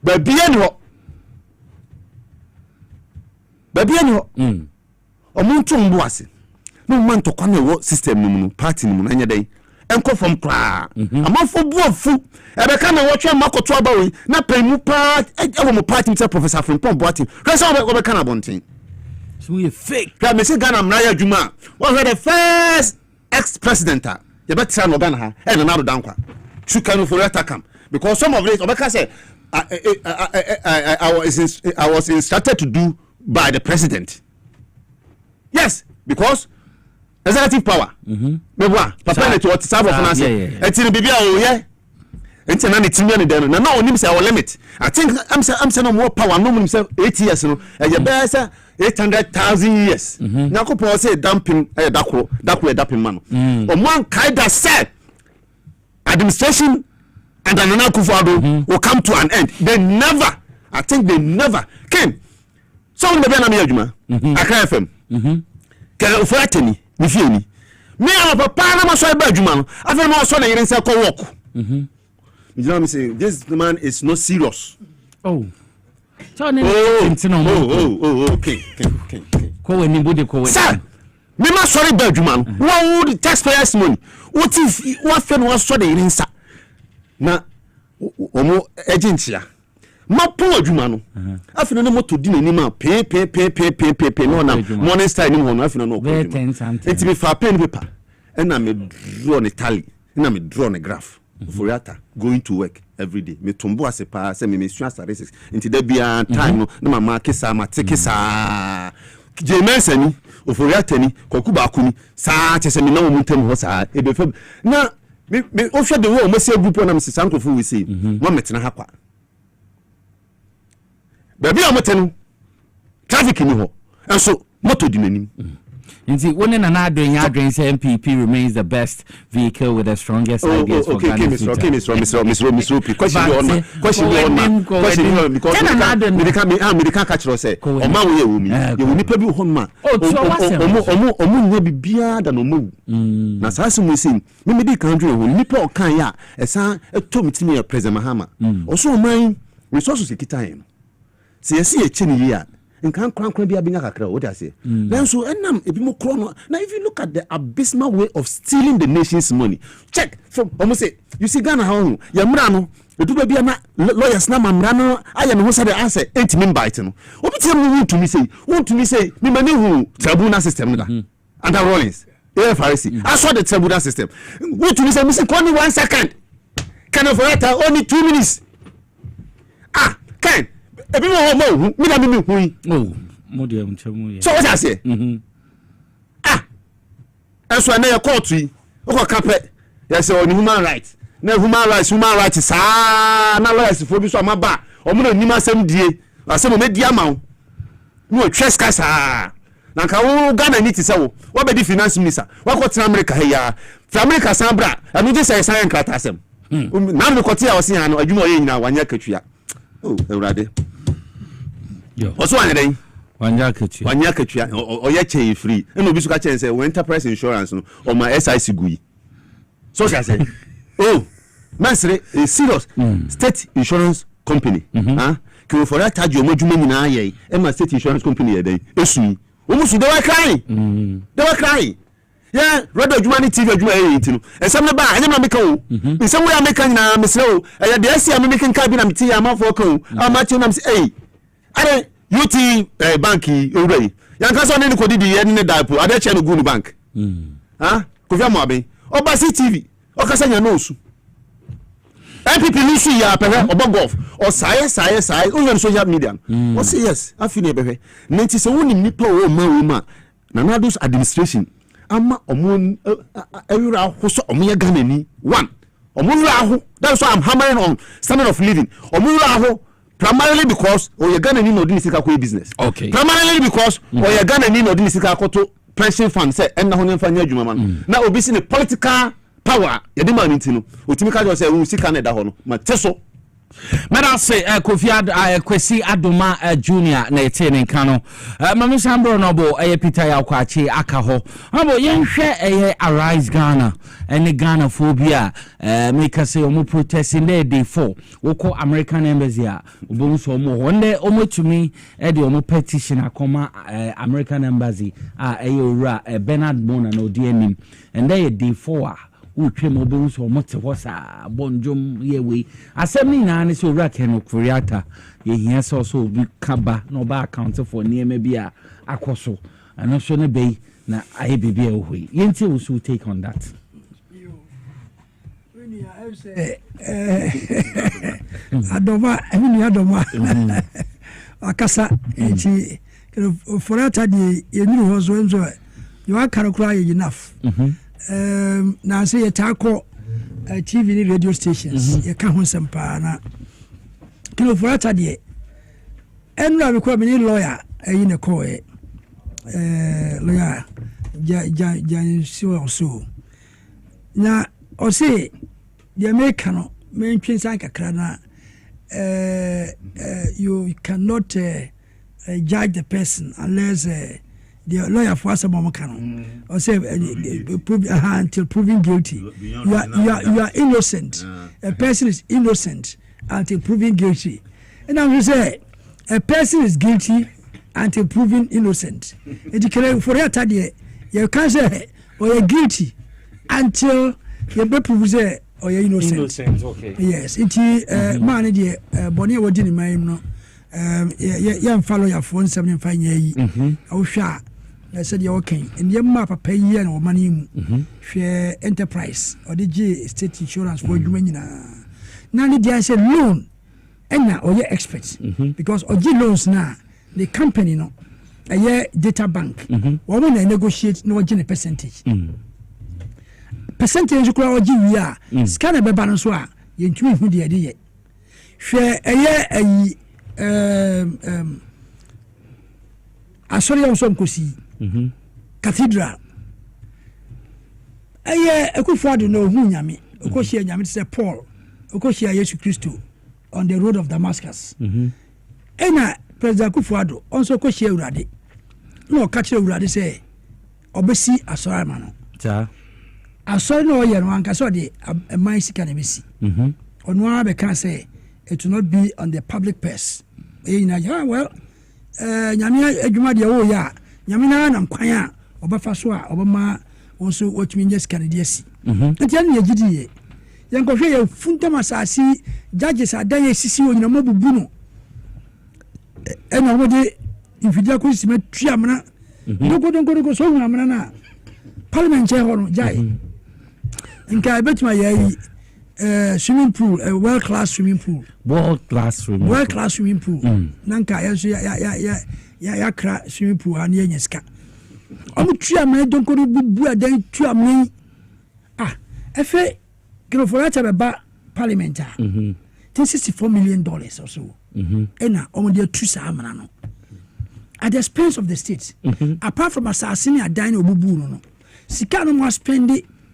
ba bia ni ho omu tumbu ase no man to kwa na wo system no party no anya den enko from kra amafo buafu ebeka na wo twa makoto aba we na paimu pa ewo mo party mr professor Frimpong Boatin resa obeka na bonten so we fake ka me say Ghana mraya juma was the first ex-president you better no Ghana ha and na do dankwa shukanu for attack because some of it obeka say I was instructed to do by the president. Yes, because executive power. Me boa papa na to what serve of finance etini bibia o ye enti na netimi ne den na onim say our limit. I think I'm say no more power no onim say 8 years no e be say 800,000 years na ko po say dumping dakro dumping man o man kaida said administration and Nana Akufo-Addo will come to an end. They never came. So when the Bena mi adwuma Accra FM ke for ateni ni fie ni me am papa na so ba adwuma no afa na so na yire nse ko work you know me say this man is not serious. Oh okay ko we ni body ko we sir me ma sorry ba adwuma no wo the taxpayers money what if what fe no so na yire nsa na omo agentia mapo adwuma no afina na moto di nani ma pe no na morning star ni ho no afina no ko enti me fa pen paper na me draw ne tally na me draw ne graph for yata going to work every day me tombo asepa se me sua statistics enti da bia time no na mama kesa ma tekesa jemensa ni oforiata ni kokuba akuni saa chese me na wo muntem ho saa ebefa na me ofia de wo mase group na mse sankofo we say mo metena ha kwa baby amotenu traffic ni ho enso moto di nanim nti woni na na adwen ya adwen say MPP remains the best vehicle with the strongest ideas for Ghana. Okay, Mr. Question me can catch us say o ma wo ye wo mi ye wo nipa bi ho ma omo nya bibia da no mu na sase mu sim me di kan dwe ho nipa o kan ya esa eto mitimi ya president Mahama o so man resources ekitayen se yesi e cheni ya nkan kran bia binya kakra what I say then so enam ebi mo kro no now if you look at the abysmal way of stealing the nation's money check from almost say you see Ghana how ya mra no eduba bia na lawyers na mamra no aya no say the answer 8 min bite no obi tell me want to me say me mani hu tribunal system da under Rollins AFRC I saw the tribunal system want to me say only 1 second can of it only 2 minutes can ebi mo mi na mi hui mo de mchemu ye so what I say eso na ye court yi o ko kape ya say on human rights na human rights saa na lawyers fo bi so amaba o mo na nim asem die asem me die ama wo no trespass na ka wo Ghana ni ti say wo be di finance minister wa ko tra America he ya fra America san bra anu je say san krata asem na me ko ti ya wo se no adwuma ye nyina wanya katwia ewrade also wanya katua oye che free and obi suka chen say enterprise insurance no or my SIC gui so I say Masre a serious state insurance company can for that charge your moduma nyina ye e ma state insurance company ye dey esu omusu they were crying yeah radio adwuma TV adwuma e ntino ensem ne ba anya ma meka o ensem we ameka nyina mesre o ya de asia me meka nka bi na meti amafo ka o amati na mse are UT banki owrai yanka so ne ko didi ye ne daipo ade che no gu bank ko via mo aben obasi TV o kasa nya no osu MPP nisu ya pehe obo golf o saye o yen social media o say yes afini pehe nti se woni nipa o ma na nados administration ama omo ewura ahoso omo ya Ghana ni one omo wura aho that's why I'm hammering on standard of living omo wura aho primarily because o ya Ghana ni no di sika ko business okay primarily because o ya Ghana ni no di sika ko to pension fund say enna ho nemfa nya adwuma man na obi si ne political power yedi man ntino otimi ka jo say wu sika na da ho no ma teso Mada say Kofi Kwesi Adoma Junior na etene nka no mama Sambro no bo Peter Yakwachi aka ho abo yenhwe Arise Ghana ene Ghana phobia make say omo protesting there day 4 woko American embassy a obo so omo wonde omo tumi de omo petition akoma American embassy owura Bernard Bona no DNM and there day 4 utwem obo so mote hosa bonjom yewe asem ni na ne so owura Ken Okuriata ye hia so bi kaba no ba account for niema bia akoso ano so ne bei na aye bibia ohoi yenti wo so take on that adoma akasa enti Okuriata di yenu ho so enzo you are karokra enough na say yetako TV ni radio stations ye ka ho sempa na Okuriata de enra be ko be ni lawyer ayi ne ko lawyer ja so na o say the American men twinsan kakra na you cannot judge the person unless the lawyer for some or say until proven guilty. You are innocent. A person is innocent until proven guilty. And I'm just say a person is guilty until proven innocent. And you can for that idea you can't say or you're guilty until you be proven or you're innocent. Innocent, okay. Yes, it man the Bonnie was in my no follow your phone 75 years. Oh sure. I said you're okay. And your map pay ye and money share enterprise or the G state insurance for you. Now the said loan and now or your experts because or G loans now the company no a year data bank woman I negotiate no gene percentage. Percentage you could we are scan a balance wa you twin who the idea. Share a year a sorry on some cosi. Cathedral. Akufo-Addo no hu nyame. Okoshia nyame say Paul. Okoshia Jesus Christ on the road of Damascus. Ena President Akufo-Addo also okoshia Urade. No catch Urade say obesi asori ma no. Ja. Asori no ye no anka so de a man sika na besi. Onu ara can say it will not be on the public purse. Well, nyame adwuma de wo ya nyamina na nkwan a obafa so a obama wonso watumi nyes kanadiasi nti anu yegidi yenkofwe ye funtam asasi judges adan sisi onyina mabubu no ena wode infidia ko sima tuamna dogo so hunamna na parliament che ho no jai nka betima yayi swimming pool a world class swimming pool nanka yeso ya kra swimming pool an yenyeska omu tuamna donkoro bubu adan tuamna efe Okuriata beba parliament $64 million or so ena omu de tu sa amana no at the expense of the state apart from assassin adan obubu no sika no mo spend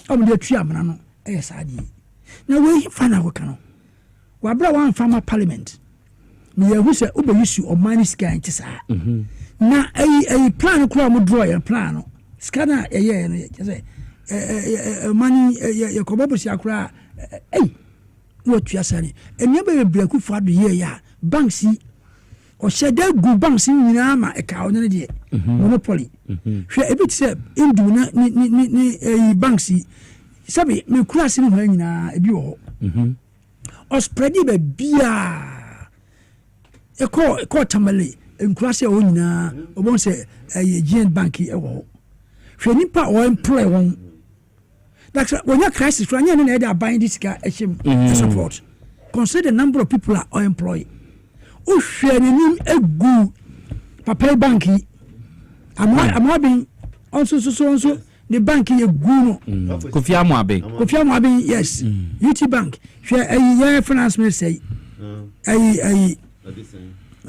omu de tuamna no esadi na we fana ko kano wa bra wan farmer parliament me yahu se obeyisu o mani sika ntisa na ai plan ko mo draw ya plan no sika na ye no say money ye ko bobo si akura wo tuasani enya be Akufo-Addo ye ya bank si or shed that good banks in Yama, a cow, monopoly. Share a bit said, Induna, Banksy, Sabi, me crossing her in a bureau. Or spreading a beer. A call tamale, and cross your own, or won't say a giant banky. Share nipa or employ one. That's when your crisis, when you're buying this guy, a support. Consider the number of people are unemployed. Oh, share a good papa banky. I'm having also the bank is a good. Kofi Amabe, yes. UT Bank. Share a year finance minister say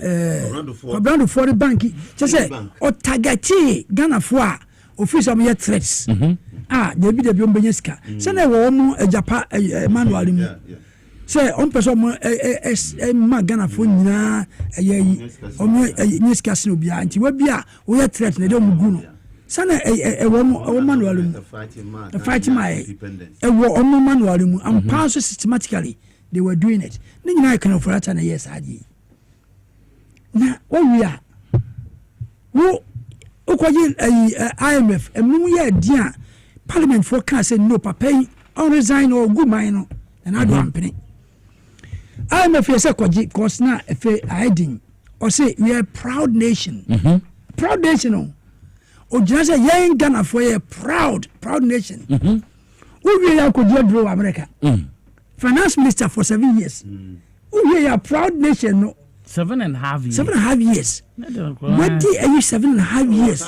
around for the bank. Just say or Tagati Ghana for official me threats. There be the Bumbeska. Send a woman a Japa manual. Say on person a Ghana for na a news casino behind you. We are threatening. They don't go. Sana a woman a fighting my a woman manual and pass systematically. They were doing it. Then I can offer and yes, I did. Now, what we are, who IMF and we are dear Parliament forecast and no pay or resign or good mine and I don't penny. IMF is a cause now if I didn't or say we are a proud nation. Proud nation. Or just a young Ghana for a proud nation. We are could America. Finance minister for 7 years. We are a proud nation. 7.5 years. 7.5 years. What did you 7.5 years?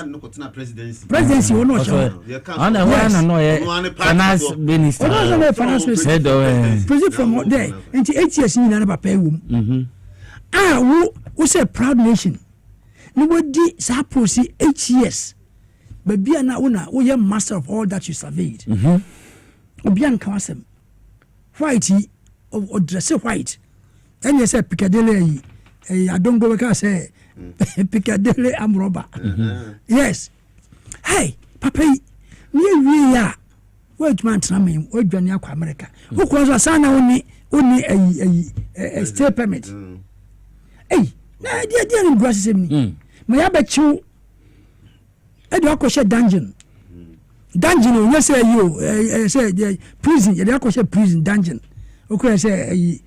Presidency or not? Finance minister. Finance minister. President from there into 8 years in another pay womb. We say proud nation. Nobody suppose 8 years. But be an owner, we are master of all that you surveyed. Obian Kawasem. Whitey or dress white. And you say Piccadilly. I don't go back and say Piccadilly am robber. Yes. Hey, Papa, we are. Wait, man, Sammy, wait, Johnny America. Who calls a son only a stay permit? Hey, I didn't grass me. May I bet you? I don't share dungeon. Dungeon, let's say you say prison, you don't prison dungeon. Okay, say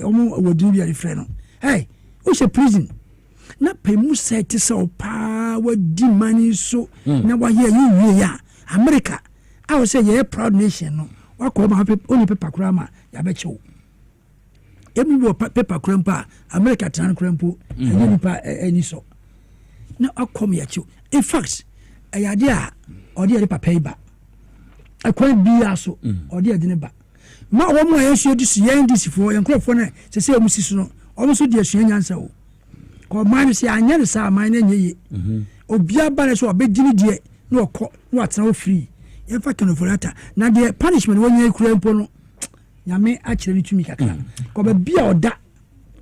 almost would do your friend. Hey, what's a prison? Not pay more say to so power money so now what here you America. I would say you're a proud nation. What call my only paper grammar, I bet you. Every paper crampa, America turn crampo, and you any so. Now I'll come at you. In fact, a idea or the paper. I can't be also or the dinner. Ma one more issue this young this for young crop for to say Mrs. Also, dear Shin answer. Or mine say, I never saw my name. Or be a balance or a big dinner, no court, what's no free. If I can afford that, now the punishment when you cramp. Yame actually to me, come a beer or that.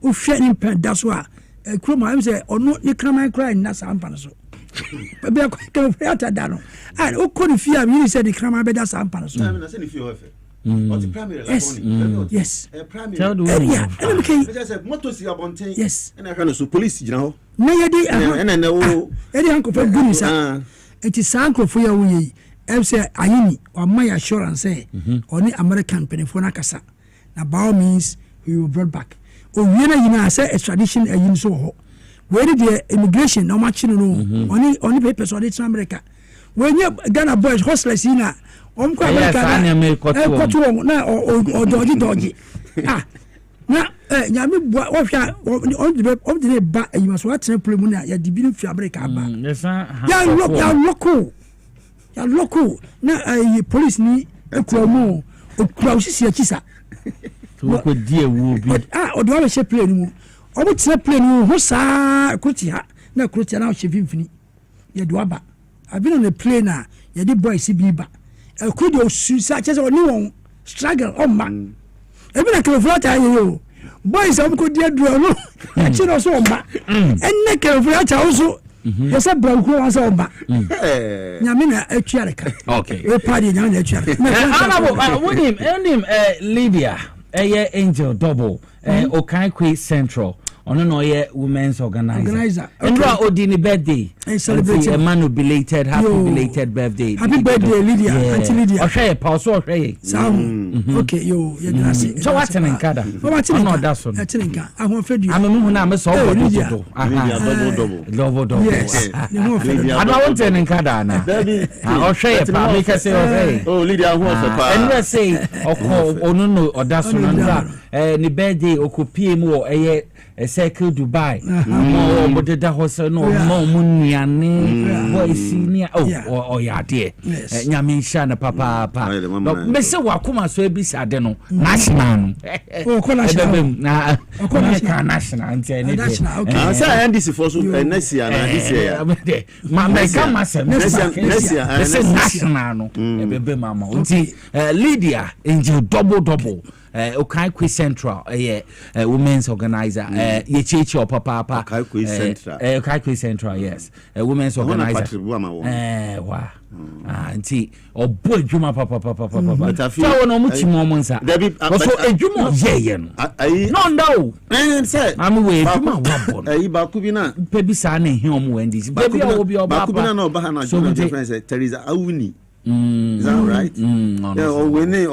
Oh, shedding pen, that's why. A crumb, I say, or not, you come and cry, and that's Ampanaso. But be a quick of theatre down. And oh, couldn't fear me, said the crumb, I bet that's Ampanaso. Yes, yes. Tell the yes. And I can also police, you know. No, any uncle for goodness. It is uncle for your way. I say, I or my assurance say, only American penny for Nakasa. Now, by all means, we will brought back. Oh, you know, say extradition and so. Where did the immigration, no much, only papers or it's America. When you Ghana boys hostless in a dodgy. Now, the back, you must watch a preliminary, you didn't feel America. You're local. Now, police need a chromo or Clausis Chisa. Dear will be or do I say plane? Or what's a plane? What's a Kutia? No, Kutia now, she infinite. Yaduaba. I've been on a plane now. You did boy CB. A kudo such as or no struggle on man. Even a cavata, you boys, I'm good dear drone. Actually, also, and neck of that also. Yes, a broken was on back. Yamina, a charica. Okay, we're party down the charic. Lydia, a angel double, Okaikwe Central. ono no ye women's organizer and Odini birthday celebrating a man belated happy belated birthday happy birthday Lydia Auntie Lydia okay pause okay okay yo you gonna say so what in kada no that's one atinka ahon fedu am me na me so double yes I don't want in kada na okay pa make say okay oh Lydia who of pa and say ono no that's one ni birthday okopie mu o eye a circle Dubai mo bodeda hoso no mo munniane boy senior oh ya de nyame sha na papa me se wakoma so ebisa de no national na national ntene ah say NDC for so next year na this year ma me come say next year national no ebebe mama nti Lydia Angel double okay quiz central women's organizer ye chechi or papa okay quiz central okay quiz central yes women's organizer wa anti obo adwuma papa so no muchi momonsa so adwuma ye no no no say am we adwuma wabon ba ku bi na pe bi sa na ehia omo wandi pe bi obi oba ku bi na oba ha na adwuma difference Teresa Awuni is that right? Yeah, or winning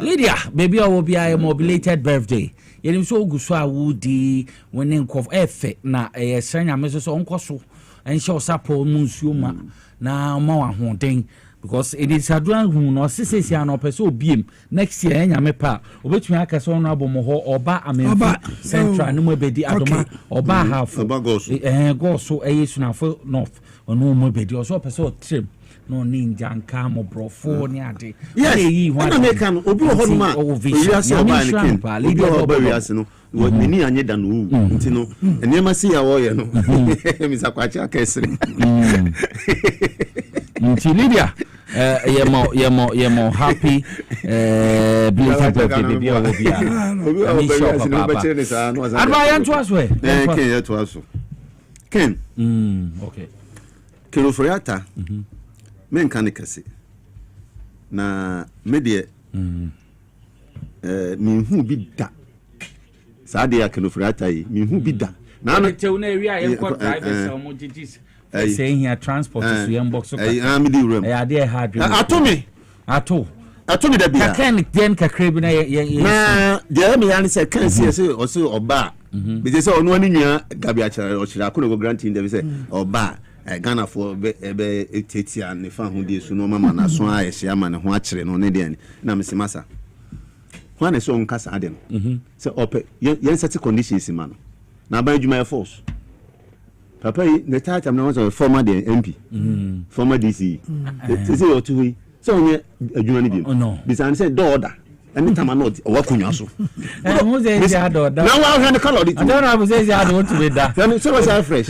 Lydia, baby, I will be a mobilated birthday. You so good so woody when in cough effect na a senior Mrs. Onkoso and show support Monsiuma now more haunting because it is a drunk who no says no person beam next year and Yamepa, which me aka so honorable moho or ba Ameba Central no bedi Adoma or ba half go so a year for north or no more bedi or so person trim. No ninja nka mo brofo ni ade yes na make an obi ohonuma owiase oba ni ken obi oba wiase no meni anye da no nti no enema si ya wo ye no misa kwachi akesre nti Lydia yemo happy belated birthday baby obia obi wiase no be chere sa no za adwa yan to aso ken ya to aso ken okay kero friata men kan kase na media mi hu bi da sa de akenofrata yi mi hu bi da na no tew na wi aye ko drivers o mo jijis say here transport to your box so am di room ya de hard ato mi da bia kan den kakra bi na na de me yan say kan say o say oba be say onu ani nua gabi achara o chira ko no granting dem say oba Ghana for be etia ne fa ho de su no mama na so a ye ama ne ho a kire no ne de na me se masa ho na so nkasa ade no se ope yen set conditions ma no na ba adwuma force papa ne tata na was former the MP former DC se o tu yi so onye adwuma ne bi bisan se do order anytime not wa kunwa so mo se ya do order na wa hwe ne color di tu I don't know how say ya do to be da so was fresh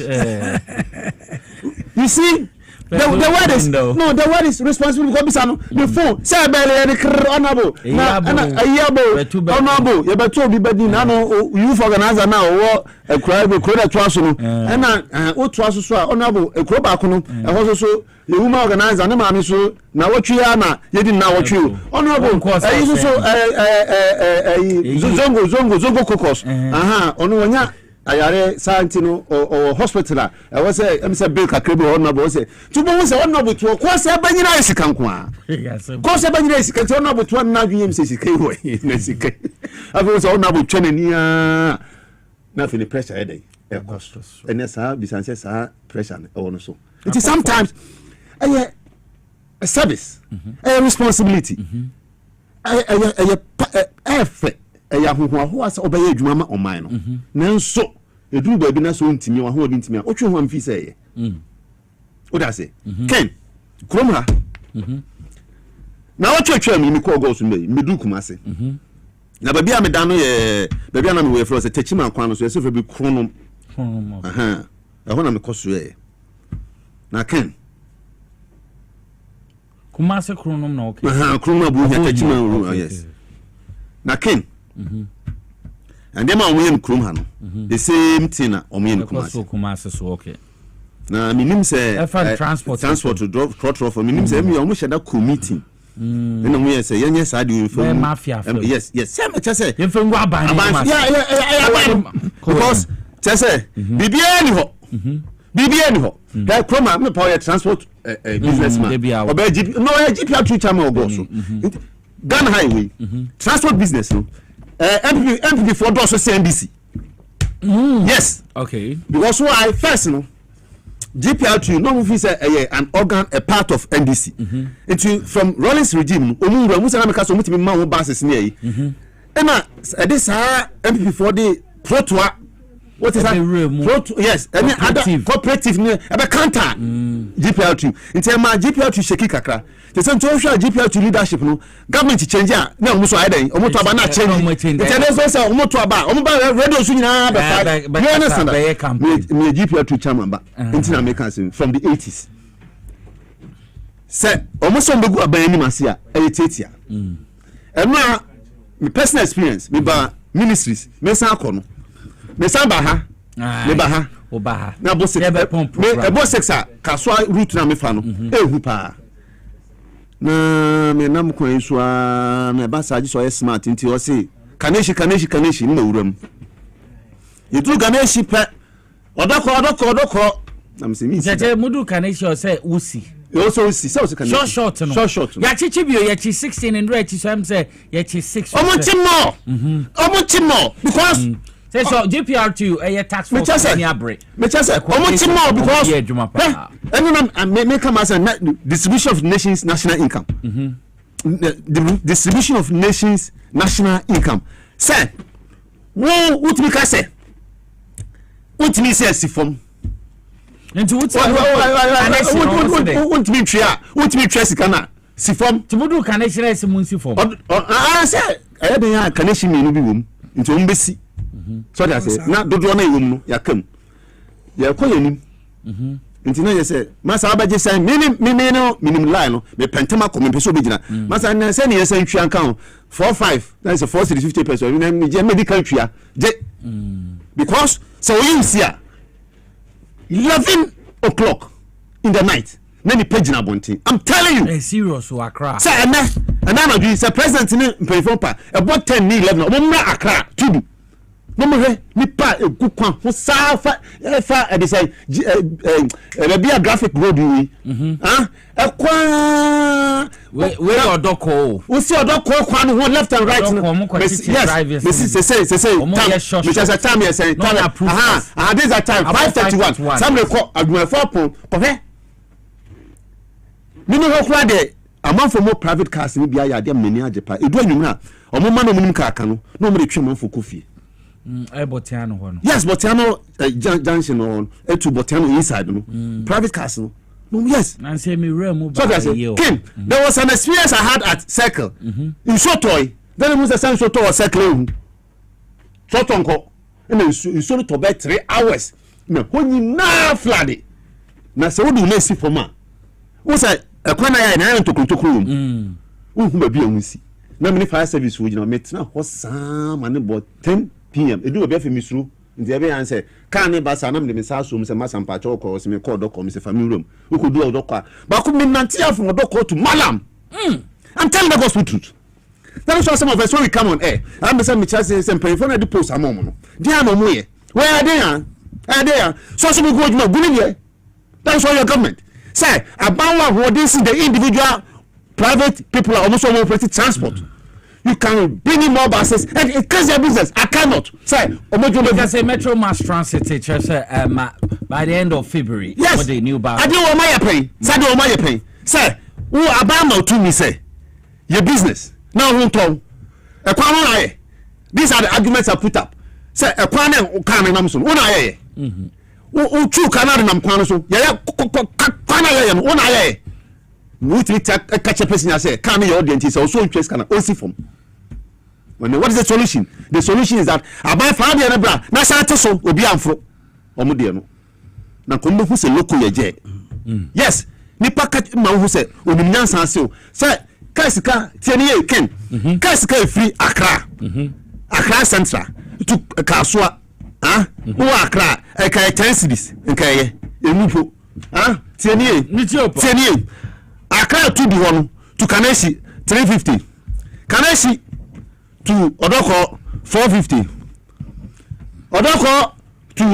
you see the word is the word is responsible because bisano the phone say bele the honorable na ayabo honorable you better be bedi na no youth organizer na wo ekura be kura to aso no na o to aso so honorable ekura ba ko no e ho so the woman organizer na ma me so na wotwe ya na yedi na wotwe honorable ayi so zongo kokos ono wonya ayare santino o hospital I was say am say bill kakrebi honorable say tubo we say honorable to ko say banyina isika nko a ko say banyina isika to honorable to na dwem say sika ho na sika afi say honorable twene ni a na feel pressure headache e cost and say bisanse sa pressure e wono so it is sometimes a service a responsibility effort ya ho asa obeye adwuma ma oman no nanso eduru ba bi na so ntimi wa ho obi ntimi a otwe ho amfi sey o da se ken kromra na otwetwe mi ko go so medu kumase na ba bia me da no ye ba bia na me we fro se techima kwan no so se fe bi kronom ho na me koso ye na ken kumase kronom na okay kronom bu ya techima yes na ken and them are krum ha no the same thing na omo kumase so okay na minim say transport to drop for minim say me omo sheda committee no mu yes yenye sade info mafia yes say me say info ngwa ban yeah because say bibia ni ho that chroma me power transport businessman oba GP no GP two chama ogo so Ghana highway transport business no MPP for do so NDC yes okay because why first no GPR2 no move say an organ a part of NDC into from Rollins regime omura musa na meka so mutimi ma wo bases ne yi ena this MPP for the protoa what is that yes any other cooperative ne e counter GPR2 into ma GPR2 sheki kakra they say to show GPR2 leadership no government change na omo so adan omo to aba na change they say omo to aba omo ba radio so nyina ba you understand me GPR2 chairman ba until Americans from the 80s say omo so mbegu aban ni mase a e tetia na me personal experience me ba ministries me san akono me san ba ha me ba ha oba na bo se me bo sexa kaswa route na me fa no ehu pa na me nam kwan so a na ba saji so smart nti o se kaneshi na wuram yitu kaneshi pe odoko na me se mi jeje mudu kaneshi o se usi you also see so kaneshi short no ya chichi bio ya chi 16 and reach so am say ya chi 6 omo more because say so GPR2 a tax force any abre me chase omo more because and me come as a distribution of nations national income the distribution of nations national income say what me ka say what me say sifom into what me tria sika na sifom tibudu connection is munsifom say I dey ya connection me no bi wom into ombesi so that say na dodo na iwom no yakam ya koyenim nti na yese masa abaje say minim line no me pentema ko me peso begina masa na say ne yese ntwa kan 45 that is a 450 peso me medical twa je because so you see 11 o'clock in the night na ni page na bontin I'm telling you serious o Accra say and na do say president ni mpefo pa about 10 ni 11 o mo Accra tudu no mo he ni pa egu kwan ho safa e dey say be a graphic road we we odoko we see odoko kwan ho left and right yes say time you say time this is time 5:31 some record aduma 4 pon kofe me no ho kra de amount for more private cars ni bia ya de mani ajepa edu anwum na omo ma no munum ka aka no no mo de twa manfo kofi Botiano ho no yes Botiano junction on to Botiano inside no private cars no yes and say me room so Kim there was an experience I had at Circle in Sotoy then we say Sotoy Circle Sotonko and so to be 3 hours na honi na flood na say we do lesi for ma we say ekwana ya na tokotokuru hu ba bi anwusi na me fire service wo gina metna ho sama ne bo 10 PM edu obi afi misru nti ebe yan say kan ne ba sa na me me sa so me say masampa cho ko se me call doctor me say family room we could do doctor ba ko me nanti afo doctor to malam I'm telling the gospel truth. That is why some of us when we come on air I'm say me chance say pay for na the post amom no dia no mo ye where are they so we go no guni here that is why your government say about what this is the individual private people are almost operating transport. You can bring in more buses and it cause your business. I cannot say you say Metro Mass Transit by the end of February. Yes, what the new bus. I do what my pay. Say do what my pay. Say who about to me say your business now who told a kwan these are the arguments I put up. Say a kwan can nam so una ye who true can nam kwan so ya kwan ye una ye what we catch a person say can your audience is also interest can also from what is the solution? The solution is that about 5 years bra na say so obi amfro omo de no na ko hu se local ye yes nipa ka ma hu se onim nyansa se o say kasika tiene ken kasika free Accra Central to Kasua who Accra e ka 10 cities nka ye enupo tiene Accra to be one to Kaneshi 350. Kanesi to Odoko 450. Odoko to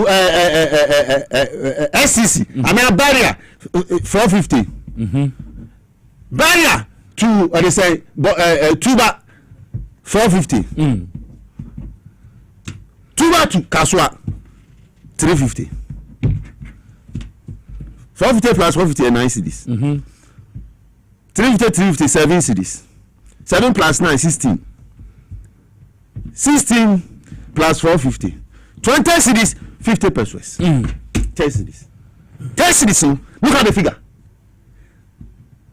SCC. I mean barrier 450. Barrier to they say Tuba 450. Tuba to Kaswa 350. 450 plus 450 and 9 cedis. 350 7 cedis. 7 plus 9 16. 16 plus 450. 20 cedis 50 pesos. 10 cedis. 10 cedis. Look at the figure.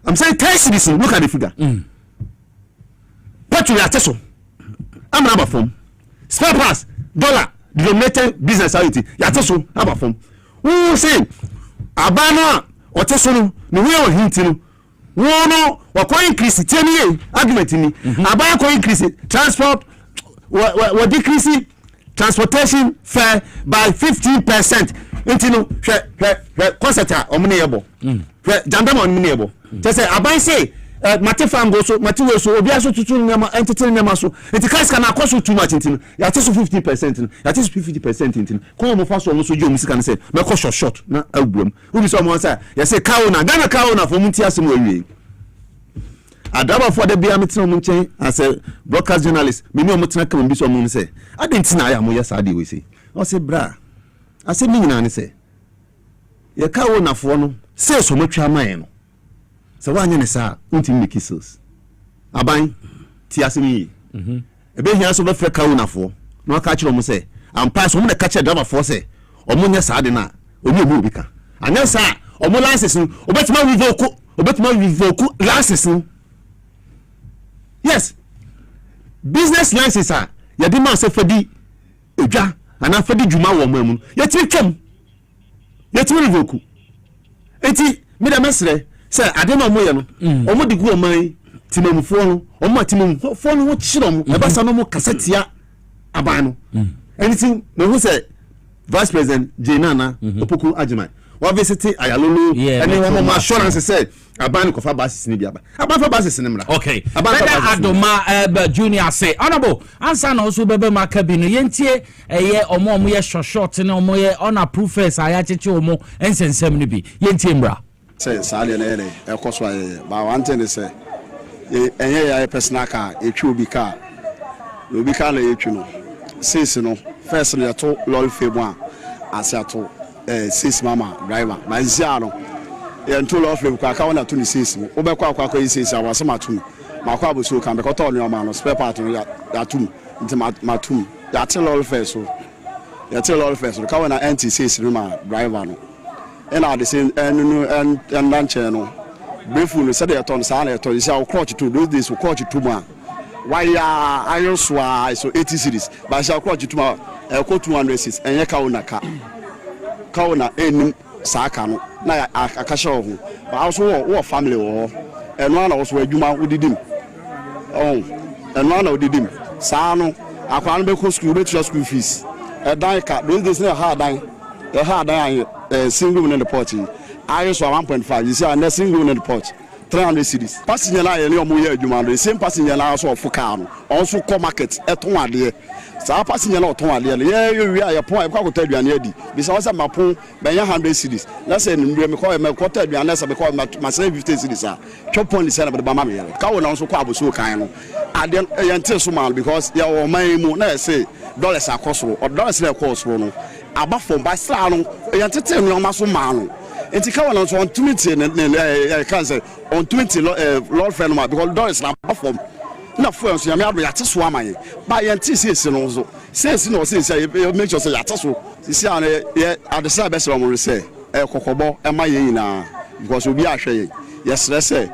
I'm saying 10 cedis. Look at the figure. What you are so? I'm number form. Spare parts dollar denominated business reality. Yateso number form. Who say abana oteso no we o hint no wono wa increase 10 year argument ni abana ko increase transport wa decrease transportation fare by 15%. Intino concert omne yebo jandama omne yebo say aban say mate farm go so mate we so obi aso tutu nyama entertain nyama so it cash can akoso too much intino ya te so 50% ya te so 50% intino ko mo fa so no so je musika ne say me ko short na abuam obi so mo say ya say kawo na gana kawo na for munti asem wawie adaba for the bia metin mo nchen as a broadcast journalist me ni mo tena kam bi so mo say adentina ya mo ya sa de we say o say bra ase mi nyina ne say ya kawo na fo no say so matwa man no so wanye ne sa unti make sales aban ti asemi ebe hia so be fe kawo na fo na aka kire mo say am pass mo na ka kire driver fo say o mo nya sa de na oni obi obi ka anya sa o mo license obetima revoke license. Yes, business license are ya di man say fedi eja ana fedi juma wo mamu ya ti twam ya ti revoke enti me da mesre say ade na mo ye no o mo digu o man timamufo no o ma timamufo no wo chiro mo e ba sa no mo kasetia aban no anything me who say Vice President Jenana Opoku Ajimai wa visit Ayalulu and one assurance say aban ko fa basis ni biaba aban fa basis ni mra okay aban adoma junior say honorable answer na also bebe makabi no yentie eye omo ye short na omo ye unapproved first aya cheche omo ensensem ni bi yentie mra say sale na ere e koso aye ba wante ni say enye ya personal car etwi obi car na etwi no since no first na to lol febo asiato sis mama driver na nsiano ye nto lol febo kwa ka wona to ni sis mo obekwa akwa sis awase matum makwa aboso kan be ko to no ma no spare part no ya tum nti matum ya te lol first so ya te lol first ka wona anti sis no ma driver no ena the same and lanche no befu no said ya ton sa na ya ton isi crotch to those days crotch to ma why iron swa so 80 series but shall crotch to ma ko 206 enye ka una enim saka no na akasha ho ba also wo family wo eno na wo adwuma udidim eno na udidim sa no akwa no be ko school be to school fees dan ka those days na ha dan single in the port iron swa 1.5 you see a single in the port 300 cities passenger na ye omo ye adwuma the same passenger na so of car no also come market eton ade sa passenger na oton ade ye wi aye pon e kwa kota aduane adi bi sa wasa mapon ben 100 cities na say nimbre me kwa me kota aduane sa be kwa ma say 50 cities a chopon ni say na be ba ma me yele ka wo na so kwa aboso kan no ade ye nte so man because ye wo man mu na say dollars akoso o dollars na akoso no aba from by star no ye nte no ma so man no enti ka wona so on 20 ne can say on 20 lord friend ma because dollars na perform na for so ya me ado ya teso amaye ba ye nti sesi no so sesi no sesi ya make sure say ya teso sesi an ye adesa be se o mo say kokobo e ma ye nyina because obi ahwe ye yes say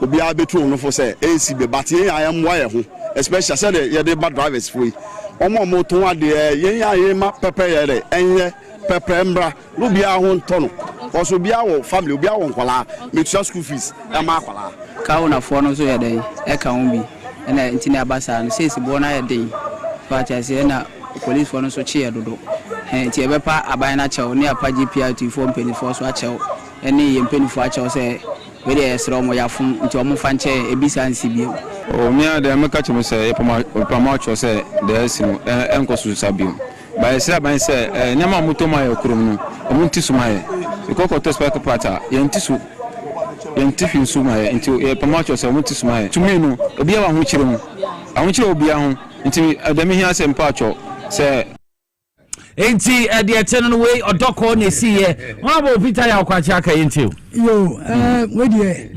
obi abetu no for say AC be but ye am wa ye ho especially say ye dey bad drivers free omo to ade ye ye ma pepe ye de enye pepe mbra no bia ho ntono also bia wo family bia wo nkwala metua school fees e ma akwala ka wona fo no so ye dey e ka ho bi na ntini abasa no sesi bo na ye dey fa cha se na police fo no so chi ye dodo nti e be pa aban na chew ne apa GPRT fo mpeni fo so a chew ene ye mpeni fo a chew se we dey esro mo ya fun nti o mo fa nche ebisa nsi bi o mi ade me ka chimo se epama cho se de esino enko su sabio ba esra ban se nyama moto ma ya kurum no o mo ntisu ma ya ikoko to spike pata ya ntisu fin suma ya nti epama cho se o mo ntisu ma ya tumi no obi ya ho chire mu ahun chire obi ya ho nti adami hia se mpa cho se enti the eternal way odoko na see here won Peter ya kwacha aka yenti yo we dey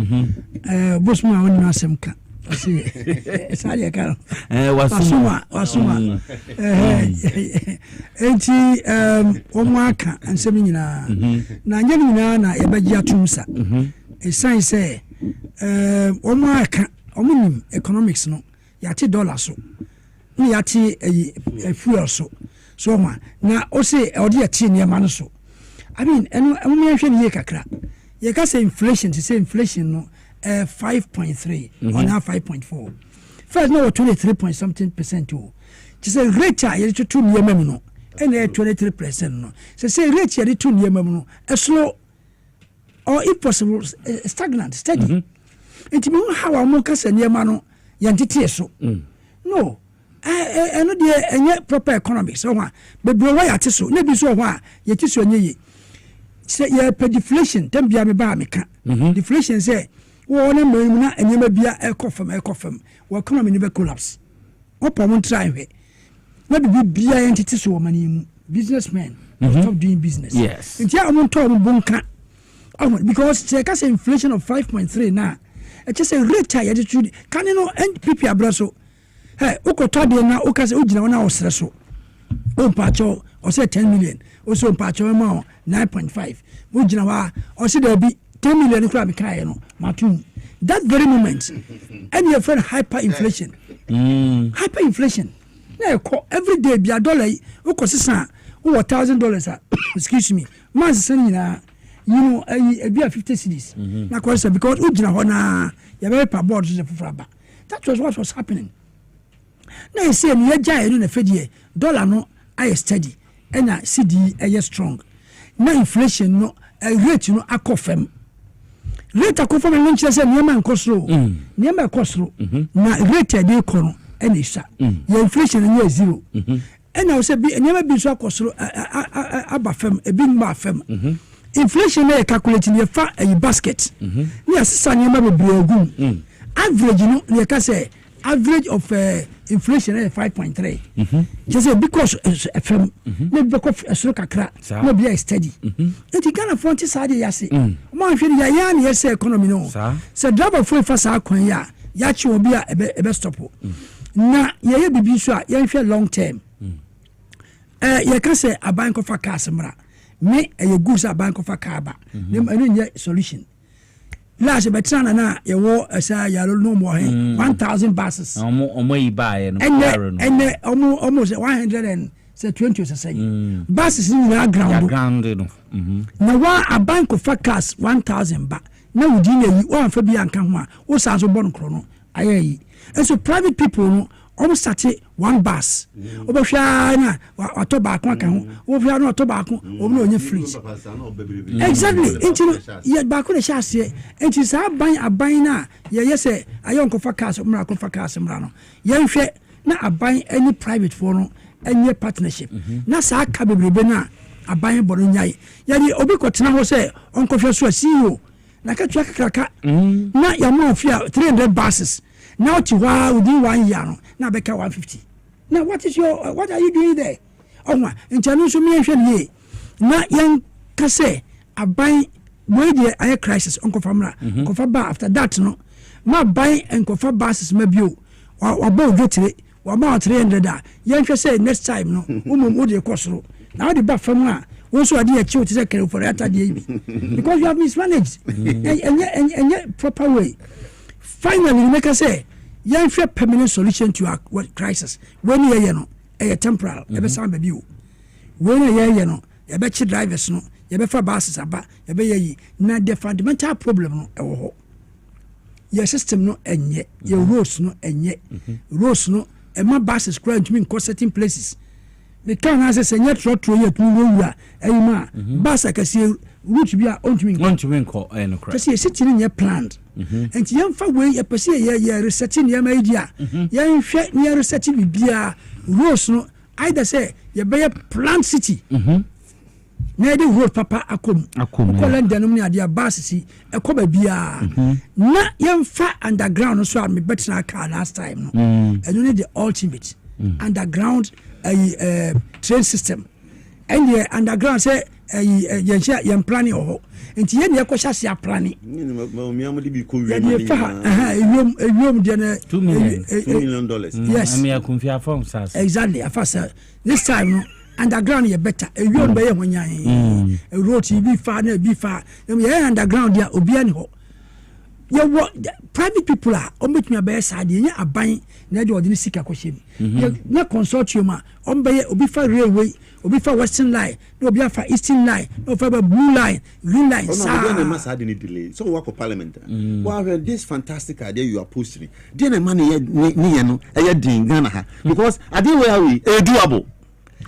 bosma won na semka see sale ka wasuma enti omo aka ansem nyina na anya nyina na yebagi atumsa esan say omo aka omo economics no yati dollar so ni yati fuel so na o say odi ati ne ma no so I mean eno me hwe ne kakra ye ka say inflation to say inflation no 5.3 or now 5.4 first no 23 point something percent o to say rate ye to ne ma no and 23% no say rate ye to ne ma no slow or if possible stagnant steady it mean how am ka say ne ma no ye ntete so no eno de enye proper economics so wa bebro wa yate so na bi so ho a yete so enye ye say ye pe deflation tem bia me ba me ka deflation say wo na mem na enye ma bia ekofam wo economy ni be collapse opo mo try hwe na bi bia entity so wo mani mu businessmen stop doing business yes ntia am to mo bonka because say ka say inflation of 5.3 na e just say rate ya de can no NPP abraso hey ukoto de na ukase ugina wona osre so o mpacho o say 10 million o so mpacho ma 9.5 ugina wa o say there be 10 million kura be kai no matum that very moment and your friend hyperinflation hyperinflation na every day be a dollar ukosisa $1,000 excuse me man's saying na you know be a 50 cedis na because ugina ho na ya be pa board so fufraba that was what was happening. Now you say me jay no na fedie dollar no I steady and CD strong. Now inflation no rate no akofem. Rate akofem no nche say niam ankosro. Niam akosro. Na rate dey kono and isa. Your inflation no zero. And now say niam bi so akosro abafem e bi mba afem. Inflation na calculate ne fa a basket. Ni asisa niam bebre agum. Average no ne ka say average of inflation is 5.3. Just say because FM maybe because esro kakra no be steady. It can afford to say yase. Man hwe ya na yase economy no. So driver for fasa akwan ya chi obi a ebe stop. Na ye bibi so a ye hwe long term. Ye can say aban ko fa car semra. Me ye goods aban ko fa car ba. Dem eno nye solution. Last betrana na ye wo asa ya no more 1,000 buses omo yi buy no and almost 120 say buses in na ground no na wa a bank of cars 1,000 ba na wudi na yi o fa bia nka ho a wo sa so bon kro no ayi and so private people no almost started one bus obehwa na wato ba akon kan ho obehwa na wato ba akon obno onye free exactly into ye ba ko na sha se enti sa aban na ye say ayon ko fa cars mra ko fa cars mra no ye hwe na aban any private for no any partnership na sa aka bebrebe na aban bono nyai ye di obi ko tena ho say onko hwe so CEO na ka twa kakaka na ya mo fia 300 buses now within 1 year no na beka 150. Now what are you doing there? Oh in Chinese me hwe na yan ka say aban boy dey air crisis onko famra ko fa ba after that no ma buy enko fa buses ma bio wa ba odwetire wa ba 300 da yan hwe say next time no umum ode kosoro na ode ba fam a wo so ade achi wote say kere for ata dey bi because you have mismanaged and proper way. Finally, we make us say, you have a permanent solution to our crisis. When you know, a temporal, ever sound baby. When you know, you bet your drivers no, you bet for buses about, you bet now the fundamental problem no, your system no, and yet your roads no, and yet roads no, and my buses growing to me in certain places. The town has a senior trot to you to bus I can see route bi a ontumi nko no cry kasi city ni ye planned enti yɛn fa we ye pese ye research ni ma idia yɛn hwɛ ni research bibia roads no either say ye be planned city na de road papa akom ko London no ni ade bus si ekoba bia na yɛn fa underground so a me betina car last time no eno ne the ultimate underground train system and the underground say yɛn planning ho enti yɛn ne yakɔhya sia planning miamu de bi ko wi ewiem de na $2 million yes me akunfia form sas exactly afasa this time no underground ye better ewiem be ye honyan road bi fa na bi fa ye underground dia obi ani ho ye private people are ometumi abaye sade ye aban na de odini sika kohye na consortium a ombaye obi fa railway obi fa western line no obi fa eastern line no fa blue line green line sa no ma sade ni delay so work for parliament well this fantastic idea you are posting dey na man ye ni no e din Ghana ha because ade where we doable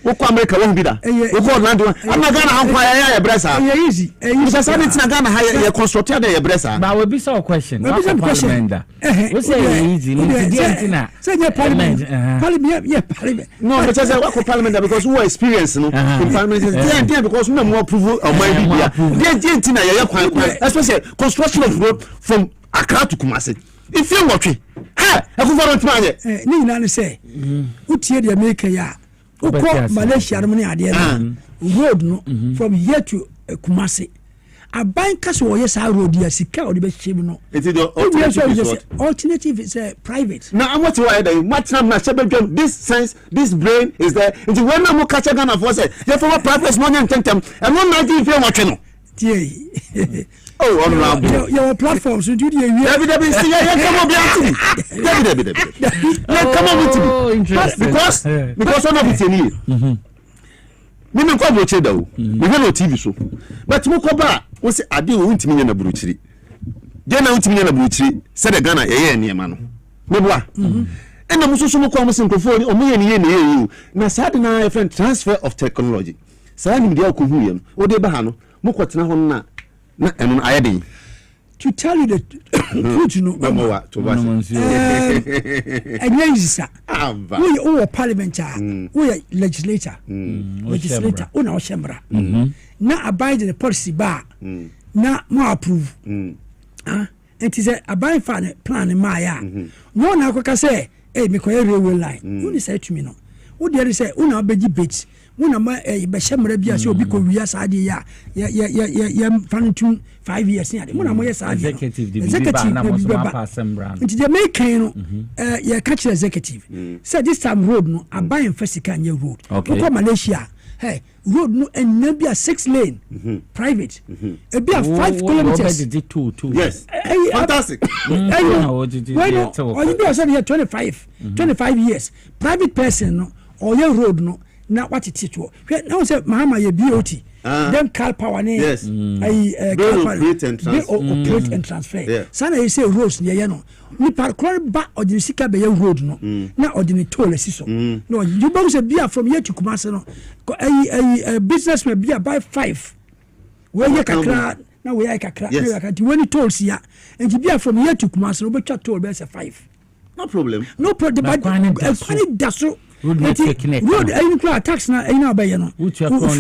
woko America won bi da woko land one ama Ghana ha kwa ya bresa easy because sanity na Ghana ha ye construct ya bresa ba we be so question we say easy no na say your parliament no but say wako parliament because who experience no in parliament is because we more approve of my bibia dey na ye kwan especially construction of road from Accra to Kumasi if you watch ha akufaro ntmanye ni nyina ne say utie de make ya uko Malaysia no ne ade road no from here to Kumasi aban kase wo yes road ya sika o de be hye no it is the alternative is private now I'm what you are there much time na shebedwam this sense this brain is there it when na mo catch Ghana for say you for private money and tentem and one night if you watch no oh honorable your platforms do the David see come on be David come on with me because one of it here me me kwa boche da o me no TV so but mo ko ba wo se ade wo ntimi nya na buruchiri de na ntimi nya na buruchiri se de Ghana ye niema no me boa ena mo so mo kwa mo se nkofo ni o mo ye ni ye na sa de na friend transfer of technology sa ni dia ko hu ye no o de ba ha no mo ko tena ho na eno ayede to tell you the truth you know to was we parliament we legislator una o shembra na abide the policy ba na mo approve it is a abide plan ma ya no na akoka say me ko railway line you say to me no wo dey say una beji bait una ma be shemra bia say obi ko wiya saade ya fantu 5 years ni ade una mo yes ade executive na mo so pa sembra nti dey make no ya catch executive say this time road no aban fasika nya road ko Malaysia hey road no and be a 6 lane private e be a 5 kilometers yes fantastic why no you be here 25 years private person no or your road no na what it is to now say mahama ye BOT then car power ne yes operate and transfer sana you say roads ne ye no ni parkour ba odin sika be ye road no na odin toll siso no you both say be from here to Kumasi no businessman be buy 5 where you kakra na we kakra na kakra when tolls ya and be from here to Kumasi no be toll be say 5 no problem but funny daso road any tax na any obey no because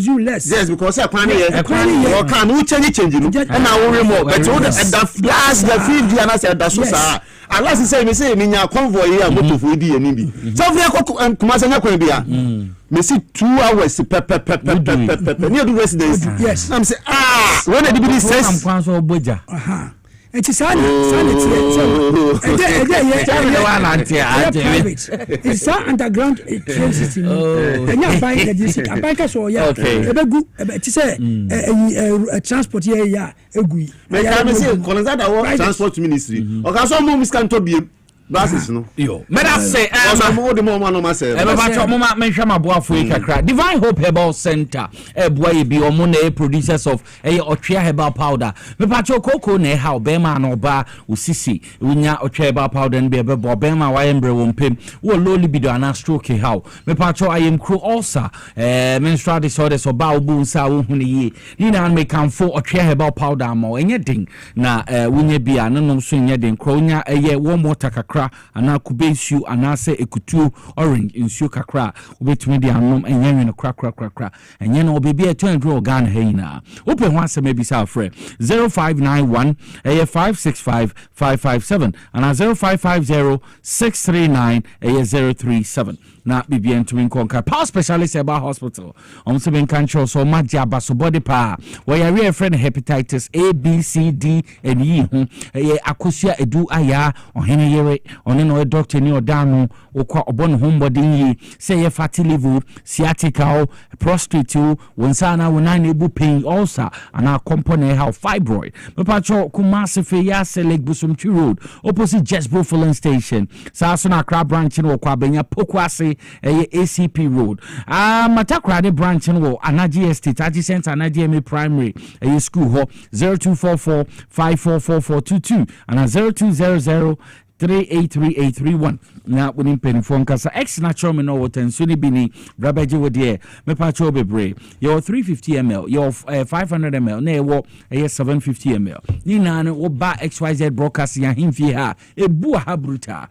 you less yes because or can change no and na worry more but the last the 50 and I said that's so sir unless say me nya convoy here motor for di ani bi so for Kumasi nya kwan bia me see 2 hours near the residence yes I'm say when the be sense it is private it's underground train system and you buy the district I buy so yeah it is transport here yeah egui me can say transport ministry o ka so mo miskan to biem glasses no yo me da say mo de mo no ma say e ba cho mo ma menhwa maboafo yi kakra Divine Hope Herbal Center boy bi omo na producers of otwea herbal powder me pa cho koko na ha obema na oba osisi unya otwea herbal powder nbe be obema wa yembre wo mpem wo low libido ana stroke how me pa cho ayem crew ulcer menstrual disorders oba obu nsa wo hu ne yi ni na me kan fo otwea herbal powder ma enye den na wunya bia no no so enye den kronya warm water kakra ana kubensu ana se ekutu orange insu kakra obetumi de anom enye no kra enye no obebi e 20 organ heina ope ho asem bi sa frɛ 0591 565 557 ana 0550 639 037 na bibia ntumi nkonka power specialist about hospital se ben control so magia baso body pa we are real friend hepatitis A B C D and E akosia edu aya ohene yere one no doctor ni odano okwa obon homebody yi say ye fatty liver sciatica prostate wonsana wona ebu pain ulcer ana component how fibroid me pacho Kumasi fe ya select Busumchi road opposite Jesbo filling station Sasuna Accra branch no kwa benya pokwase ACP road Matakrade branch no Anaji estate adjacent Anaji MA primary school ho 0244 544422 and 0200 383831 na woni penifon kasa ex natural me no water so ni bini rabaje wo de me pa cho bebre your 350 ml your 500 ml na ewo 750 ml ni na no wo ba XYZ broadcast ya himfie ha ebu ha bruta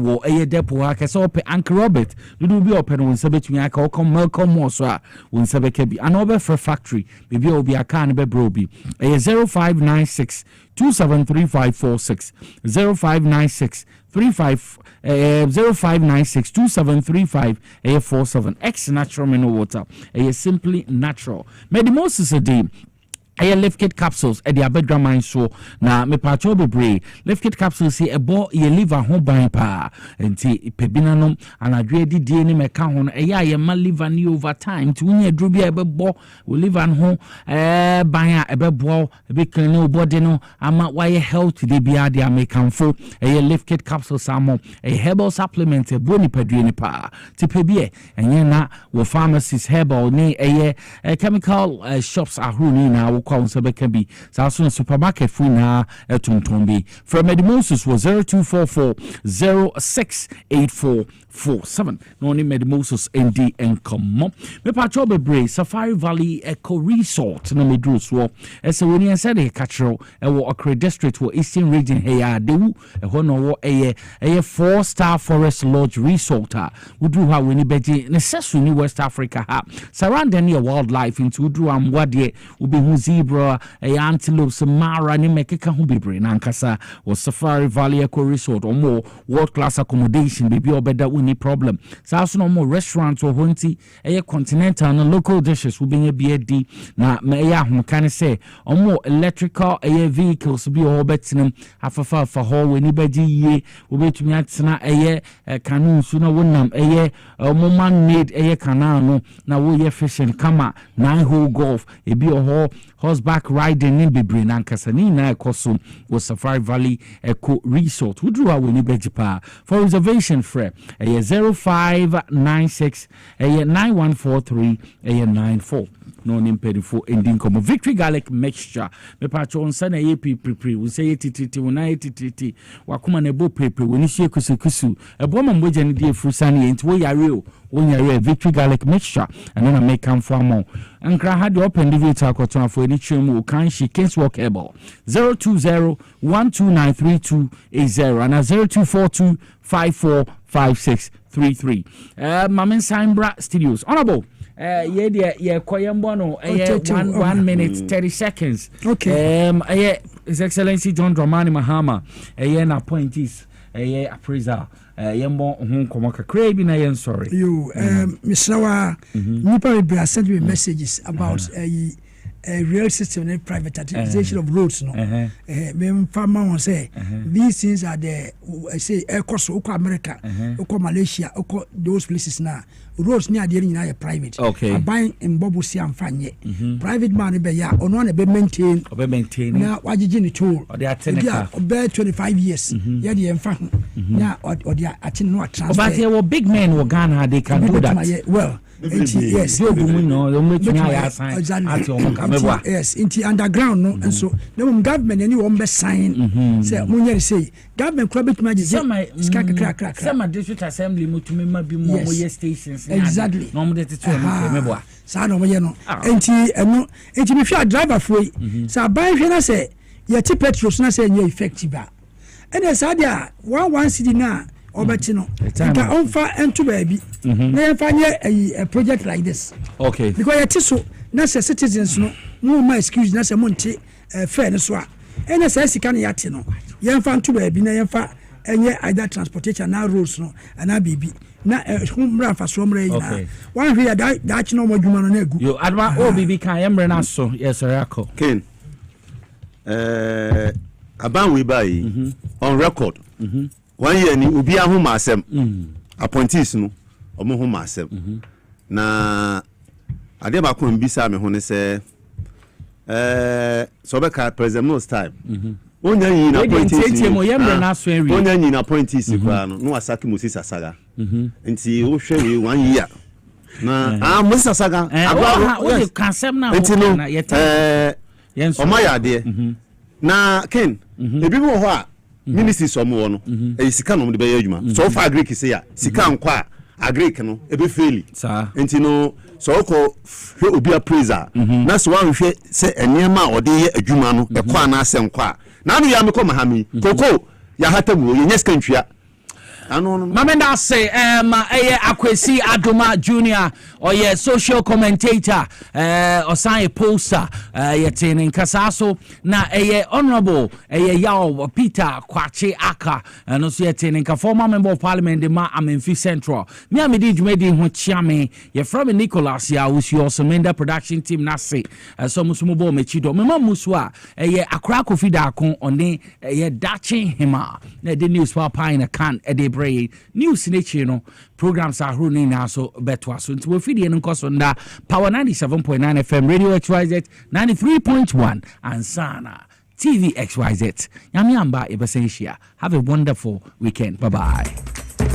wo depo ha kasa op Uncle Robert dudu bi open won sabetumi aka wo kom Malcolm mo so a won sabeka bi ana obe for factory bibi obi aka ne bebro bi 0596 273546 0596 0596 2735 X natural mineral water simply natural medimosis a day lift kit capsules e dia bedra man so na me pacho bebre lift kit capsules e ebo ye liver ho ban pa enti pebinanom anadwe didie ni meka ho no ye ma liver ni over time ti unya dru bia ebebo wo liver ho ban a ebebo ebe kan no body no ama why health de bia de amekanfo lift kit capsules amo herbal supplement e boni padue ni pa ti pebie enye na wo pharmacies herbal ni chemical shops ahuru na kwa so can be so supermarket food na etuntombi from Medimosis was 0244 068447 no ni Medimosis ND and come me patrol bebre Safari Valley Eco Resort na medru so ese woni ense de catchero e wo Okre district wo Eastern region here de wu e ho no wo 4-star forest lodge resort wudru ha weni beji necessary ni West Africa ha surrounding your wildlife into wudru amwade ubi hu zebra antelopes mara ni mekeka hu bebre na nkasa wo Safari Valley Eco Resort or more world class accommodation baby obeda uni problem so no more restaurants or honti continental and local dishes will be a BD na me ya hu kan say or more electrical vehicles be o betinum afafa for ho we ni beji ye wo betumi atena kanu so na wonam mo man made canal no na wo ye fishing kama 9-hole golf e be o horseback riding in bebre na nkasani na ekoso wo Safari Valley Eco Resort wudru a we ni beji pa for reservation free 0596 9143 94 no nimpedifo ending como Victory Garlic Mixture me pacho onsa na ye prepare we say tititi wona tititi wakoma na ebo prepare woni hie kusukusu ebo ma mboja ne die frusane enti wo yare o wonyare Victory Garlic Mixture and then I make am for more ankra had open the vita koton for any chemu kan shi case work able 020 1293280 and 0242 545633 Mamen Saimbra Studios honorable ye koyembo no 1 minute 30 seconds okay His Excellency John Dramani Mahama na appointees appraiser yembo hu komo kakra bi na yen sorry you misrawa nipa be send me messages about rail system and privatization of roads no me farmer won say these things are the say air cost America Malaysia those places now roads near the area private buying in bobusi amfanye private man be ya ono na be maintain na wagigi ni tool or they be 25 years ya the emfa na or they atin no transfer but there were big men who Ghana they can do that well yes yes into underground no and so the government any one be sign say munye say government club it magic some district assembly mutumi ma bi mo stations exactly no mo de tetu meboa sa no mo ye no enti me fia driver foi sa ban hwe na say ye ti petrol na say nye effective and say dia 1 city na obeti no nka onfa ento baabi na yenfa nye a project like this okay because yet so na say citizens no my excuse na say monte fair no so a ene say sika na yate no yenfa ento baabi na yenfa enye either transportation na roads no ana bibi na humra fa so mra ina wan hwe da chi no modwuma no na egu yo adwa o bibi kan yemre na so yes rako ken aban we buy on record 1 year ni obi ahoma asem appointees no omo homa asem na ade ba ko mbisa me ho ne se so be ka president most time onya yin na appointees onya yin na appointees kwa no asaki Moses Asaga nti wo hwe we 1 year na Moses Asaga agwa wo ka asem na na yet o ma ya de na ken ebi mo ho a ministry somo no e sika no de be adwuma so far agric say ya sika nkwa agric no e be fail enti no so ko hwe obi appraiser na so wan hwe se enema ode ye adwuma no e kwa na ase nkwa na no ya me ko mahami koko ya hatamu ye nyeska ntwia Mamenda say Akwesi Adoma Junior or ye social commentator or sign poster yetin in Kasaso na honorable Yao Peter Kwache Aka and also yetin in former member of parliament de ma Amenfi Central me amedi jumedi ho chiame ye from Nicholas ya Yawson Menda production team na say so musumubo mechido me mamuswa Akra Kofi da kon one dachi hima na the news papa in a can Bray news nature no programs are running now so better so we feed in cost on that Power 97.9 FM Radio XYZ 93.1 and Sana TV XYZ Yamiamba Ibasensia. Have a wonderful weekend. Bye bye.